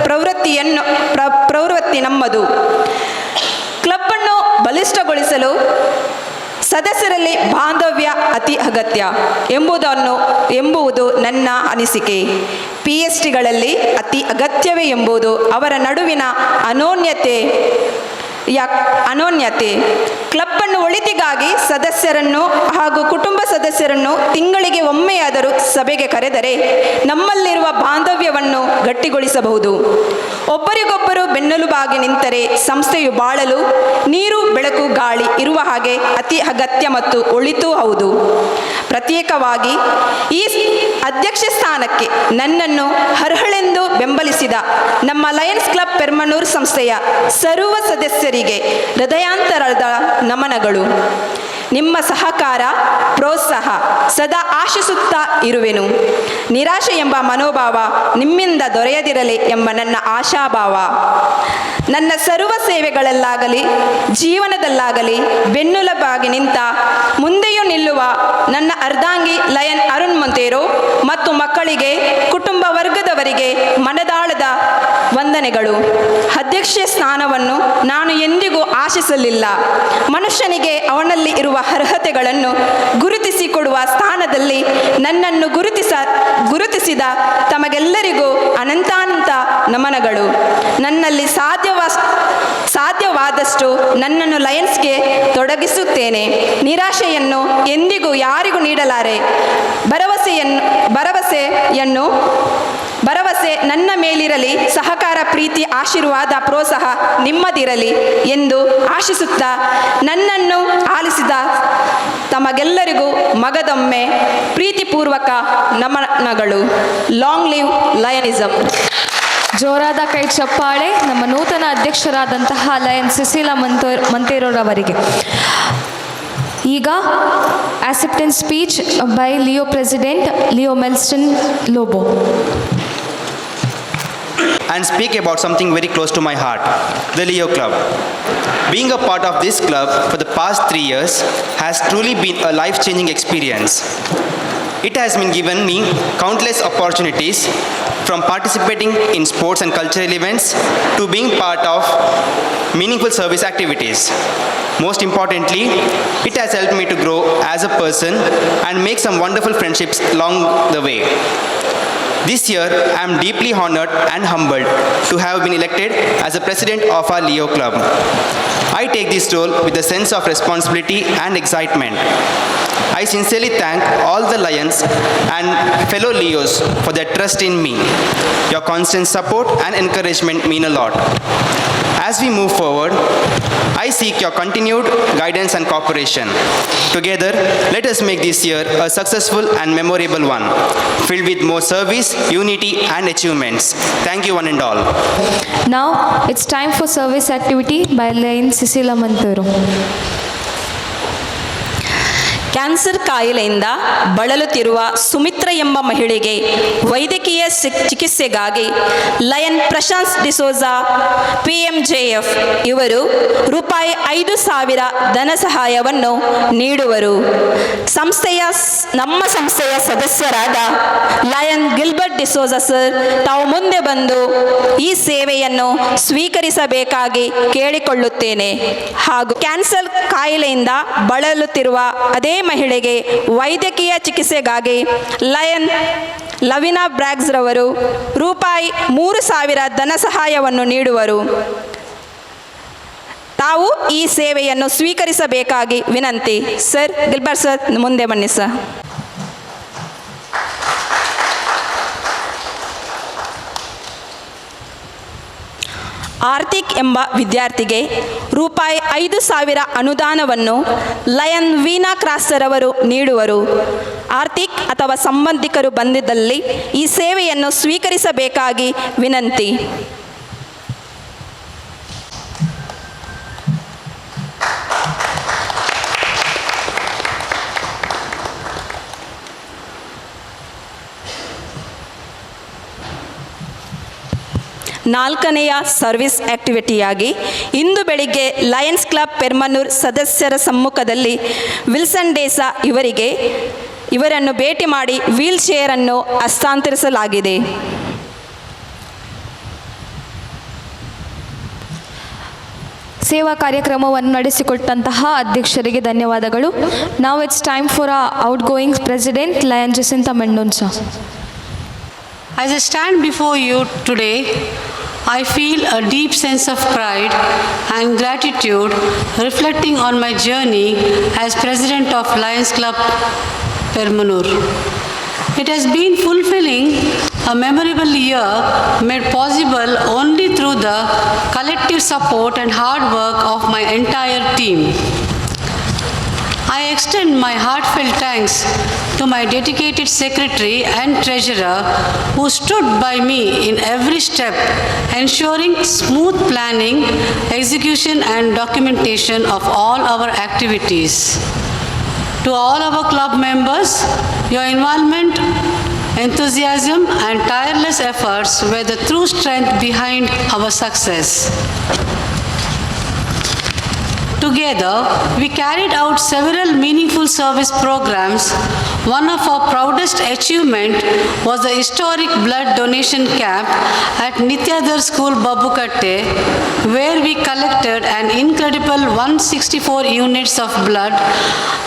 ಪ್ರವೃತ್ತಿಯನ್ನು ವೃತ್ತಿ ನಮ್ಮದು. ಕ್ಲಬ್ಬನ್ನು ಬಲಿಷ್ಠಗೊಳಿಸಲು ಸದಸ್ಯರಲ್ಲಿ ಬಾಂಧವ್ಯ ಅತಿ ಅಗತ್ಯ ಎಂಬುದು ನನ್ನ ಅನಿಸಿಕೆ. PSTಗಳಲ್ಲಿ ಅತಿ ಅಗತ್ಯವೇ ಎಂಬುದು ಅವರ ನಡುವಿನ ಅನೋನ್ಯತೆ. ಕ್ಲಬ್ಬನ್ನು ಒಳಿತಿಗಾಗಿ ಸದಸ್ಯರನ್ನು ಹಾಗೂ ಕುಟುಂಬ ಸದಸ್ಯರನ್ನು ತಿಂಗಳಿಗೆ ಒಮ್ಮೆಯಾದರೂ ಸಭೆಗೆ ಕರೆದರೆ ನಮ್ಮಲ್ಲಿರುವ ಬಾಂಧವ್ಯವನ್ನು ಗಟ್ಟಿಗೊಳಿಸಬಹುದು. ಒಬ್ಬರಿಗೊಬ್ಬರು ಬೆನ್ನೆಲುಬಾಗಿ ನಿಂತರೆ ಸಂಸ್ಥೆಯು ಬಾಳಲು ನೀರು ಬೆಳಕು ಗಾಳಿ ಇರುವ ಹಾಗೆ ಅತಿ ಅಗತ್ಯ ಮತ್ತು ಒಳಿತೂ ಹೌದು. ಪ್ರತ್ಯೇಕವಾಗಿ ಈ ಅಧ್ಯಕ್ಷ ಸ್ಥಾನಕ್ಕೆ ನನ್ನನ್ನು ಅರ್ಹಳೆಂದು ಬೆಂಬಲಿಸಿದ ನಮ್ಮ ಲಯನ್ಸ್ ಕ್ಲಬ್ ಪೆರ್ಮನೂರು ಸಂಸ್ಥೆಯ ಸರ್ವ ಸದಸ್ಯರಿಗೆ ಹೃದಯಾಂತರದ ನಮನಗಳು. ನಿಮ್ಮ ಸಹಕಾರ ಪ್ರೋತ್ಸಾಹ ಸದಾ ಆಶಿಸುತ್ತಾ ಇರುವೆನು. ನಿರಾಶೆ ಎಂಬ ಮನೋಭಾವ ನಿಮ್ಮಿಂದ ದೊರೆಯದಿರಲಿ ಎಂಬ ನನ್ನ ಆಶಾಭಾವ. ನನ್ನ ಸರ್ವ ಸೇವೆಗಳಲ್ಲಾಗಲಿ ಜೀವನದಲ್ಲಾಗಲಿ ಬೆನ್ನೆಲುಬಾಗಿ ನಿಂತ ಮುಂದೆಯೂ ನಿಲ್ಲುವ ನನ್ನ ಅರ್ಧಾಂಗಿ ಲಯನ್ ಅರುಣ್ ಮೊಂತೇರೊ ಮತ್ತು ಮಕ್ಕಳಿಗೆ ಕುಟುಂಬ ವರ್ಗದವರಿಗೆ ಮನದಾಳದ ವಂದನೆಗಳು. ಅಧ್ಯಕ್ಷ ಸ್ಥಾನವನ್ನು ನಾನು ಎಂದಿಗೂ ಆಶಿಸಲಿಲ್ಲ. ಮನುಷ್ಯನಿಗೆ ಅವನಲ್ಲಿ ಇರುವ ಅರ್ಹತೆಗಳನ್ನು ಗುರುತಿಸಿಕೊಡುವ ಸ್ಥಾನದಲ್ಲಿ ನನ್ನನ್ನು ಗುರುತಿಸಿದ ತಮಗೆಲ್ಲರಿಗೂ ಅನಂತಾನಂತ ನಮನಗಳು. ನನ್ನಲ್ಲಿ ಸಾಧ್ಯವಾದಷ್ಟು ನನ್ನನ್ನು ಲಯನ್ಸ್ಗೆ ತೊಡಗಿಸುತ್ತೇನೆ. ನಿರಾಶೆಯನ್ನು ಎಂದಿಗೂ ಯಾರಿಗೂ ನೀಡಲಾರೆ. ಭರವಸೆ ನನ್ನ ಮೇಲಿರಲಿ. ಸಹಕಾರ, ಪ್ರೀತಿ, ಆಶೀರ್ವಾದ, ಪ್ರೋತ್ಸಾಹ ನಿಮ್ಮದಿರಲಿ ಎಂದು ಆಶಿಸುತ್ತಾ ನನ್ನನ್ನು ಆಲಿಸಿದ ತಮಗೆಲ್ಲರಿಗೂ ಮಗದೊಮ್ಮೆ ಪ್ರೀತಿಪೂರ್ವಕ ನಮನಗಳು. Long live Lionism. ಜೋರಾದ ಕೈ ಚಪ್ಪಾಳೆ ನಮ್ಮ ನೂತನ ಅಧ್ಯಕ್ಷರಾದಂತಹ ಲಯನ್ ಸಿಸಿಲಾ ಮಂತೇರೊರವರಿಗೆ. ಈಗ acceptance speech by Leo President Leo Melston Lobo. And speak about something very close to my heart, the Leo Club. Being a part of this club for the past 3 years has truly been a life-changing experience. It has been given me countless opportunities, from participating in sports and cultural events to being part of meaningful service activities. Most importantly, it has helped me to grow as a person and make some wonderful friendships along the way. This year, I am deeply honored and humbled to have been elected as the president of our Leo Club. I take this role with a sense of responsibility and excitement. I sincerely thank all the Lions and fellow Leos for their trust in me. Your constant support and encouragement mean a lot. As we move forward, I seek your continued guidance and cooperation. Together, let us make this year a successful and memorable one, filled with more service, unity and achievements. Thank you one and all. Now it's time for service activity by Lane Cecilia Mantero. Cancer ಕಾಯಿಲೆಯಿಂದ ಬಳಲುತ್ತಿರುವ ಸುಮಿತ್ರ ಎಂಬ ಮಹಿಳೆಗೆ ವೈದ್ಯಕೀಯ ಚಿಕಿತ್ಸೆಗಾಗಿ ಲಯನ್ ಪ್ರಶಾಂತ್ ಡಿಸೋಜಾ PMJF ಇವರು ರೂಪಾಯಿ 5,000 ಧನ ಸಹಾಯವನ್ನು ನೀಡುವರು. ನಮ್ಮ ಸಂಸ್ಥೆಯ ಸದಸ್ಯರಾದ ಲಯನ್ ಗಿಲ್ಬರ್ಟ್ ಡಿಸೋಜಾ ಸರ್ ತಾವು ಮುಂದೆ ಬಂದು ಈ ಸೇವೆಯನ್ನು ಸ್ವೀಕರಿಸಬೇಕಾಗಿ ಕೇಳಿಕೊಳ್ಳುತ್ತೇನೆ. ಹಾಗೂ ಕ್ಯಾನ್ಸರ್ ಕಾಯಿಲೆಯಿಂದ ಬಳಲುತ್ತಿರುವ ಅದೇ ಮಹಿಳೆಗೆ ವೈದ್ಯಕೀಯ ಚಿಕಿತ್ಸೆಗಾಗಿ ಲಯನ್ ಲವಿನಾ ಬ್ರ್ಯಾಗ್ಸ್ ರವರು ರೂಪಾಯಿ 3,000 ಧನ ಸಹಾಯವನ್ನು ನೀಡುವರು. ತಾವು ಈ ಸೇವೆಯನ್ನು ಸ್ವೀಕರಿಸಬೇಕಾಗಿ ವಿನಂತಿ. ಸರ್ ಗಿಲ್ಬರ್ಟ್ ಸರ್ ಮುಂದೆ ಬನ್ನಿ ಸರ್. ಆರ್ತಿಕ್ ಎಂಬ ವಿದ್ಯಾರ್ಥಿಗೆ ರೂಪಾಯಿ 5,000 ಅನುದಾನವನ್ನು ಲಯನ್ ವೀನಾ ಕ್ರಾಸ್ಟರ್ ಅವರು ನೀಡುವರು. ಆರ್ತಿಕ್ ಅಥವಾ ಸಂಬಂಧಿಕರು ಬಂದಿದ್ದಲ್ಲಿ ಈ ಸೇವೆಯನ್ನು ಸ್ವೀಕರಿಸಬೇಕಾಗಿ ವಿನಂತಿ. ನಾಲ್ಕನೆಯ ಸರ್ವಿಸ್ ಆಕ್ಟಿವಿಟಿಯಾಗಿ ಇಂದು ಬೆಳಿಗ್ಗೆ ಲಯನ್ಸ್ ಕ್ಲಬ್ ಪೆರ್ಮನೂರ್ ಸದಸ್ಯರ ಸಮ್ಮುಖದಲ್ಲಿ ವಿಲ್ಸನ್ ಡೇಸಾ ಇವರನ್ನು ಭೇಟಿ ಮಾಡಿ ವೀಲ್ ಚೇರನ್ನು ಹಸ್ತಾಂತರಿಸಲಾಗಿದೆ. ಸೇವಾ ಕಾರ್ಯಕ್ರಮವನ್ನು ನಡೆಸಿಕೊಟ್ಟಂತಹ ಅಧ್ಯಕ್ಷರಿಗೆ ಧನ್ಯವಾದಗಳು. Now it's time for our outgoing president, Lion Jacinta Mendonça. As I stand before you today, I feel a deep sense of pride and gratitude reflecting on my journey as president of Lions Club Permanur. It has been fulfilling, a memorable year made possible only through the collective support and hard work of my entire team. I extend my heartfelt thanks to my dedicated secretary and treasurer who stood by me in every step, ensuring smooth planning, execution and documentation of all our activities. To all our club members, your involvement, enthusiasm and tireless efforts were the true strength behind our success. Together, we carried out several meaningful service programs. One of our proudest achievements was the historic blood donation camp at Nityadhar School, Babukatte, where we collected an incredible 164 units of blood,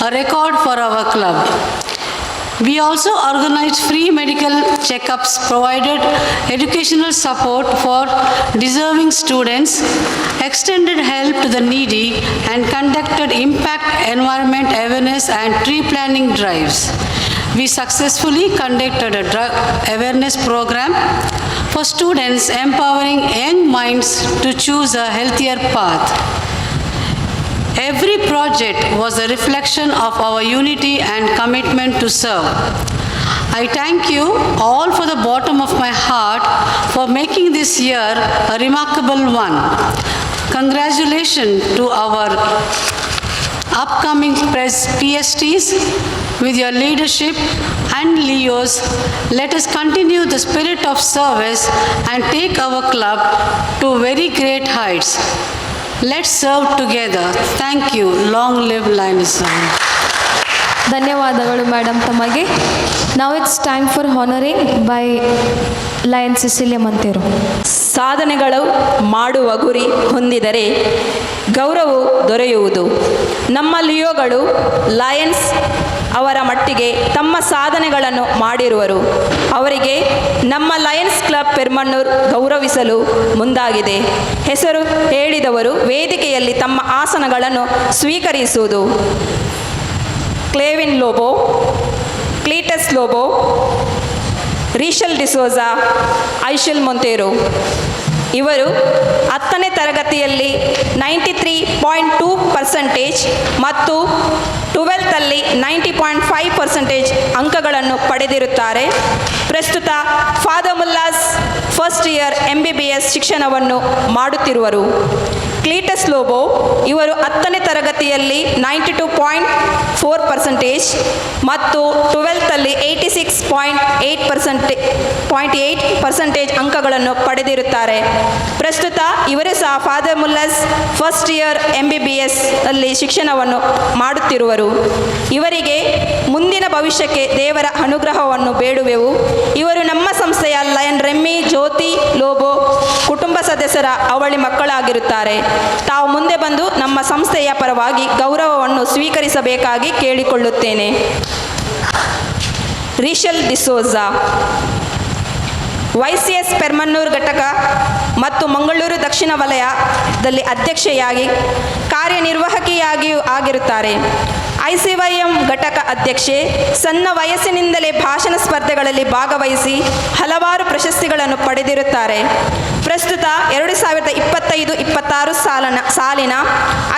a record for our club. We also organized free medical checkups, provided educational support for deserving students, extended help to the needy, and conducted impact environment awareness and tree planting drives. We successfully conducted a drug awareness program for students, empowering young minds to choose a healthier path. Every project was a reflection of our unity and commitment to serve. I thank you all from the bottom of my heart for making this year a remarkable one. Congratulations to our upcoming PSTs. With your leadership and Leos, let us continue the spirit of service and take our club to very great heights. Let's serve together. Thank you. Long live Lions. ಧನ್ಯವಾದಗಳು ಮೇಡಮ್ ತಮಗೆ. Now it's time for honoring by Lion Cecilia Monteiro. ಸಾಧನೆಗಳು ಮಾಡುವ ಗುರಿ ಹೊಂದಿದರೆ ಗೌರವವು ದೊರೆಯುವುದು. ನಮ್ಮ ಲಿಯೋಗಳು ಲಯನ್ಸ್ ಅವರ ಮಟ್ಟಿಗೆ ತಮ್ಮ ಸಾಧನೆಗಳನ್ನು ಮಾಡಿರುವರು. ಅವರಿಗೆ ನಮ್ಮ ಲಯನ್ಸ್ ಕ್ಲಬ್ ಪೆರ್ಮನ್ನೂರ್ ಗೌರವಿಸಲು ಮುಂದಾಗಿದೆ. ಹೆಸರು ಹೇಳಿದವರು ವೇದಿಕೆಯಲ್ಲಿ ತಮ್ಮ ಆಸನಗಳನ್ನು ಸ್ವೀಕರಿಸುವುದು. ಕ್ಲೇವಿನ್ ಲೋಬೋ, ಕ್ಲೀಟಸ್ ಲೋಬೋ, ರೀಶಲ್ ಡಿಸೋಜಾ, ಐಶಲ್ ಮೊಂತೇರೋ. ಇವರು 10ನೇ ತರಗತಿಯಲ್ಲಿ 93.2% ಮತ್ತು 12ರಲ್ಲಿ 90.5% ಅಂಕಗಳನ್ನು ಪಡೆದಿರುತ್ತಾರೆ. ಪ್ರಸ್ತುತ ಫಾದರ್ ಮುಲ್ಲಾಸ್ ಫಸ್ಟ್ ಇಯರ್ MBBS ಶಿಕ್ಷಣವನ್ನು ಮಾಡುತ್ತಿರುವರು. ಕ್ಲೀಟಸ್ ಲೋಬೋ ಇವರು 10ನೇ ತರಗತಿಯಲ್ಲಿ 92.4% ಮತ್ತು 12ರಲ್ಲಿ 86.8% ಅಂಕಗಳನ್ನು ಪಡೆದಿರುತ್ತಾರೆ. ಪ್ರಸ್ತುತ ಇವರು ಸಹ father Muller's first year MBBS ಅಲ್ಲಿ ಶಿಕ್ಷಣವನ್ನು ಮಾಡುತ್ತಿರುವರು. ಇವರಿಗೆ ಮುಂದಿನ ಭವಿಷ್ಯಕ್ಕೆ ದೇವರ ಅನುಗ್ರಹವನ್ನು ಬೇಡುವೆವು. ಇವರು ನಮ್ಮ ಸಂಸ್ಥೆಯ ಲಯನ್ ರೆಮ್ಮಿ ಜ್ಯೋತಿ ಲೋಬೋ ಕುಟುಂಬ ಸದಸ್ಯರ ಅವಳಿ ಮಕ್ಕಳಾಗಿರುತ್ತಾರೆ. ತಾವು ಮುಂದೆ ಬಂದು ನಮ್ಮ ಸಂಸ್ಥೆಯ ಪರವಾಗಿ ಗೌರವವನ್ನು ಸ್ವೀಕರಿಸಬೇಕಾಗಿ ಕೇಳಿಕೊಳ್ಳುತ್ತೇನೆ. ರೀಶಲ್ ಡಿಸೋಜಾ YCS ಪೆರ್ಮನ್ನೂರು ಘಟಕ ಮತ್ತು ಮಂಗಳೂರು ದಕ್ಷಿಣ ವಲಯದಲ್ಲಿ ಅಧ್ಯಕ್ಷೆಯಾಗಿ ಕಾರ್ಯನಿರ್ವಾಹಕಿಯಾಗಿಯೂ ಆಗಿರುತ್ತಾರೆ. ICYM ಘಟಕ ಅಧ್ಯಕ್ಷೆ. ಸಣ್ಣ ವಯಸ್ಸಿನಿಂದಲೇ ಭಾಷಣ ಸ್ಪರ್ಧೆಗಳಲ್ಲಿ ಭಾಗವಹಿಸಿ ಹಲವಾರು ಪ್ರಶಸ್ತಿಗಳನ್ನು ಪಡೆದಿರುತ್ತಾರೆ. ಪ್ರಸ್ತುತ 2025-26 ಸಾಲಿನ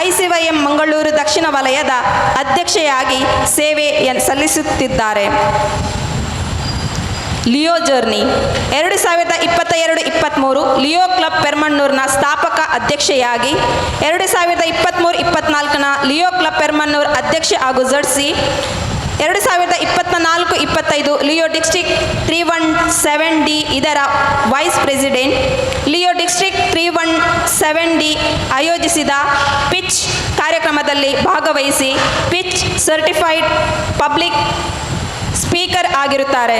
ICYM ಮಂಗಳೂರು ದಕ್ಷಿಣ ವಲಯದ ಅಧ್ಯಕ್ಷೆಯಾಗಿ ಸೇವೆ ಸಲ್ಲಿಸುತ್ತಿದ್ದಾರೆ. ಲಿಯೋ ಜರ್ನಿ 2022-23 ಲಿಯೋ ಕ್ಲಬ್ ಪೆರ್ಮನ್ನೂರ್ನ ಸ್ಥಾಪಕ ಅಧ್ಯಕ್ಷೆಯಾಗಿ 2023-24 ಲಿಯೋ ಕ್ಲಬ್ ಪೆರ್ಮನ್ನೂರ್ ಅಧ್ಯಕ್ಷೆ ಹಾಗೂ ಜಡ್ಸಿ 2024-25 ಲಿಯೋ ಡಿಸ್ಟ್ರಿಕ್ಟ್ 317D ಇದರ vice president. Leo district 317D ಆಯೋಜಿಸಿದ ಪಿಚ್ ಕಾರ್ಯಕ್ರಮದಲ್ಲಿ ಭಾಗವಹಿಸಿ ಪಿಚ್ ಸರ್ಟಿಫೈಡ್ ಪಬ್ಲಿಕ್ ಸ್ಪೀಕರ್ ಆಗಿರುತ್ತಾರೆ.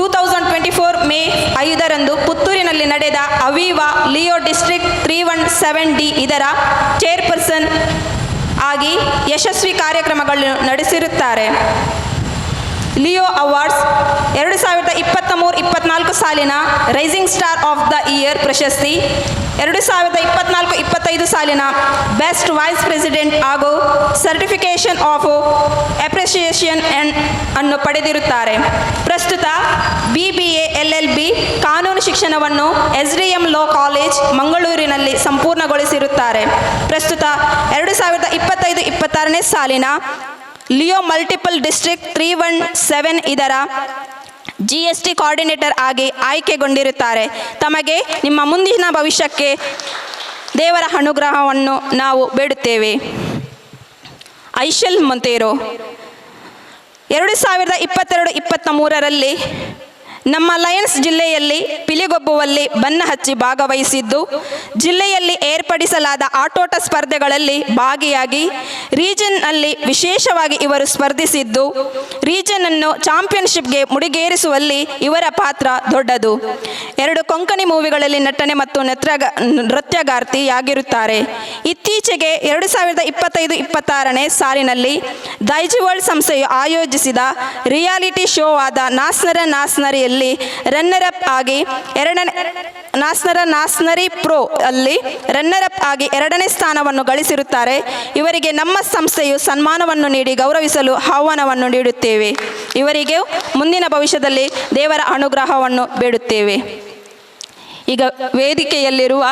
2024 ಮೇ 5ರಂದು ಪುತ್ತೂರಿನಲ್ಲಿ ನಡೆದ ಅವೀವಾ ಲಿಯೋ ಡಿಸ್ಟ್ರಿಕ್ಟ್ 317D ಇದರ ಚೇರ್ಪರ್ಸನ್ ಆಗಿ ಯಶಸ್ವಿ ಕಾರ್ಯಕ್ರಮಗಳನ್ನು ನಡೆಸಿರುತ್ತಾರೆ. ಲಿಯೋ ಅವಾರ್ಡ್ಸ್ 2023-24 ಸಾಲಿನ rising star of the year ಪ್ರಶಸ್ತಿ, 2024-25 ಸಾಲಿನ ಬೆಸ್ಟ್ ವೈಸ್ ಪ್ರೆಸಿಡೆಂಟ್ ಹಾಗೂ ಸರ್ಟಿಫಿಕೇಷನ್ ಆಫ್ ಅಪ್ರಿಸಿಯೇಷನ್ ಅನ್ನು ಪಡೆದಿರುತ್ತಾರೆ. ಪ್ರಸ್ತುತ BBA LLB ಕಾನೂನು ಶಿಕ್ಷಣವನ್ನು SDM ಲಾ ಕಾಲೇಜ್ ಮಂಗಳೂರಿನಲ್ಲಿ ಸಂಪೂರ್ಣಗೊಳಿಸಿರುತ್ತಾರೆ. ಪ್ರಸ್ತುತ 2025-26 ಸಾಲಿನ ಲಿಯೋ ಮಲ್ಟಿಪಲ್ ಡಿಸ್ಟ್ರಿಕ್ಟ್ 317 ಇದರ GST ಕೋಆರ್ಡಿನೇಟರ್ ಆಗಿ ಆಯ್ಕೆಗೊಂಡಿರುತ್ತಾರೆ. ತಮಗೆ ನಿಮ್ಮ ಮುಂದಿನ ಭವಿಷ್ಯಕ್ಕೆ ದೇವರ ಅನುಗ್ರಹವನ್ನು ನಾವು ಬೇಡುತ್ತೇವೆ. ಐಶಲ್ ಮೊಂತೇರೋ 2022-23ರಲ್ಲಿ ನಮ್ಮ ಲಯನ್ಸ್ ಜಿಲ್ಲೆಯಲ್ಲಿ ಪಿಲಿಗೊಬ್ಬುವಲ್ಲಿ ಬಣ್ಣ ಹಚ್ಚಿ ಭಾಗವಹಿಸಿದ್ದು, ಜಿಲ್ಲೆಯಲ್ಲಿ ಏರ್ಪಡಿಸಲಾದ ಆಟೋಟ ಸ್ಪರ್ಧೆಗಳಲ್ಲಿ ಭಾಗಿಯಾಗಿ ರೀಜನ್ನಲ್ಲಿ ವಿಶೇಷವಾಗಿ ಇವರು ಸ್ಪರ್ಧಿಸಿದ್ದು, ರೀಜನನ್ನು ಚಾಂಪಿಯನ್ಶಿಪ್ಗೆ ಮುಡಿಗೇರಿಸುವಲ್ಲಿ ಇವರ ಪಾತ್ರ ದೊಡ್ಡದು. 2 ಕೊಂಕಣಿ ಮೂವಿಗಳಲ್ಲಿ ನಟನೆ ಮತ್ತು ನೃತ್ಯಗಾರ್ತಿಯಾಗಿರುತ್ತಾರೆ. ಇತ್ತೀಚೆಗೆ 2025-26ನೇ ಸಾಲಿನಲ್ಲಿ ದೈಜಿ ವರ್ಲ್ಡ್ ಸಂಸ್ಥೆಯು ಆಯೋಜಿಸಿದ ರಿಯಾಲಿಟಿ ಶೋ ಆದ ನಾಸ್ನರಿಯಲ್ಲಿ ರನ್ನರ್ ಅಪ್ ಆಗಿ ನಾಸ್ನರಿ ಪ್ರೋ ಅಲ್ಲಿ ರನ್ನರ್ ಅಪ್ ಆಗಿ 2ನೇ ಸ್ಥಾನವನ್ನು ಗಳಿಸಿರುತ್ತಾರೆ. ಇವರಿಗೆ ನಮ್ಮ ಸಂಸ್ಥೆಯು ಸನ್ಮಾನವನ್ನು ನೀಡಿ ಗೌರವಿಸಲು ಆಹ್ವಾನವನ್ನು ನೀಡುತ್ತೇವೆ. ಇವರಿಗೆ ಮುಂದಿನ ಭವಿಷ್ಯದಲ್ಲಿ ದೇವರ ಅನುಗ್ರಹವನ್ನು ಬೇಡುತ್ತೇವೆ. ಈಗ ವೇದಿಕೆಯಲ್ಲಿರುವ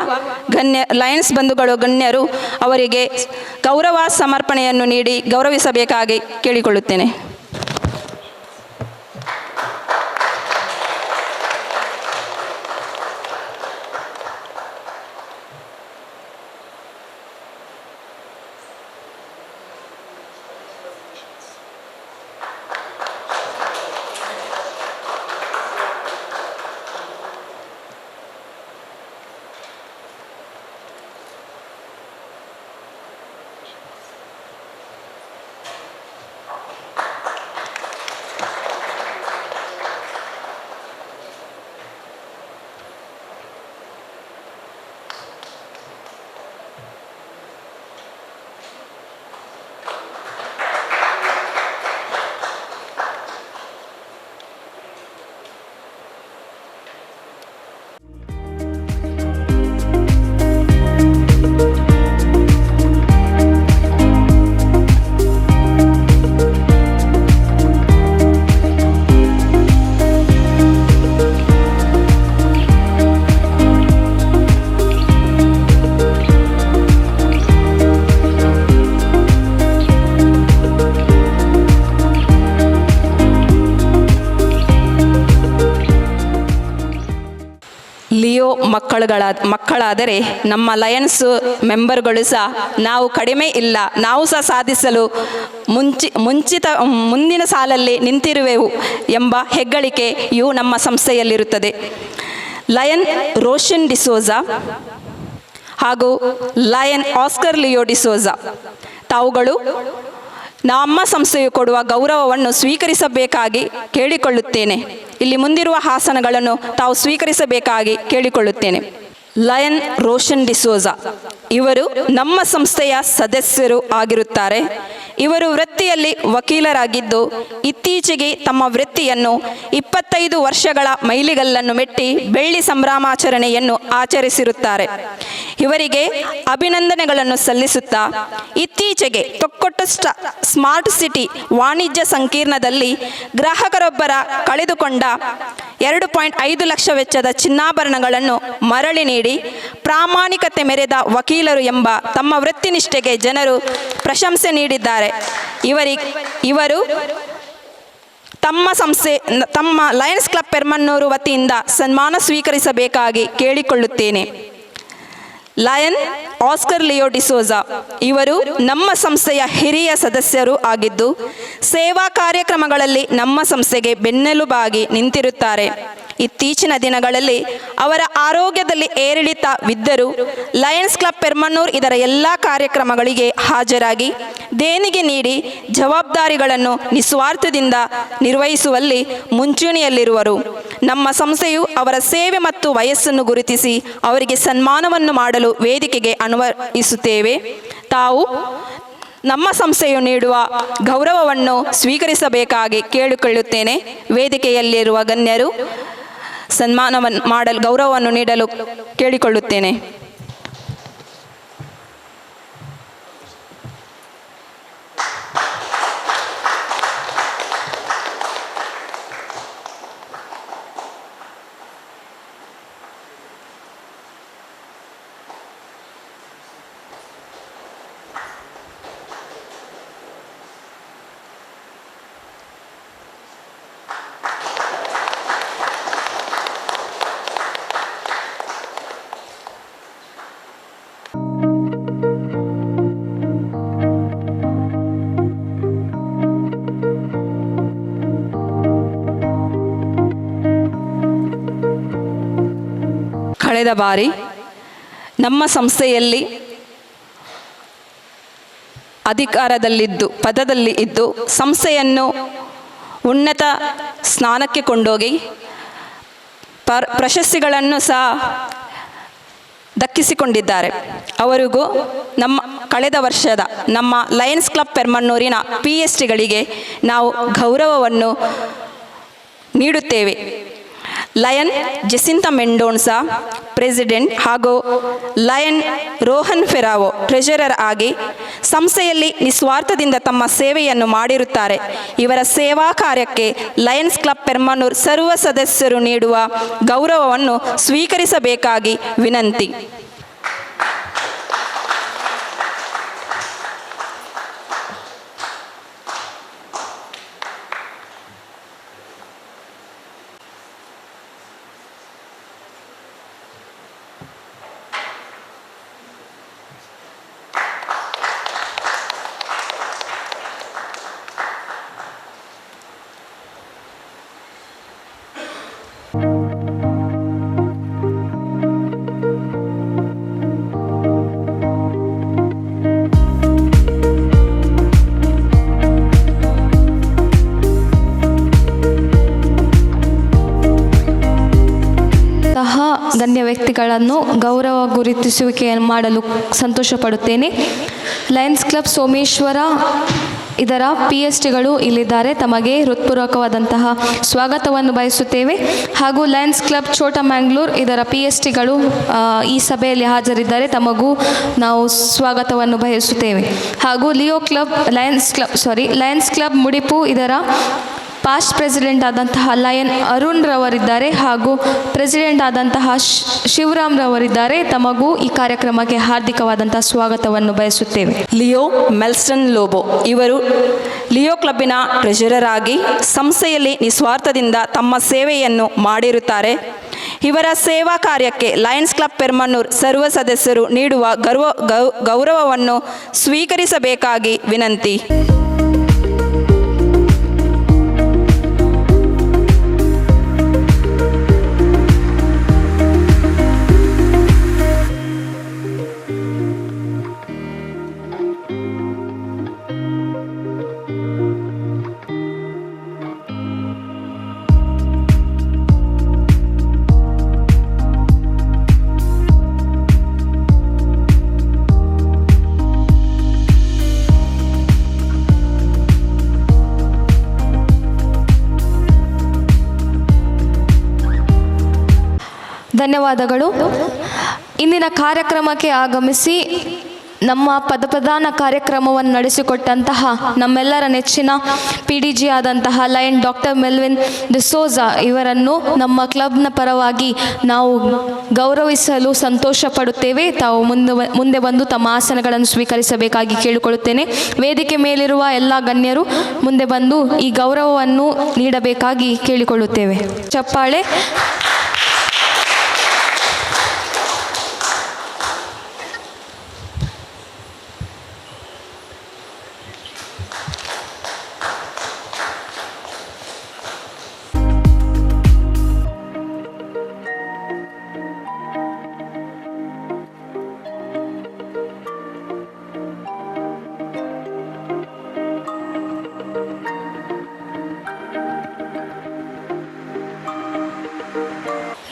ಲಯನ್ಸ್ ಬಂಧುಗಳು ಗಣ್ಯರು ಅವರಿಗೆ ಗೌರವ ಸಮರ್ಪಣೆಯನ್ನು ನೀಡಿ ಗೌರವಿಸಬೇಕಾಗಿ ಕೇಳಿಕೊಳ್ಳುತ್ತೇನೆ. ಲಿಯೋ ಮಕ್ಕಳಾದರೆ ನಮ್ಮ ಲಯನ್ಸ್ ಮೆಂಬರ್ಗಳು ಸಹ ನಾವು ಕಡಿಮೆ ಇಲ್ಲ, ನಾವು ಸಹ ಸಾಧಿಸಲು ಮುಂದಿನ ಸಾಲಲ್ಲಿ ನಿಂತಿರುವೆವು ಎಂಬ ಹೆಗ್ಗಳಿಕೆಯು ನಮ್ಮ ಸಂಸ್ಥೆಯಲ್ಲಿರುತ್ತದೆ. ಲಯನ್ ರೋಷನ್ ಡಿಸೋಜಾ ಹಾಗೂ ಲಯನ್ ಆಸ್ಕರ್ ಲಿಯೋ ಡಿಸೋಜಾ ತಾವುಗಳು ನಮ್ಮ ಸಂಸ್ಥೆಯು ಕೊಡುವ ಗೌರವವನ್ನು ಸ್ವೀಕರಿಸಬೇಕಾಗಿ ಕೇಳಿಕೊಳ್ಳುತ್ತೇನೆ. ಇಲ್ಲಿ ಮುಂದಿರುವ ಆಸನಗಳನ್ನು ತಾವು ಸ್ವೀಕರಿಸಬೇಕಾಗಿ ಕೇಳಿಕೊಳ್ಳುತ್ತೇನೆ. ಲಯನ್ ರೋಷನ್ ಡಿಸೋಜಾ ಇವರು ನಮ್ಮ ಸಂಸ್ಥೆಯ ಸದಸ್ಯರು ಆಗಿರುತ್ತಾರೆ. ಇವರು ವೃತ್ತಿಯಲ್ಲಿ ವಕೀಲರಾಗಿದ್ದು ಇತ್ತೀಚೆಗೆ ತಮ್ಮ ವೃತ್ತಿಯನ್ನು 25 ವರ್ಷಗಳ ಮೈಲಿಗಲ್ಲನ್ನು ಮೆಟ್ಟಿ ಬೆಳ್ಳಿ ಸಂಭ್ರಮಾಚರಣೆಯನ್ನು ಆಚರಿಸಿರುತ್ತಾರೆ. ಇವರಿಗೆ ಅಭಿನಂದನೆಗಳನ್ನು ಸಲ್ಲಿಸುತ್ತಾ ಇತ್ತೀಚೆಗೆ ತೊಕ್ಕೊಟ್ಟು ಸ್ಮಾರ್ಟ್ ಸಿಟಿ ವಾಣಿಜ್ಯ ಸಂಕೀರ್ಣದಲ್ಲಿ ಗ್ರಾಹಕರೊಬ್ಬರ ಕಳೆದುಕೊಂಡ 2.5 ಲಕ್ಷ ವೆಚ್ಚದ ಚಿನ್ನಾಭರಣಗಳನ್ನು ಮರಳಿ ನೀಡಿ ಪ್ರಾಮಾಣಿಕತೆ ಮೆರೆದ ವಕೀಲರು ಎಂಬ ತಮ್ಮ ವೃತ್ತಿನಿಷ್ಠೆಗೆ ಜನರು ಪ್ರಶಂಸೆ ನೀಡಿದ್ದಾರೆ. ಇವರು ತಮ್ಮ ಲಯನ್ಸ್ ಕ್ಲಬ್ ಪೆರ್ಮನ್ನೂರು ವತಿಯಿಂದ ಸನ್ಮಾನ ಸ್ವೀಕರಿಸಬೇಕಾಗಿ ಕೇಳಿಕೊಳ್ಳುತ್ತೇನೆ. ಲಯನ್ ಆಸ್ಕರ್ ಲಿಯೋ ಡಿಸೋಜಾ ಇವರು ನಮ್ಮ ಸಂಸ್ಥೆಯ ಹಿರಿಯ ಸದಸ್ಯರು ಆಗಿದ್ದು ಸೇವಾ ಕಾರ್ಯಕ್ರಮಗಳಲ್ಲಿ ನಮ್ಮ ಸಂಸ್ಥೆಗೆ ಬೆನ್ನೆಲುಬಾಗಿ ನಿಂತಿರುತ್ತಾರೆ. ಇತ್ತೀಚಿನ ದಿನಗಳಲ್ಲಿ ಅವರ ಆರೋಗ್ಯದಲ್ಲಿ ಏರಿಳಿತವಿದ್ದರೂ ಲಯನ್ಸ್ ಕ್ಲಬ್ ಪೆರ್ಮನ್ನೂರ್ ಇದರ ಎಲ್ಲ ಕಾರ್ಯಕ್ರಮಗಳಿಗೆ ಹಾಜರಾಗಿ ದೇಣಿಗೆ ನೀಡಿ ಜವಾಬ್ದಾರಿಗಳನ್ನು ನಿಸ್ವಾರ್ಥದಿಂದ ನಿರ್ವಹಿಸುವಲ್ಲಿ ಮುಂಚೂಣಿಯಲ್ಲಿರುವರು. ನಮ್ಮ ಸಂಸ್ಥೆಯು ಅವರ ಸೇವೆ ಮತ್ತು ವಯಸ್ಸನ್ನು ಗುರುತಿಸಿ ಅವರಿಗೆ ಸನ್ಮಾನವನ್ನು ಮಾಡಲು ವೇದಿಕೆಗೆ ಅನ್ವಯಿಸುತ್ತೇವೆ. ತಾವು ನಮ್ಮ ಸಂಸ್ಥೆಯು ನೀಡುವ ಗೌರವವನ್ನು ಸ್ವೀಕರಿಸಬೇಕಾಗಿ ಕೇಳಿಕೊಳ್ಳುತ್ತೇನೆ. ವೇದಿಕೆಯಲ್ಲಿರುವ ಗಣ್ಯರು ಸನ್ಮಾನವನ್ನು ಮಾಡಲು ಗೌರವವನ್ನು ನೀಡಲು ಕೇಳಿಕೊಳ್ಳುತ್ತೇನೆ. ಕಳೆದ ಬಾರಿ ನಮ್ಮ ಸಂಸ್ಥೆಯಲ್ಲಿ ಅಧಿಕಾರದಲ್ಲಿದ್ದು ಪದದಲ್ಲಿ ಇದ್ದು ಸಂಸ್ಥೆಯನ್ನು ಉನ್ನತ ಸ್ಥಾನಕ್ಕೆ ಕೊಂಡೋಗಿ ಪ್ರಶಸ್ತಿಗಳನ್ನು ಸಹ ದಕ್ಕಿಸಿಕೊಂಡಿದ್ದಾರೆ. ಅವರಿಗೂ ಕಳೆದ ವರ್ಷದ ನಮ್ಮ ಲಯನ್ಸ್ ಕ್ಲಬ್ ಪೆರ್ಮನ್ನೂರಿನ PSTಗಳಿಗೆ ನಾವು ಗೌರವವನ್ನು ನೀಡುತ್ತೇವೆ. ಲಯನ್ ಜೆಸಿಂತಾ ಮೆಂಡೋನ್ಸಾ ಪ್ರೆಸಿಡೆಂಟ್ ಹಾಗೂ ಲಯನ್ ರೋಹನ್ ಫೆರಾವೋ ಟ್ರೆಷರರ್ ಆಗಿ ಸಂಸ್ಥೆಯಲ್ಲಿ ನಿಸ್ವಾರ್ಥದಿಂದ ತಮ್ಮ ಸೇವೆಯನ್ನು ಮಾಡಿರುತ್ತಾರೆ. ಇವರ ಸೇವಾ ಕಾರ್ಯಕ್ಕೆ ಲಯನ್ಸ್ ಕ್ಲಬ್ ಪೆರ್ಮನ್ನೂರ್ ಸರ್ವ ಸದಸ್ಯರು ನೀಡುವ ಗೌರವವನ್ನು ಸ್ವೀಕರಿಸಬೇಕಾಗಿ ವಿನಂತಿ. ಗಣ್ಯ ವ್ಯಕ್ತಿಗಳನ್ನು ಗೌರವ ಗುರುತಿಸುವಿಕೆ ಮಾಡಲು ಸಂತೋಷ ಪಡುತ್ತೇನೆ. ಲಯನ್ಸ್ ಕ್ಲಬ್ ಸೋಮೇಶ್ವರ ಇದರ PSTಗಳು ಇಲ್ಲಿದ್ದಾರೆ. ತಮಗೆ ಹೃತ್ಪೂರ್ವಕವಾದಂತಹ ಸ್ವಾಗತವನ್ನು ಬಯಸುತ್ತೇವೆ. ಹಾಗೂ ಲಯನ್ಸ್ ಕ್ಲಬ್ ಛೋಟಾ ಮ್ಯಾಂಗ್ಳೂರ್ ಇದರ PSTಗಳು ಈ ಸಭೆಯಲ್ಲಿ ಹಾಜರಿದ್ದಾರೆ. ತಮಗೂ ನಾವು ಸ್ವಾಗತವನ್ನು ಬಯಸುತ್ತೇವೆ. ಹಾಗೂ ಲಯನ್ಸ್ ಕ್ಲಬ್ ಮುಡಿಪು ಇದರ ಪಾಸ್ಟ್ ಪ್ರೆಸಿಡೆಂಟ್ ಆದಂತಹ ಲಯನ್ ಅರುಣ್ ರವರಿದ್ದಾರೆ ಹಾಗೂ ಪ್ರೆಸಿಡೆಂಟ್ ಆದಂತಹ ಶಿವರಾಮ್ ರವರಿದ್ದಾರೆ. ತಮಗೂ ಈ ಕಾರ್ಯಕ್ರಮಕ್ಕೆ ಹಾರ್ದಿಕವಾದಂತಹ ಸ್ವಾಗತವನ್ನು ಬಯಸುತ್ತೇವೆ. ಲಿಯೋ ಮೆಲ್ಸನ್ ಲೋಬೋ ಇವರು ಲಿಯೋ ಕ್ಲಬ್ಬಿನ ಟ್ರೆಷರರ್ ಆಗಿ ಸಂಸ್ಥೆಯಲ್ಲಿ ನಿಸ್ವಾರ್ಥದಿಂದ ತಮ್ಮ ಸೇವೆಯನ್ನು ಮಾಡಿರುತ್ತಾರೆ. ಇವರ ಸೇವಾ ಕಾರ್ಯಕ್ಕೆ ಲಯನ್ಸ್ ಕ್ಲಬ್ ಪೆರ್ಮನ್ನೂರ್ ಸರ್ವ ಸದಸ್ಯರು ನೀಡುವ ಗೌರವವನ್ನು ಸ್ವೀಕರಿಸಬೇಕಾಗಿ ವಿನಂತಿ. ಧನ್ಯವಾದಗಳು. ಇಂದಿನ ಕಾರ್ಯಕ್ರಮಕ್ಕೆ ಆಗಮಿಸಿ ನಮ್ಮ ಪದಪ್ರಧಾನ ಕಾರ್ಯಕ್ರಮವನ್ನು ನಡೆಸಿಕೊಟ್ಟಂತಹ ನಮ್ಮೆಲ್ಲರ ನೆಚ್ಚಿನ PDG ಆದಂತಹ ಲಯನ್ ಡಾಕ್ಟರ್ ಮೆಲ್ವಿನ್ ಡಿಸೋಜಾ ಇವರನ್ನು ನಮ್ಮ ಕ್ಲಬ್ನ ಪರವಾಗಿ ನಾವು ಗೌರವಿಸಲು ಸಂತೋಷ ಪಡುತ್ತೇವೆ. ತಾವು ಮುಂದೆ ಬಂದು ತಮ್ಮ ಆಸನಗಳನ್ನು ಸ್ವೀಕರಿಸಬೇಕಾಗಿ ಕೇಳಿಕೊಳ್ಳುತ್ತೇನೆ. ವೇದಿಕೆ ಮೇಲಿರುವ ಎಲ್ಲ ಗಣ್ಯರು ಮುಂದೆ ಬಂದು ಈ ಗೌರವವನ್ನು ನೀಡಬೇಕಾಗಿ ಕೇಳಿಕೊಳ್ಳುತ್ತೇವೆ. ಚಪ್ಪಾಳೆ.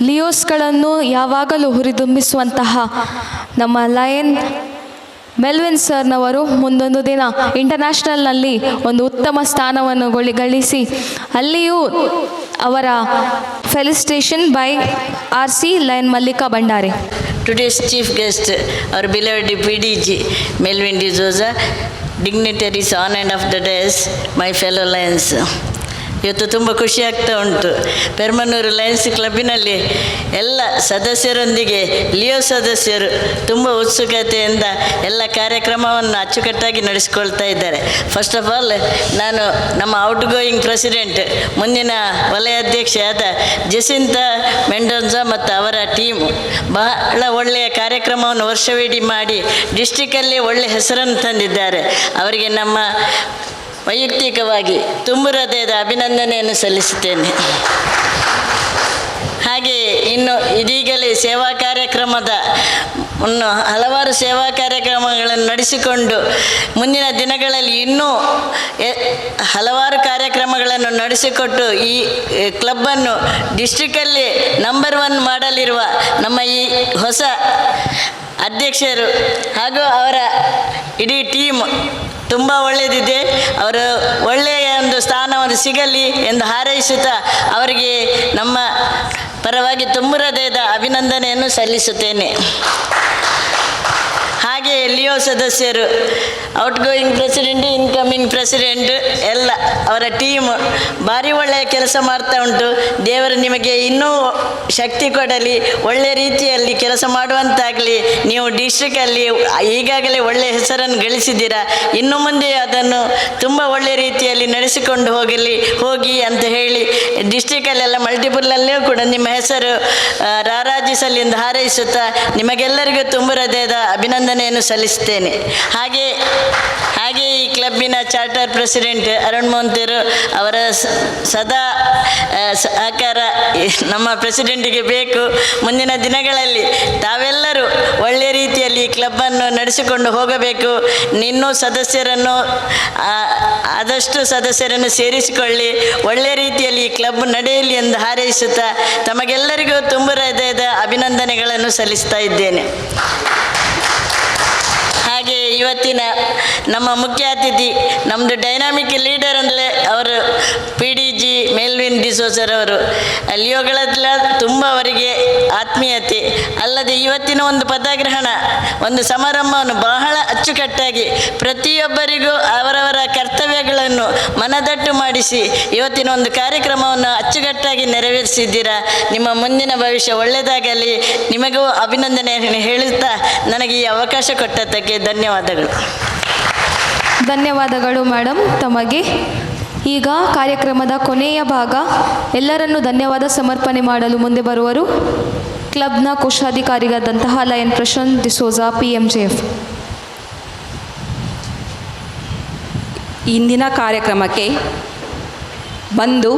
ಲಿಯೋಸ್ಗಳನ್ನು ಯಾವಾಗಲೂ ಹುರಿದುಂಬಿಸುವಂತಹ ನಮ್ಮ ಲಯನ್ ಮೆಲ್ವಿನ್ ಸರ್ನವರು ಮುಂದೊಂದು ದಿನ ಇಂಟರ್ನ್ಯಾಷನಲ್ನಲ್ಲಿ ಒಂದು ಉತ್ತಮ ಸ್ಥಾನವನ್ನು ಗಳಿಸಿ ಅಲ್ಲಿಯೂ ಅವರ felicitation by RC lion Mallika Bhandari. Today's chief guest, our beloved PDG, Melvin D'Souza, dignitaries on and off the dais, my fellow Lions. ಇವತ್ತು ತುಂಬ ಖುಷಿ ಆಗ್ತಾ ಉಂಟು. ಪೆರ್ಮನೂರು ಲಯನ್ಸ್ ಕ್ಲಬ್ಬಿನಲ್ಲಿ ಎಲ್ಲ ಸದಸ್ಯರೊಂದಿಗೆ ಲಿಯೋ ಸದಸ್ಯರು ತುಂಬ ಉತ್ಸುಕತೆಯಿಂದ ಎಲ್ಲ ಕಾರ್ಯಕ್ರಮವನ್ನು ಅಚ್ಚುಕಟ್ಟಾಗಿ ನಡೆಸಿಕೊಳ್ತಾ ಇದ್ದಾರೆ. ಫಸ್ಟ್ ಆಫ್ ಆಲ್ ನಾನು ನಮ್ಮ ಔಟ್ ಗೋಯಿಂಗ್ ಪ್ರೆಸಿಡೆಂಟ್ ಮುಂದಿನ ವಲಯಾಧ್ಯಕ್ಷೆಯಾದ ಜೆಸಿಂತಾ ಮೆಂಡೋನ್ಸಾ ಮತ್ತು ಅವರ ಟೀಮು ಬಹಳ ಒಳ್ಳೆಯ ಕಾರ್ಯಕ್ರಮವನ್ನು ವರ್ಷವಿಡೀ ಮಾಡಿ ಡಿಸ್ಟಿಕಲ್ಲಿ ಒಳ್ಳೆಯ ಹೆಸರನ್ನು ತಂದಿದ್ದಾರೆ. ಅವರಿಗೆ ನಮ್ಮ ವೈಯಕ್ತಿಕವಾಗಿ ತುಂಬು ಹೃದಯದ ಅಭಿನಂದನೆಯನ್ನು ಸಲ್ಲಿಸುತ್ತೇನೆ. ಹಾಗೆ ಇನ್ನು ಇದೀಗಲೇ ಸೇವಾ ಕಾರ್ಯಕ್ರಮದ ಹಲವಾರು ಸೇವಾ ಕಾರ್ಯಕ್ರಮಗಳನ್ನು ನಡೆಸಿಕೊಂಡು ಮುಂದಿನ ದಿನಗಳಲ್ಲಿ ಇನ್ನೂ ಹಲವಾರು ಕಾರ್ಯಕ್ರಮಗಳನ್ನು ನಡೆಸಿಕೊಟ್ಟು ಈ ಕ್ಲಬ್ಬನ್ನು ಡಿಸ್ಟ್ರಿಕ್ಟಲ್ಲಿ ನಂಬರ್ 1 ಮಾಡಲಿರುವ ನಮ್ಮ ಈ ಹೊಸ ಅಧ್ಯಕ್ಷರು ಹಾಗೂ ಅವರ ಇಡೀ ಟೀಮ್ ತುಂಬ ಒಳ್ಳೆಯದಿದೆ. ಅವರು ಒಳ್ಳೆಯ ಒಂದು ಸ್ಥಾನವನ್ನು ಸಿಗಲಿ ಎಂದು ಹಾರೈಸುತ್ತಾ ಅವರಿಗೆ ನಮ್ಮ ಪರವಾಗಿ ತುಂಬ ಹೃದಯದ ಅಭಿನಂದನೆಯನ್ನು ಸಲ್ಲಿಸುತ್ತೇನೆ. ಹಾಗೆ ಲಿಯೋ ಸದಸ್ಯರು, out going president, incoming president ಎಲ್ಲ ಅವರ ಟೀಮ್ ಭಾರಿ ಒಳ್ಳೆಯ ಕೆಲಸ ಮಾಡ್ತಾ ಉಂಟು. ದೇವರು ನಿಮಗೆ ಇನ್ನೂ ಶಕ್ತಿ ಕೊಡಲಿ, ಒಳ್ಳೆಯ ರೀತಿಯಲ್ಲಿ ಕೆಲಸ ಮಾಡುವಂತಾಗಲಿ. ನೀವು ಡಿಸ್ಟ್ರಿಕ್ಟಲ್ಲಿ ಈಗಾಗಲೇ ಒಳ್ಳೆಯ ಹೆಸರನ್ನು ಗಳಿಸಿದ್ದೀರಾ, ಇನ್ನು ಮುಂದೆ ಅದನ್ನು ತುಂಬ ಒಳ್ಳೆಯ ರೀತಿಯಲ್ಲಿ ನಡೆಸಿಕೊಂಡು ಹೋಗಿ ಅಂತ ಹೇಳಿ ಡಿಸ್ಟ್ರಿಕ್ಟಲ್ಲೆಲ್ಲ ಮಲ್ಟಿಪುಲ್ಲಲ್ಲಿಯೂ ಕೂಡ ನಿಮ್ಮ ಹೆಸರು ರಾರಾಜಿಸಲಿ ಎಂದು ಹಾರೈಸುತ್ತಾ ನಿಮಗೆಲ್ಲರಿಗೂ ತುಂಬ ಹೃದಯದ ಅಭಿನಂದನೆಯನ್ನು ಸಲ್ಲಿಸುತ್ತೇನೆ. ಹಾಗೆ ಈ ಕ್ಲಬ್ಬಿನ ಚಾರ್ಟರ್ ಪ್ರೆಸಿಡೆಂಟ್ ಅರುಣ್ ಮೋಂತೇರು ಅವರ ಸದಾ ಸಹಕಾರ ನಮ್ಮ ಪ್ರೆಸಿಡೆಂಟಿಗೆ ಬೇಕು. ಮುಂದಿನ ದಿನಗಳಲ್ಲಿ ತಾವೆಲ್ಲರೂ ಒಳ್ಳೆಯ ರೀತಿಯಲ್ಲಿ ಈ ಕ್ಲಬ್ಬನ್ನು ನಡೆಸಿಕೊಂಡು ಹೋಗಬೇಕು. ಇನ್ನೂ ಸದಸ್ಯರನ್ನು ಆದಷ್ಟು ಸದಸ್ಯರನ್ನು ಸೇರಿಸಿಕೊಳ್ಳಿ, ಒಳ್ಳೆಯ ರೀತಿಯಲ್ಲಿ ಈ ಕ್ಲಬ್ ನಡೆಯಲಿ ಎಂದು ಹಾರೈಸುತ್ತಾ ತಮಗೆಲ್ಲರಿಗೂ ತುಂಬ ಹೃದಯದ ಅಭಿನಂದನೆಗಳನ್ನು ಸಲ್ಲಿಸ್ತಾ ಇದ್ದೇನೆ. ಹಾಗೆ ಇವತ್ತಿನ ನಮ್ಮ ಮುಖ್ಯ ಅತಿಥಿ ನಮ್ಮದು ಡೈನಾಮಿಕ್ ಲೀಡರ್ ಅಂದರೆ ಅವರು PDG ಮೆಲ್ವಿನ್ ಡಿಸೋಜರ್ ಅವರು. ಲಿಯೋಗಳೆಲ್ಲ ತುಂಬ ಅವರಿಗೆ ಆತ್ಮೀಯತೆ. ಅಲ್ಲದೆ ಇವತ್ತಿನ ಒಂದು ಪದಗ್ರಹಣ ಒಂದು ಸಮಾರಂಭವನ್ನು ಬಹಳ ಅಚ್ಚುಕಟ್ಟಾಗಿ ಪ್ರತಿಯೊಬ್ಬರಿಗೂ ಅವರವರ ಕರ್ತವ್ಯಗಳನ್ನು ಮನದಟ್ಟು ಮಾಡಿಸಿ ಇವತ್ತಿನ ಒಂದು ಕಾರ್ಯಕ್ರಮವನ್ನು ಅಚ್ಚುಕಟ್ಟಾಗಿ ನೆರವೇರಿಸಿದ್ದೀರಾ. ನಿಮ್ಮ ಮುಂದಿನ ಭವಿಷ್ಯ ಒಳ್ಳೆಯದಾಗಲಿ. ನಿಮಗೂ ಅಭಿನಂದನೆಯನ್ನು ಹೇಳುತ್ತಾ ನನಗೆ ಈ ಅವಕಾಶ ಕೊಟ್ಟದ್ದಕ್ಕೆ ಧನ್ಯವಾದಗಳು. ಧನ್ಯವಾದಗಳು ಮೇಡಮ್ ತಮಗೆ. ಈಗ ಕಾರ್ಯಕ್ರಮದ ಕೊನೆಯ ಭಾಗ. ಎಲ್ಲರನ್ನೂ ಧನ್ಯವಾದ ಸಮರ್ಪಣೆ ಮಾಡಲು ಮುಂದೆ ಬರುವರು ಕ್ಲಬ್ನ ಕೋಶಾಧಿಕಾರಿಯಾದಂತಹ ಲಯನ್ ಪ್ರಶಾಂತ್ ಡಿಸೋಜಾ PMJF. ಇಂದಿನ ಕಾರ್ಯಕ್ರಮಕ್ಕೆ ಬಂದು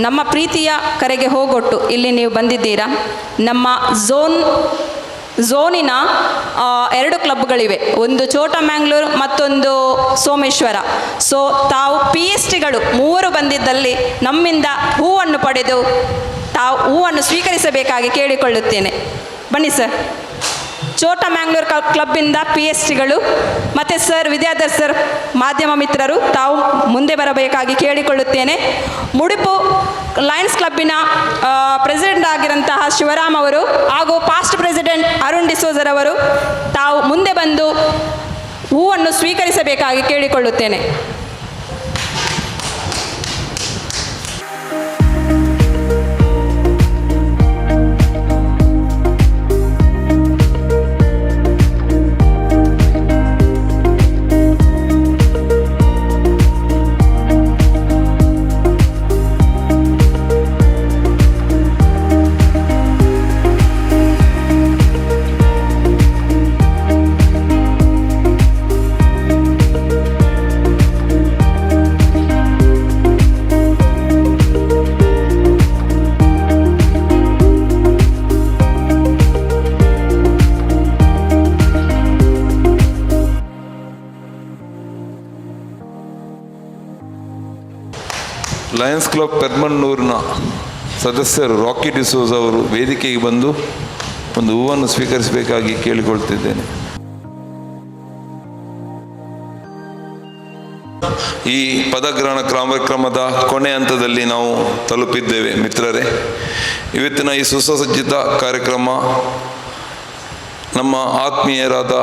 ನಮ್ಮ ಪ್ರೀತಿಯ ಕರೆಗೆ ಹೋಗೊಟ್ಟು ಇಲ್ಲಿ ನೀವು ಬಂದಿದ್ದೀರಾ. ನಮ್ಮ ಝೋನಿನ 2 ಕ್ಲಬ್ಗಳಿವೆ, ಒಂದು ಚೋಟ ಮ್ಯಾಂಗ್ಳೂರು ಮತ್ತೊಂದು ಸೋಮೇಶ್ವರ. ಸೊ ತಾವು PSTಗಳು 3 ಬಂದಿದ್ದಲ್ಲಿ ನಮ್ಮಿಂದ ಹೂವನ್ನು ಪಡೆದು ತಾವು ಹೂವನ್ನು ಸ್ವೀಕರಿಸಬೇಕಾಗಿ ಕೇಳಿಕೊಳ್ಳುತ್ತೇನೆ. ಬನ್ನಿ ಸರ್. ಚೋಟ ಮ್ಯಾಂಗ್ಳೂರು ಕ್ಲಬ್ಬಿಂದ PSTಗಳು ಮತ್ತು ಸರ್ ವಿದ್ಯಾಧರ್ ಸರ್ ಮಾಧ್ಯಮ ಮಿತ್ರರು ತಾವು ಮುಂದೆ ಬರಬೇಕಾಗಿ ಕೇಳಿಕೊಳ್ಳುತ್ತೇನೆ. ಮುಡಿಪು ಲಯನ್ಸ್ ಕ್ಲಬ್ಬಿನ ಪ್ರೆಸಿಡೆಂಟ್ ಆಗಿರುವಂತಹ ಶಿವರಾಮ್ ಅವರು ಹಾಗೂ ಪಾಸ್ಟ್ ಪ್ರೆಸಿಡೆಂಟ್ ಅರುಣ್ ಡಿಸೋಜರ್ ಅವರು ತಾವು ಮುಂದೆ ಬಂದು ಹೂವನ್ನು ಸ್ವೀಕರಿಸಬೇಕಾಗಿ ಕೇಳಿಕೊಳ್ಳುತ್ತೇನೆ. ಲಯನ್ಸ್ ಕ್ಲಬ್ ಪೆರ್ಮನ್ನೂರಿನ ಸದಸ್ಯರು ರಾಕಿ ಡಿಸೋಜ್ ಅವರು ವೇದಿಕೆಗೆ ಬಂದು ಒಂದು ಹೂವನ್ನು ಸ್ವೀಕರಿಸಬೇಕಾಗಿ ಕೇಳಿಕೊಳ್ತಿದ್ದೇನೆ. ಈ ಪದಗ್ರಹಣ ಕಾರ್ಯಕ್ರಮದ ಕೊನೆ ಹಂತದಲ್ಲಿ ನಾವು ತಲುಪಿದ್ದೇವೆ ಮಿತ್ರರೇ. ಇವತ್ತಿನ ಈ ಸುಸಜ್ಜಿತ ಕಾರ್ಯಕ್ರಮ ನಮ್ಮ ಆತ್ಮೀಯರಾದ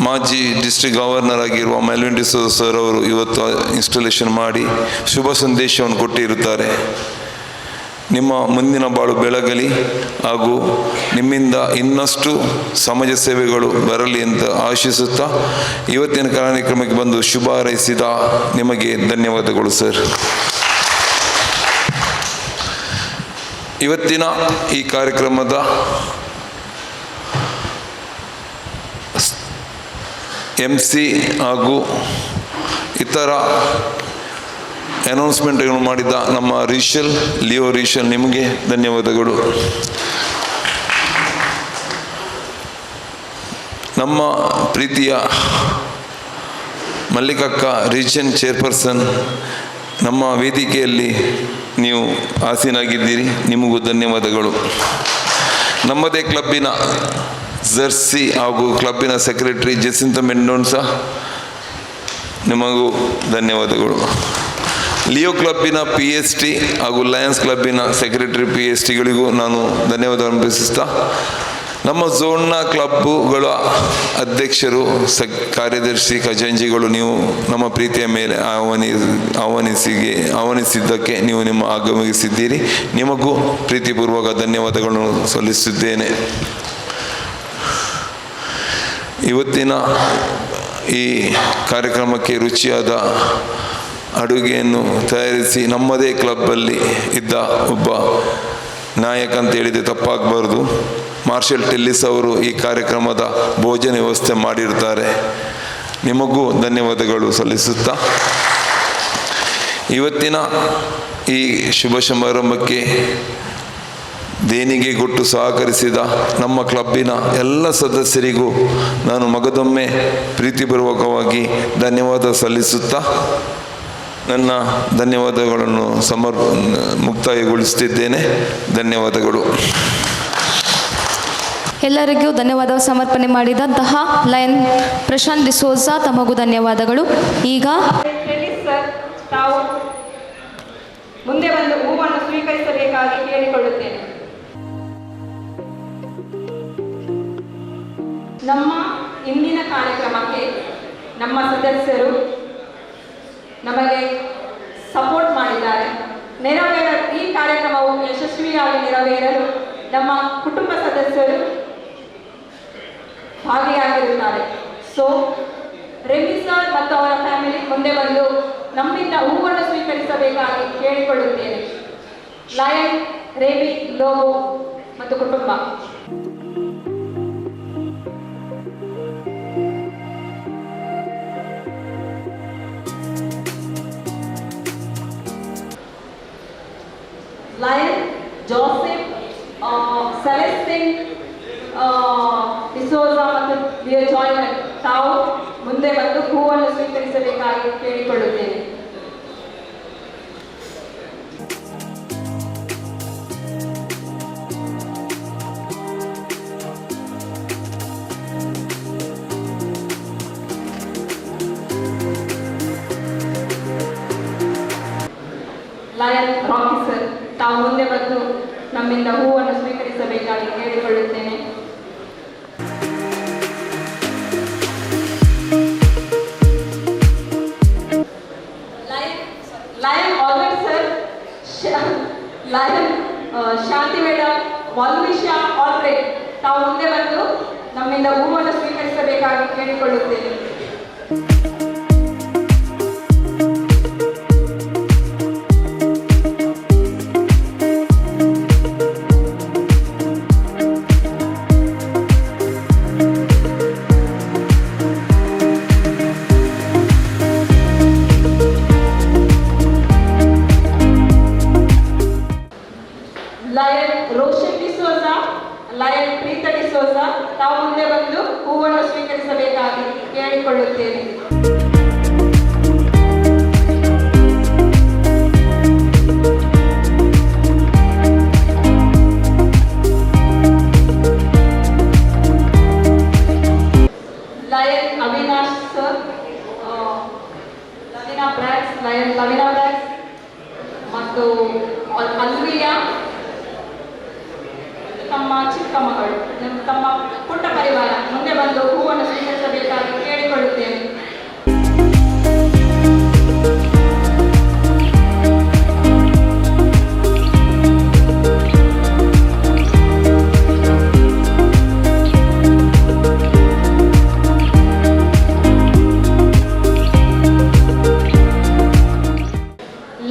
ಮಾಜಿ ಡಿಸ್ಟ್ರಿಕ್ಟ್ ಗವರ್ನರ್ ಆಗಿರುವ ಮೆಲ್ವಿನ್ ಡಿಸೋಜ ಸರ್ ಅವರು ಇವತ್ತು ಇನ್ಸ್ಟಾಲೇಷನ್ ಮಾಡಿ ಶುಭ ಸಂದೇಶವನ್ನು ಕೊಟ್ಟಿರುತ್ತಾರೆ. ನಿಮ್ಮ ಮುಂದಿನ ಬಾಳು ಬೆಳಗಲಿ ಹಾಗೂ ನಿಮ್ಮಿಂದ ಇನ್ನಷ್ಟು ಸಮಾಜ ಸೇವೆಗಳು ಬರಲಿ ಅಂತ ಆಶಿಸುತ್ತಾ ಇವತ್ತಿನ ಕಾರ್ಯಕ್ರಮಕ್ಕೆ ಬಂದು ಶುಭ ಹಾರೈಸಿದ ನಿಮಗೆ ಧನ್ಯವಾದಗಳು ಸರ್. ಇವತ್ತಿನ ಈ ಕಾರ್ಯಕ್ರಮದ MC ಹಾಗೂ ಇತರ ಅನೌನ್ಸ್ಮೆಂಟ್ಗಳನ್ನು ಮಾಡಿದ ನಮ್ಮ ಲಿಯೋ ರೀಶಲ್ ನಿಮಗೆ ಧನ್ಯವಾದಗಳು. ನಮ್ಮ ಪ್ರೀತಿಯ ಮಲ್ಲಿಕಕ್ಕ ರೀಜನ್ ಚೇರ್ಪರ್ಸನ್, ನಮ್ಮ ವೇದಿಕೆಯಲ್ಲಿ ನೀವು ಆಸೀನಾಗಿದ್ದೀರಿ, ನಿಮಗೂ ಧನ್ಯವಾದಗಳು. ನಮ್ಮದೇ ಕ್ಲಬ್ಬಿನ ಜರ್ಸಿ ಹಾಗೂ ಕ್ಲಬ್ಬಿನ ಸೆಕ್ರೆಟರಿ ಜೆಸಿಂತಾ ಮೆಂಡೋನ್ಸಾ, ನಿಮಗೂ ಧನ್ಯವಾದಗಳು. ಲಿಯೋ ಕ್ಲಬ್ಬಿನ PST ಹಾಗೂ ಲಯನ್ಸ್ ಕ್ಲಬ್ಬಿನ ಸೆಕ್ರೆಟರಿ PSTಗಳಿಗೂ ನಾನು ಧನ್ಯವಾದ ಅರ್ಪಿಸುತ್ತಾ, ನಮ್ಮ ಝೋನ್ನ ಕ್ಲಬ್ಬುಗಳ ಅಧ್ಯಕ್ಷರು, ಕಾರ್ಯದರ್ಶಿ, ಖಜಾಂಚಿಗಳು, ನೀವು ನಮ್ಮ ಪ್ರೀತಿಯ ಮೇಲೆ ಆಹ್ವಾನಿಸಿದ್ದಕ್ಕೆ ನೀವು ಆಗಮಿಸಿದ್ದೀರಿ. ನಿಮಗೂ ಪ್ರೀತಿಪೂರ್ವಕ ಧನ್ಯವಾದಗಳನ್ನು ಸಲ್ಲಿಸುತ್ತೇನೆ. ಇವತ್ತಿನ ಈ ಕಾರ್ಯಕ್ರಮಕ್ಕೆ ರುಚಿಯಾದ ಅಡುಗೆಯನ್ನು ತಯಾರಿಸಿ ನಮ್ಮದೇ ಕ್ಲಬ್ಬಲ್ಲಿ ಇದ್ದ ಒಬ್ಬ ನಾಯಕ ಅಂತ ಹೇಳಿದರೆ ತಪ್ಪಾಗಬಾರ್ದು, ಮಾರ್ಷಲ್ ಟೆಲ್ಲಿಸ್ ಅವರು ಈ ಕಾರ್ಯಕ್ರಮದ ಭೋಜನ ವ್ಯವಸ್ಥೆ ಮಾಡಿರ್ತಾರೆ. ನಿಮಗೂ ಧನ್ಯವಾದಗಳು ಸಲ್ಲಿಸುತ್ತಾ ಇವತ್ತಿನ ಈ ಶುಭ ಸಮಾರಂಭಕ್ಕೆ ದೇಣಿಗೆ ಕೊಟ್ಟು ಸಹಕರಿಸಿದ ನಮ್ಮ ಕ್ಲಬ್ಬಿನ ಎಲ್ಲ ಸದಸ್ಯರಿಗೂ ನಾನು ಮಗದೊಮ್ಮೆ ಪ್ರೀತಿಪೂರ್ವಕವಾಗಿ ಧನ್ಯವಾದ ಸಲ್ಲಿಸುತ್ತಾ ನನ್ನ ಧನ್ಯವಾದಗಳನ್ನು ಮುಕ್ತಾಯಗೊಳಿಸುತ್ತಿದ್ದೇನೆ. ಧನ್ಯವಾದಗಳು. ಎಲ್ಲರಿಗೂ ಧನ್ಯವಾದ ಸಮರ್ಪಣೆ ಮಾಡಿದಂತಹ ಲಯನ್ ಪ್ರಶಾಂತ್ ಡಿಸೋಜಾ ತಮಗೂ ಧನ್ಯವಾದಗಳು. ಈಗ ಸರ್ ತಾವು ಮುಂದೆ ಬಂದು ಹೂವನ್ನು ಸ್ವೀಕರಿಸಬೇಕಾಗಿ ಕೇಳಿಕೊಳ್ಳುತ್ತೇನೆ. ನಮ್ಮ ಇಂದಿನ ಕಾರ್ಯಕ್ರಮಕ್ಕೆ ನಮ್ಮ ಸದಸ್ಯರು ನಮಗೆ ಸಪೋರ್ಟ್ ಮಾಡಿದ್ದಾರೆ. ಈ ಕಾರ್ಯಕ್ರಮವು ಯಶಸ್ವಿಯಾಗಿ ನೆರವೇರಲು ನಮ್ಮ ಕುಟುಂಬ ಸದಸ್ಯರು ಭಾಗಿಯಾಗಿರುತ್ತಾರೆ. ಸೊ ರೆಮಿ ಸರ್ ಮತ್ತು ಅವರ ಫ್ಯಾಮಿಲಿ ಮುಂದೆ ಬಂದು ನಮ್ಮಿಂದ ಹೂವನ್ನು ಸ್ವೀಕರಿಸಬೇಕಾಗಿ ಕೇಳಿಕೊಳ್ಳುತ್ತೇನೆ. ಲಯನ್, ರೆಮಿ, ಲೋಬೋ ಮತ್ತು ಕುಟುಂಬ. ಲಯನ್, ಜೋಸೆಫ್, ಸೆಲೆಸ್ಟಿನ್ ಡಿಸೋಜಾ ಮತ್ತು ಲಿಯೋ ಜಾಯ್ಮನ್ ತಾವು ಮುಂದೆ ಬಂದು ಹೂವನ್ನು ಸ್ವೀಕರಿಸಬೇಕಾಗಿ ಕೇಳಿಕೊಳ್ಳುತ್ತೇನೆ. ಲಯನ್, ರಾಕಿ ಸರ್ ತಾವು ಮುಂದೆ ಬಂದು ನಮ್ಮಿಂದ ಹೂವನ್ನು ಸ್ವೀಕರಿಸಬೇಕಾಗಿ ಕೇಳಿಕೊಳ್ಳುತ್ತೇನೆ. ಲಯನ್ ಆಲ್ರೆಡ್ ಸರ್, ಲಯನ್ ಶಾಂತಿ ಮೇಡಮ್, ವಾಲ್ವಿಷಾ ಆಲ್ರೆಡ್ ತಾವು ಮುಂದೆ ಬಂದು ನಮ್ಮಿಂದ ಹೂವನ್ನು ಸ್ವೀಕರಿಸಬೇಕಾಗಿ ಕೇಳಿಕೊಳ್ಳುತ್ತೇನೆ. ಲಯನ್ ರೋಷನ್ ಡಿಸೋಜಾ, ಲಯನ್ ಪ್ರೀತಾ ಡಿಸೋಜಾ ತಾವು ಮುಂದೆ ಬಂದು ಹೂವನ್ನು ಸ್ವೀಕರಿಸಬೇಕಾಗಿ ಕೇಳಿಕೊಳ್ಳುತ್ತೇನೆ. ತಮ್ಮ ಚಿಕ್ಕ ಮಗಳು ತಮ್ಮ ಪುಟ್ಟ ಪರಿವಾರ ಮುಂದೆ ಬಂದು ಹೂವನ್ನು ಸ್ವೀಕರಿಸಬೇಕಾಗಿ ಕೇಳಿಕೊಳ್ಳುತ್ತೇನೆ.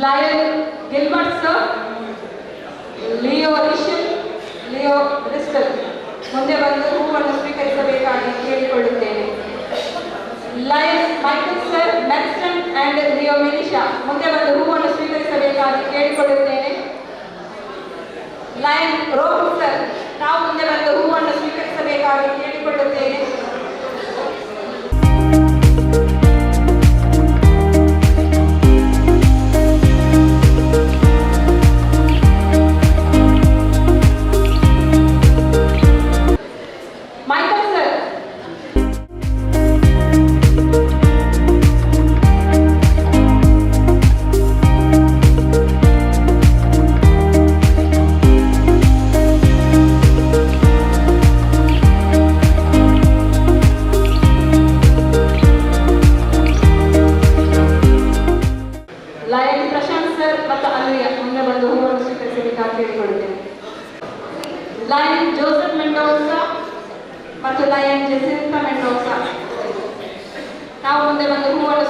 Lion Gilbert sir, Leo Rishan, Leo Bristol ಮುಂದೆ ಬಂದು ಹೂವನ್ನು ಸ್ವೀಕರಿಸಬೇಕಾಗಿ ಕೇಳಿಕೊಳ್ಳುತ್ತೇನೆ. ಲಯನ್ ಮೈಕಲ್ ಸರ್, ಮೆಕ್ಸ್ಟನ್ ಅಂಡ್ ಲಿಯೋ ಮೆಲಿಶಾ ಮುಂದೆ ಬಂದು ಹೂವನ್ನು ಸ್ವೀಕರಿಸಬೇಕಾಗಿ ಕೇಳಿಕೊಳ್ಳುತ್ತೇನೆ. ಲಯನ್ ರೋಹನ್ ಸರ್, ತಾವು ಮುಂದೆ ಬಂದು ಹೂವನ್ನು ಸ್ವೀಕರಿಸಬೇಕಾಗಿ ಕೇಳಿಕೊಳ್ಳುತ್ತೇನೆ. Michael sir, lion Prashanth sir ಮತ್ತು ಅನ್ವಿಯ ಮುಂದೆ ಬಂದು ಹೂವನ್ನು ಸ್ವೀಕರಿಸಬೇಕಾಗಿ ಕೇಳಿಕೊಳ್ಳುತ್ತೇನೆ. ಲಯನ್ ಜೋಸೆಫ್ ಮೆಂಡೋಸಾ ಮತ್ತು ಲಯನ್ ಜೆಸಿಂತಾ ಮೆಂಡೋಸಾ ನಾವು ಮುಂದೆ ಬಂದು ಹೂವನ್ನು